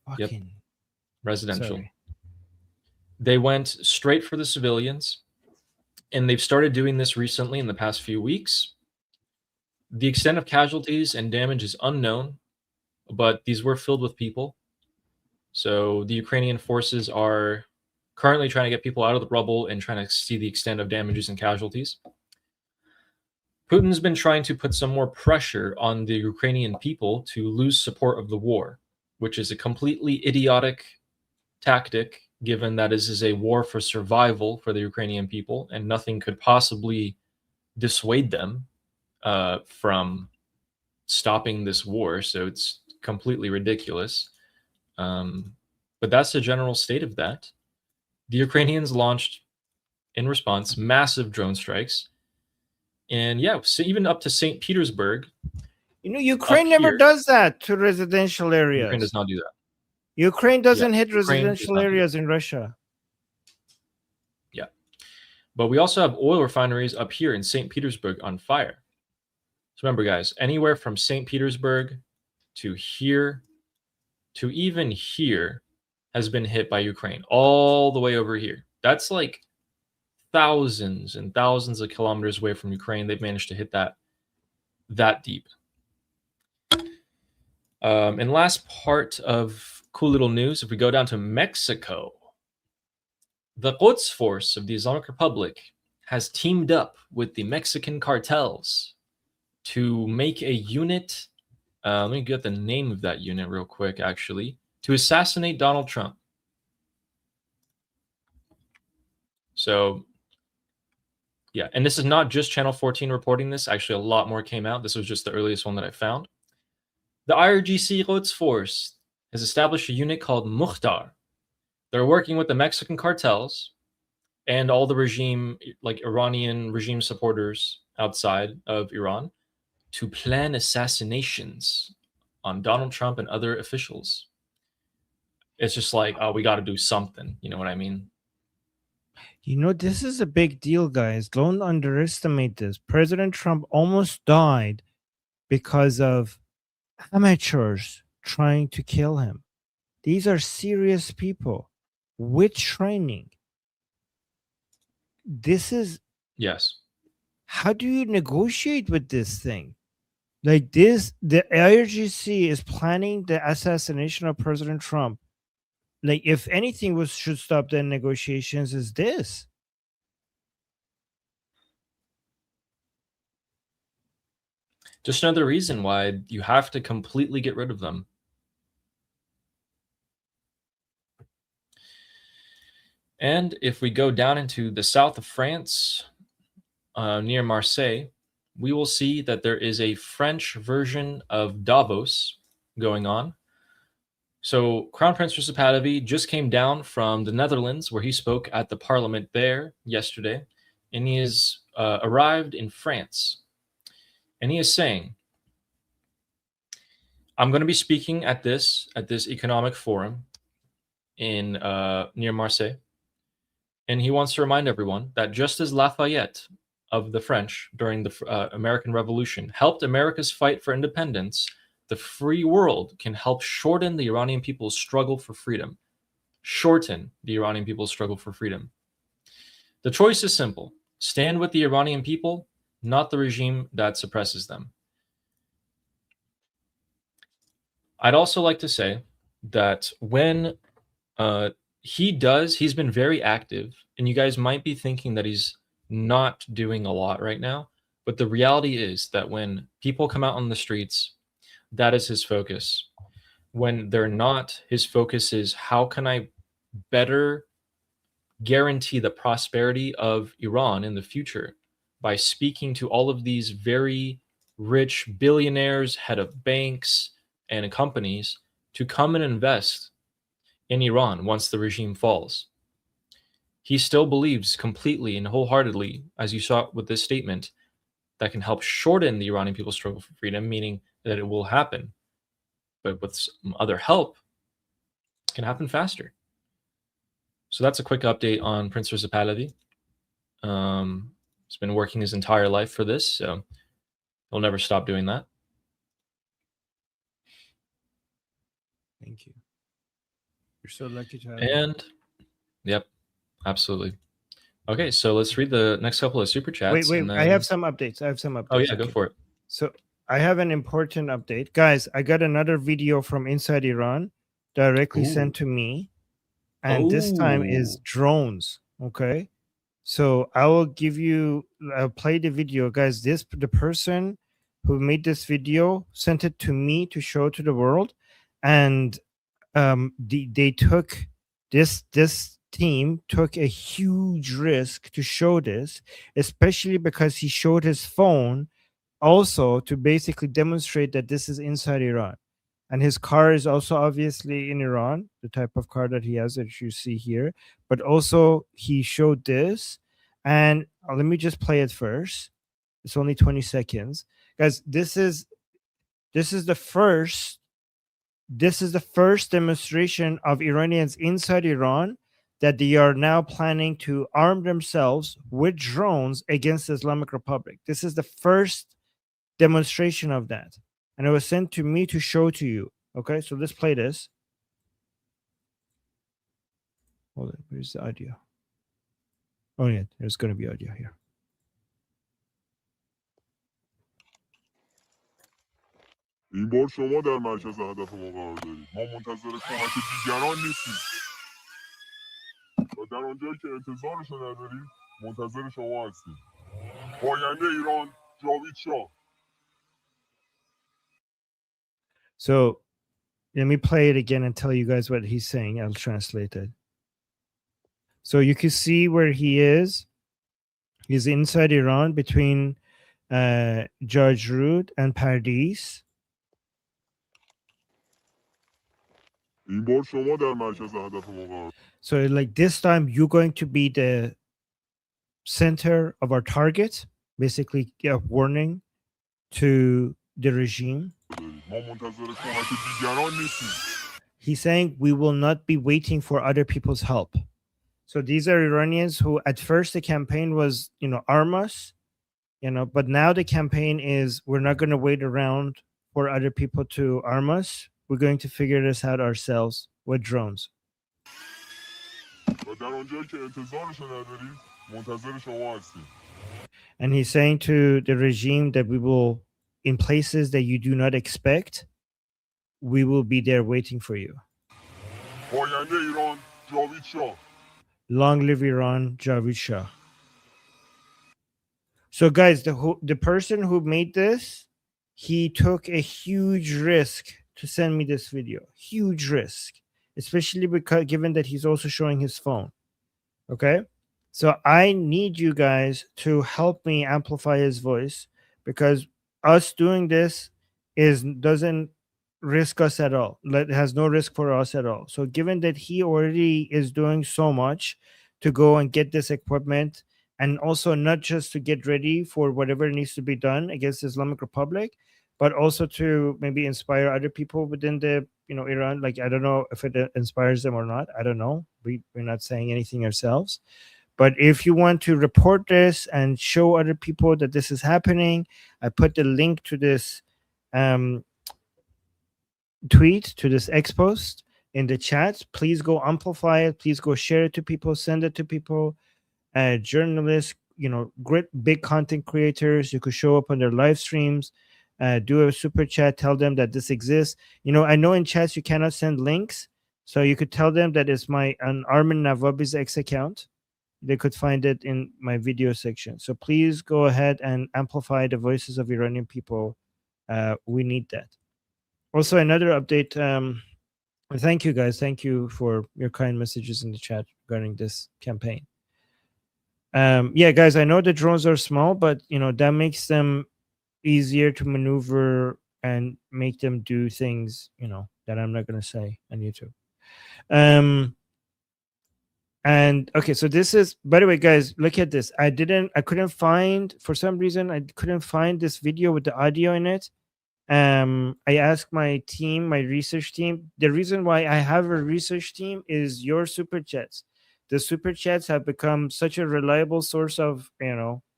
Fucking Residential. sorry. They went straight for the civilians, and they've started doing this recently in the past few weeks. The extent of casualties and damage is unknown, but these were filled with people. So the Ukrainian forces are currently trying to get people out of the rubble and trying to see the extent of damages and casualties. Putin's been trying to put some more pressure on the Ukrainian people to lose support of the war, which is a completely idiotic tactic, given that this is a war for survival for the Ukrainian people, and nothing could possibly dissuade them from stopping this war. So it's completely ridiculous. But that's the general state of that. The Ukrainians launched, in response, massive drone strikes. And yeah, so even up to St. Petersburg. You know, Ukraine never does that to residential areas. Ukraine does not do that. Ukraine doesn't hit residential areas in Russia. Yeah. But we also have oil refineries up here in St. Petersburg on fire. So remember, guys, anywhere from St. Petersburg to here to even here has been hit by Ukraine, all the way over here. That's like thousands and thousands of kilometers away from Ukraine. They've managed to hit that deep. And last part of cool little news, if we go down to Mexico, the Quds Force of the Islamic Republic has teamed up with the Mexican cartels to make a unit. Let me get the name of that unit real quick, actually, to assassinate Donald Trump. So, yeah, and this is not just Channel 14 reporting this. Actually, a lot more came out. This was just the earliest one that I found. The IRGC Quds Force has established a unit called Mukhtar. They're working with the Mexican cartels and all the regime, like Iranian regime supporters outside of Iran, to plan assassinations on Donald Trump and other officials. It's just like, oh, we got to do something. You know what I mean? You know, this is a big deal, guys. Don't underestimate this. President Trump almost died because of amateurs trying to kill him. These are serious people with training. This is... Yes. How do you negotiate with this thing? Like this, the IRGC is planning the assassination of President Trump. Like, if anything should stop the negotiations, is this. Just another reason why you have to completely get rid of them. And if we go down into the south of France, near Marseille, we will see that there is a French version of Davos going on. So Crown Prince Recep Pahlavi just came down from the Netherlands, where he spoke at the parliament there yesterday, and he has arrived in France. And he is saying, I'm going to be speaking at this economic forum in near Marseille. And he wants to remind everyone that just as Lafayette of the French during the American Revolution helped America's fight for independence, the free world can help shorten the Iranian people's struggle for freedom. Shorten the Iranian people's struggle for freedom. The choice is simple. Stand with the Iranian people, not the regime that suppresses them. I'd also like to say that when he's been very active, and you guys might be thinking that he's not doing a lot right now, but the reality is that when people come out on the streets, that is his focus. When they're not, his focus is how can I better guarantee the prosperity of Iran in the future by speaking to all of these very rich billionaires, head of banks and companies to come and invest in Iran once the regime falls. He still believes completely and wholeheartedly, as you saw with this statement, that can help shorten the Iranian people's struggle for freedom, meaning that it will happen. But with some other help, it can happen faster. So that's a quick update on Prince Recep Pahlavi. He's been working his entire life for this, so he'll never stop doing that. Thank you. You're so lucky to have And him. Yep, absolutely. Okay, so let's read the next couple of super chats. Wait, and then... I have some updates. Oh yeah, go for it. So I have an important update. Guys, I got another video from inside Iran directly sent to me. And this time is drones. Okay. So I will I'll play the video. Guys, the person who made this video sent it to me to show to the world. And they took this team took a huge risk to show this, especially because he showed his phone also to basically demonstrate that this is inside Iran. And his car is also obviously in Iran, the type of car that he has that you see here. But also he showed this. And let me just play it first. It's only 20 seconds. Guys, this is the first demonstration of Iranians inside Iran that they are now planning to arm themselves with drones against the Islamic Republic. This is the first demonstration of that. And it was sent to me to show to you. Okay, so let's play this. Hold on, where's the audio? Oh yeah, there's going to be audio here. این بار شما در مرکز هدف ما قرار دارید. ما منتظر کمک دیگران نیستیم. و در آنجایی که انتظارش نداریم منتظر شما هستیم. پاینده ایران جاوید شاه. So let me play it again and tell you guys what he's saying. I'll translate it. So you can see where he is. He's inside Iran between George Rood and Pardis. این بار شما در مرکز هدف ما قرار. So like this time you're going to be the center of our target, basically a warning to the regime. ما منتظر کمک دیگران نیستیم. He's saying we will not be waiting for other people's help. So these are Iranians who at first the campaign was, arm us, but now the campaign is we're not going to wait around for other people to arm us. We're going to figure this out ourselves with drones. و در آنجایی که انتظارش نداریم منتظر شما هستیم. And he's saying to the regime that we will in places that you do not expect, we will be there waiting for you. پاینده ایران جاوید شاه. Long live Iran, Javid Shah. So guys, the person who made this, he took a huge risk to send me this video. Huge risk, especially because given that he's also showing his phone. Okay, so I need you guys to help me amplify his voice, because us doing this doesn't risk us at all. It has no risk for us at all. So given that he already is doing so much to go and get this equipment, and also not just to get ready for whatever needs to be done against the Islamic Republic, but also to maybe inspire other people within the Iran. Like, I don't know if it inspires them or not. I don't know. We're not saying anything ourselves. But if you want to report this and show other people that this is happening, I put the link to this tweet, to this X post in the chat. Please go amplify it. Please go share it to people. Send it to people. Journalists, great big content creators. You could show up on their live streams. Do a super chat. Tell them that this exists. I know in chats you cannot send links, so you could tell them that it's an Armin Navabi's X account. They could find it in my video section. So please go ahead and amplify the voices of Iranian people. We need that. Also, another update. Thank you, guys. Thank you for your kind messages in the chat regarding this campaign. Yeah, guys, I know the drones are small, but that makes them easier to maneuver and make them do things that I'm not going to say on YouTube. And okay, so this is, by the way, guys, look at this. I couldn't find, for some reason, I couldn't find this video with the audio in it. I asked my team, my research team. The reason why I have a research team is your super chats. The super chats have become such a reliable source of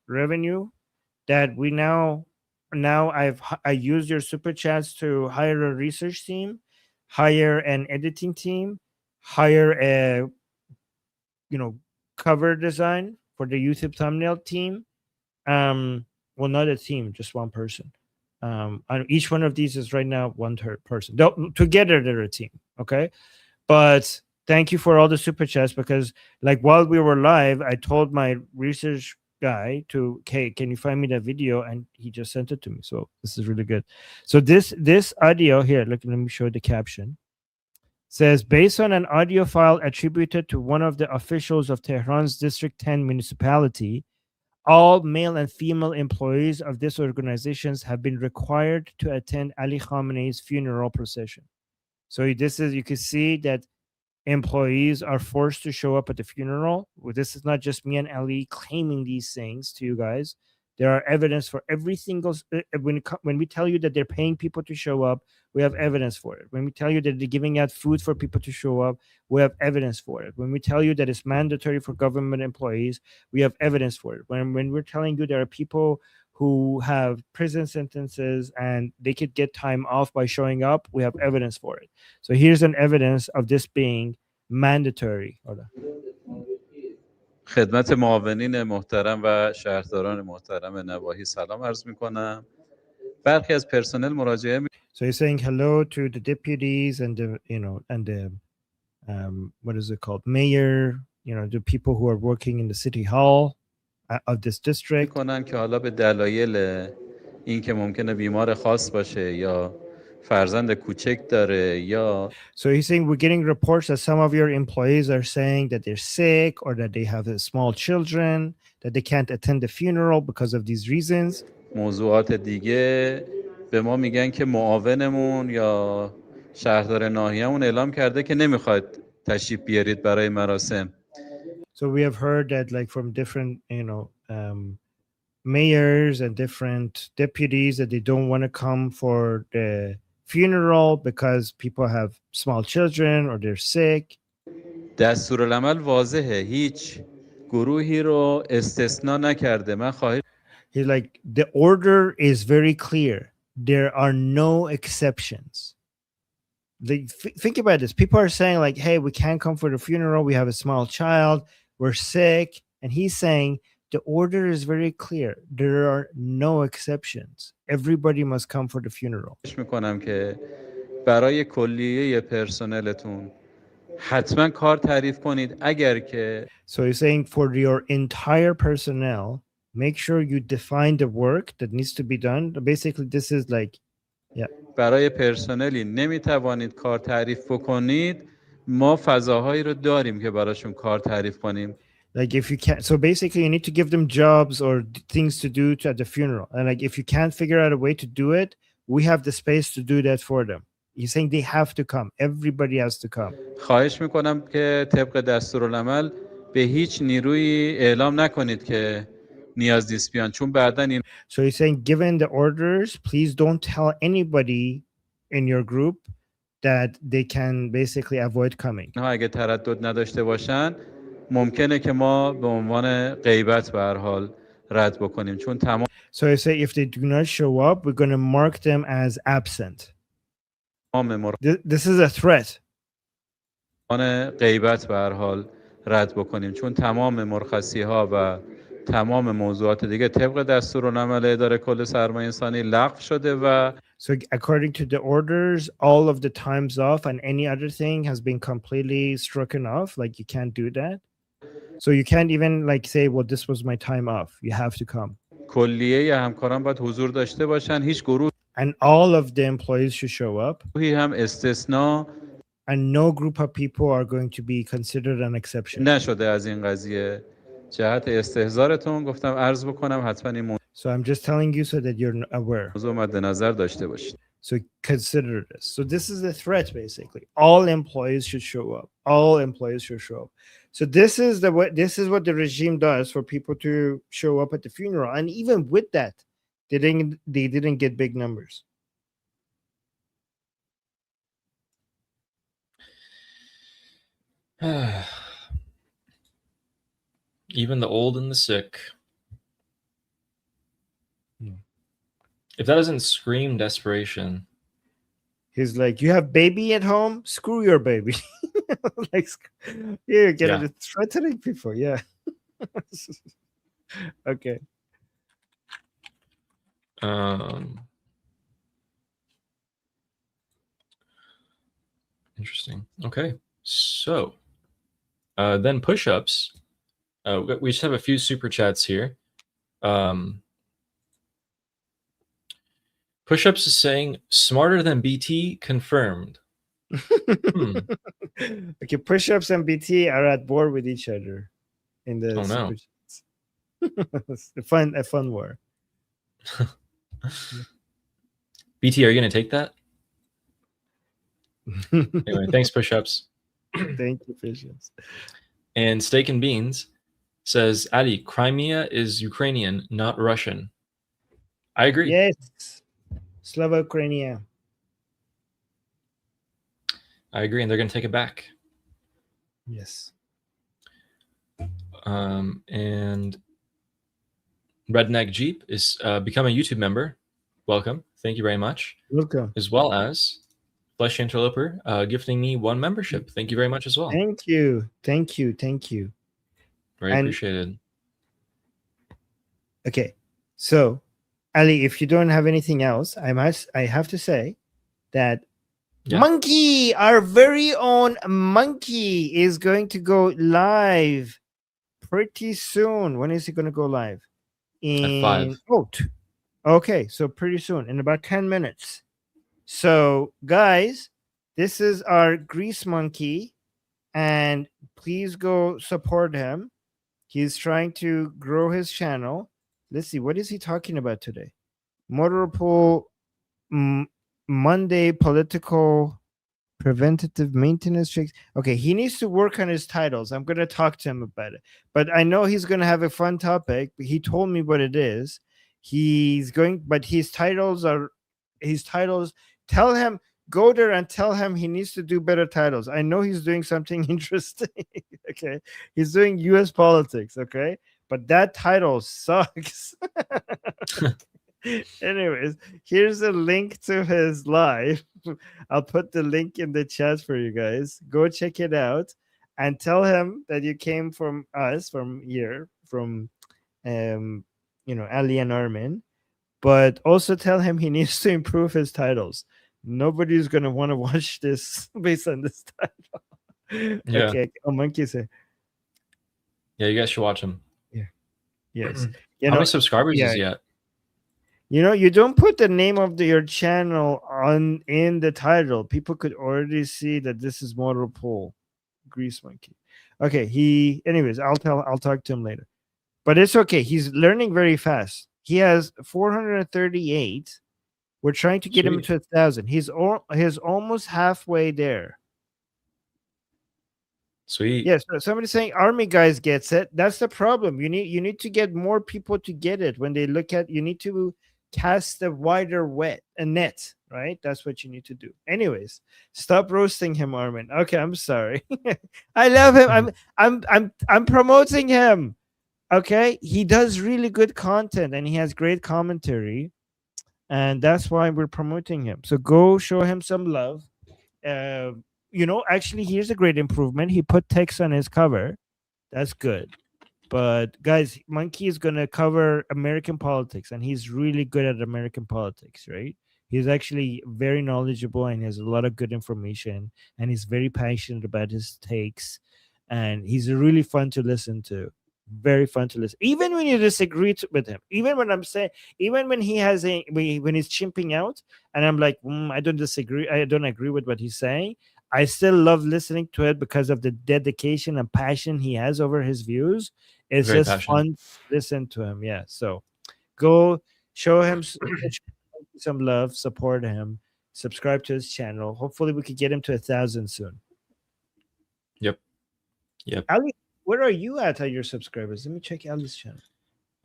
revenue that we now I use your super chats to hire a research team, hire an editing team, hire a cover design for the YouTube thumbnail team. Well, not a team, just one person. And each one of these is right now one person. Together they're a team. Okay, but thank you for all the super chats, because while we were live, I told my research guy okay, can you find me that video, and he just sent it to me. So this is really good. So this audio here, let me show the caption. Says, based on an audio file attributed to one of the officials of Tehran's District 10 municipality, all male and female employees of these organizations have been required to attend Ali Khamenei's funeral procession. So this is, you can see that employees are forced to show up at the funeral. Well, this is not just me and Ali claiming these things to you guys. There are evidence for every single, when we tell you that they're paying people to show up, we have evidence for it. When we tell you that they're giving out food for people to show up, we have evidence for it. When we tell you that it's mandatory for government employees, we have evidence for it. When we're telling you there are people who have prison sentences and they could get time off by showing up, we have evidence for it. So here's an evidence of this being mandatory. خدمت معاونین محترم و شهرداران محترم نواحی سلام عرض می‌کنم. برخی از پرسنل مراجعه So he's saying hello to the deputies and the what is it called, mayor, the people who are working in the city hall of this district. می‌کنن که حالا به دلایل اینکه ممکنه بیمار خاص باشه یا فرزند کوچک داره یا So he's saying we're getting reports that some of your employees are saying that they're sick or that they have small children, that they can't attend the funeral because of these reasons. موضوعات دیگه به ما میگن که معاونمون یا شهردار ناحیه‌مون اعلام کرده که نمیخواد تشریف بیارید برای مراسم. So we have heard that from different mayors and different deputies that they don't want to come for the funeral because people have small children or they're sick. دستورالعمل واضحه، هیچ گروهی رو استثنا نکرده. من خواهش He's like, the order is very clear. There are no exceptions. Think about this. People are saying hey, we can't come for the funeral. We have a small child. We're sick. And he's saying, the order is very clear. There are no exceptions. Everybody must come for the funeral. میکنم که برای کلیه پرسنلتون حتما کار تعریف کنید اگر که So he's saying for your entire personnel, make sure you define the work that needs to be done. Basically, this is like, برای پرسنلی نمیتوانید کار تعریف بکنید، ما فضاهایی رو داریم که براشون کار تعریف کنیم. like if you can't, so basically you need to give them jobs or things to do at the funeral. And like if you can't figure out a way to do it, we have the space to do that for them. He's saying they have to come. Everybody has to come. خواهش میکنم که طبق دستورالعمل به هیچ نیروی اعلام نکنید که نیاز نیست بیان، چون بعداً این So he's saying, given the orders, please don't tell anybody in your group that they can basically avoid coming. ها اگه تردد نداشته باشن ممکنه که ما به عنوان غیبت به هر حال رد بکنیم، چون تمام So I say if they do not show up, we're going to mark them as absent. This is a threat. غیبت به هر حال رد بکنیم، چون تمام مرخصی ها و تمام موضوعات دیگه طبق دستورالعمل اداره کل سرمایه انسانی لغو شده و So according to the orders, all of the times off and any other thing has been completely stricken off. Like you can't do that. So you can't even like say, well, this was my time off. You have to come. کلیه همکاران باید حضور داشته باشن، هیچ گروه And all of the employees should show up. هم استثنا And no group of people are going to be considered an exception. نشده از این قضیه. جهت استحضارتون گفتم عرض بکنم، حتما این So I'm just telling you so that you're aware. موضوع مد نظر داشته باشید. So consider this. So this is the threat, basically. All employees should show up. All employees should show up. So this is what the regime does for people to show up at the funeral. And even with that, they didn't get big numbers. Even the old and the sick. If that doesn't scream desperation. He's like, you have baby at home? Screw your baby. Like, you're threatening people. Yeah. Okay. Interesting. Okay. So then push-ups. We just have a few super chats here. Push-ups is saying smarter than BT confirmed. Okay, push-ups and BT are at war with each other in the super chats. a fun war. BT, are you gonna take that? Anyway, thanks, push-ups. Thank you, push-ups. And Steak and Beans says, Ali, Crimea is Ukrainian, not Russian. I agree. Yes. Slava Ukrainia. I agree, and they're going to take it back. Yes. And Redneck Jeep is become a YouTube member. Welcome. Thank you very much. Welcome. As well as Flesh Interloper gifting me 1 membership. Thank you very much as well. Thank you. Thank you. Thank you. Very appreciated. Okay. So, Ali, if you don't have anything else, I have to say that Monkey, our very own Monkey, is going to go live pretty soon. When is he going to go live? At 5. Okay. So pretty soon, in about 10 minutes. So, guys, this is our Grease Monkey, and please go support him. He's trying to grow his channel. Let's see, what is he talking about today? Motor pool Monday political preventative maintenance checks. Okay, he needs to work on his titles. I'm going to talk to him about it. But I know he's going to have a fun topic. He told me what it is. But his titles, tell him, go there and tell him he needs to do better titles. I know he's doing something interesting. Okay, he's doing U.S. politics. Okay, but that title sucks. Anyways, here's a link to his live. I'll put the link in the chat for you guys. Go check it out and tell him that you came from us, from here, from Ali and Armin, but also tell him he needs to improve his titles. Nobody's gonna want to watch this based on this title. Yeah. Okay. Oh, Monkey say. Yeah, you guys should watch him. Yeah. Yes. How many subscribers is he at? You don't put the name of your channel in the title. People could already see that this is Mortal Pool. Grease Monkey. Okay, anyways, I'll talk to him later. But it's okay. He's learning very fast. He has 438. We're trying to get him to 1,000. He's almost halfway there. Sweet. Yes, somebody's saying Army guys gets it. That's the problem. You need to get more people to get it. When they look at, you need to cast a wider net, right? That's what you need to do. Anyways, stop roasting him, Armin. Okay, I'm sorry. I love him. I'm promoting him. Okay, he does really good content and he has great commentary, and that's why we're promoting him. So go show him some love. Actually, here's a great improvement. He put text on his cover. That's good. But guys, Monkey is going to cover American politics, and he's really good at American politics, right? He's actually very knowledgeable and has a lot of good information, and he's very passionate about his takes, and he's really fun to listen to. Very fun to listen, even when you disagree with him. Even when when he's chimping out, and I'm like, I don't disagree. I don't agree with what he's saying. I still love listening to it because of the dedication and passion he has over his views. It's very just fun to listen to him. Yeah. So go show him some love, support him, subscribe to his channel. Hopefully we could get him to 1,000 soon. Yep. Ali, where are you at your subscribers? Let me check Ali's channel.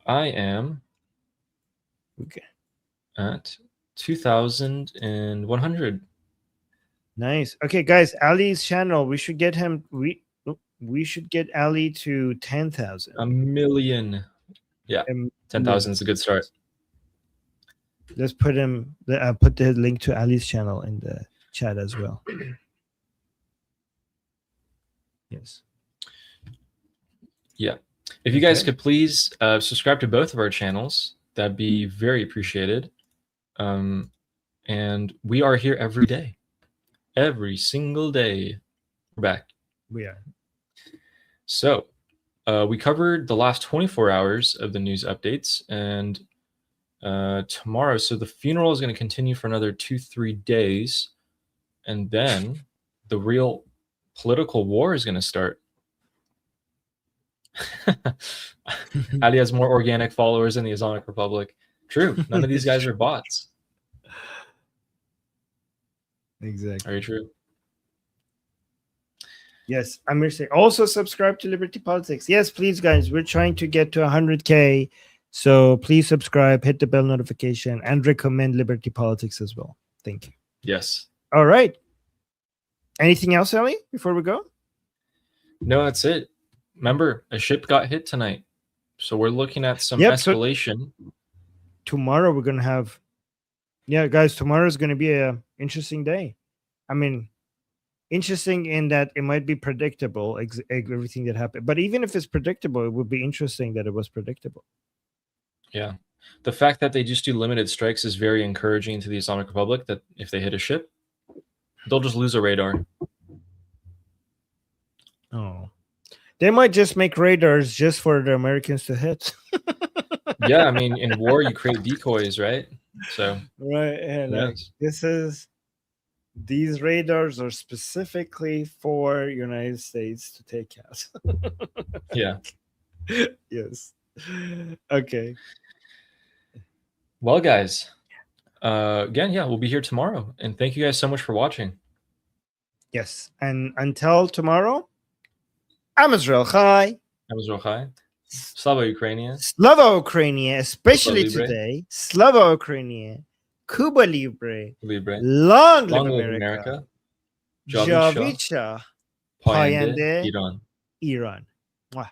I am at 2,100. Nice. Okay, guys, Ali's channel. We should get him. We should get Ali to 10,000. 1 million. Yeah, 10,000 is a good start. Let's put him. Put the link to Ali's channel in the chat as well. Yes. Yeah. If you guys could please subscribe to both of our channels, that'd be very appreciated. And we are here every day. Every single day. We're back. We are. So we covered the last 24 hours of the news updates, and tomorrow, so the funeral is going to continue for another 2-3 days, and then the real political war is going to start. Ali has more organic followers in the Islamic Republic. True. None of these guys are bots. Exactly. Very true. Yes, I'm going to say also subscribe to Liberty Politics. Yes, please, guys. We're trying to get to 100K. So please subscribe, hit the bell notification, and recommend Liberty Politics as well. Thank you. Yes. All right. Anything else, Ali, before we go? No, that's it. Remember, a ship got hit tonight. So we're looking at some escalation. So tomorrow we're going to have... Yeah, guys, tomorrow is going to be an interesting day. I mean, interesting in that it might be predictable, everything that happened. But even if it's predictable, it would be interesting that it was predictable. Yeah. The fact that they just do limited strikes is very encouraging to the Islamic Republic, that if they hit a ship, they'll just lose a radar. Oh. They might just make radars just for the Americans to hit. Yeah, I mean, in war, you create decoys, right? So right, and these radars are specifically for United States to take out. Yeah. Yes. Okay. Well, guys, again, we'll be here tomorrow, and thank you guys so much for watching. Yes, and until tomorrow, I'm Israel Chai. I'm Israel Chai. Slava Ukrainia. Slava Ukrainia, especially today. Slava Ukrainia. Cuba Libre. Long live America. Javicha. Payende. Iran. Mwah.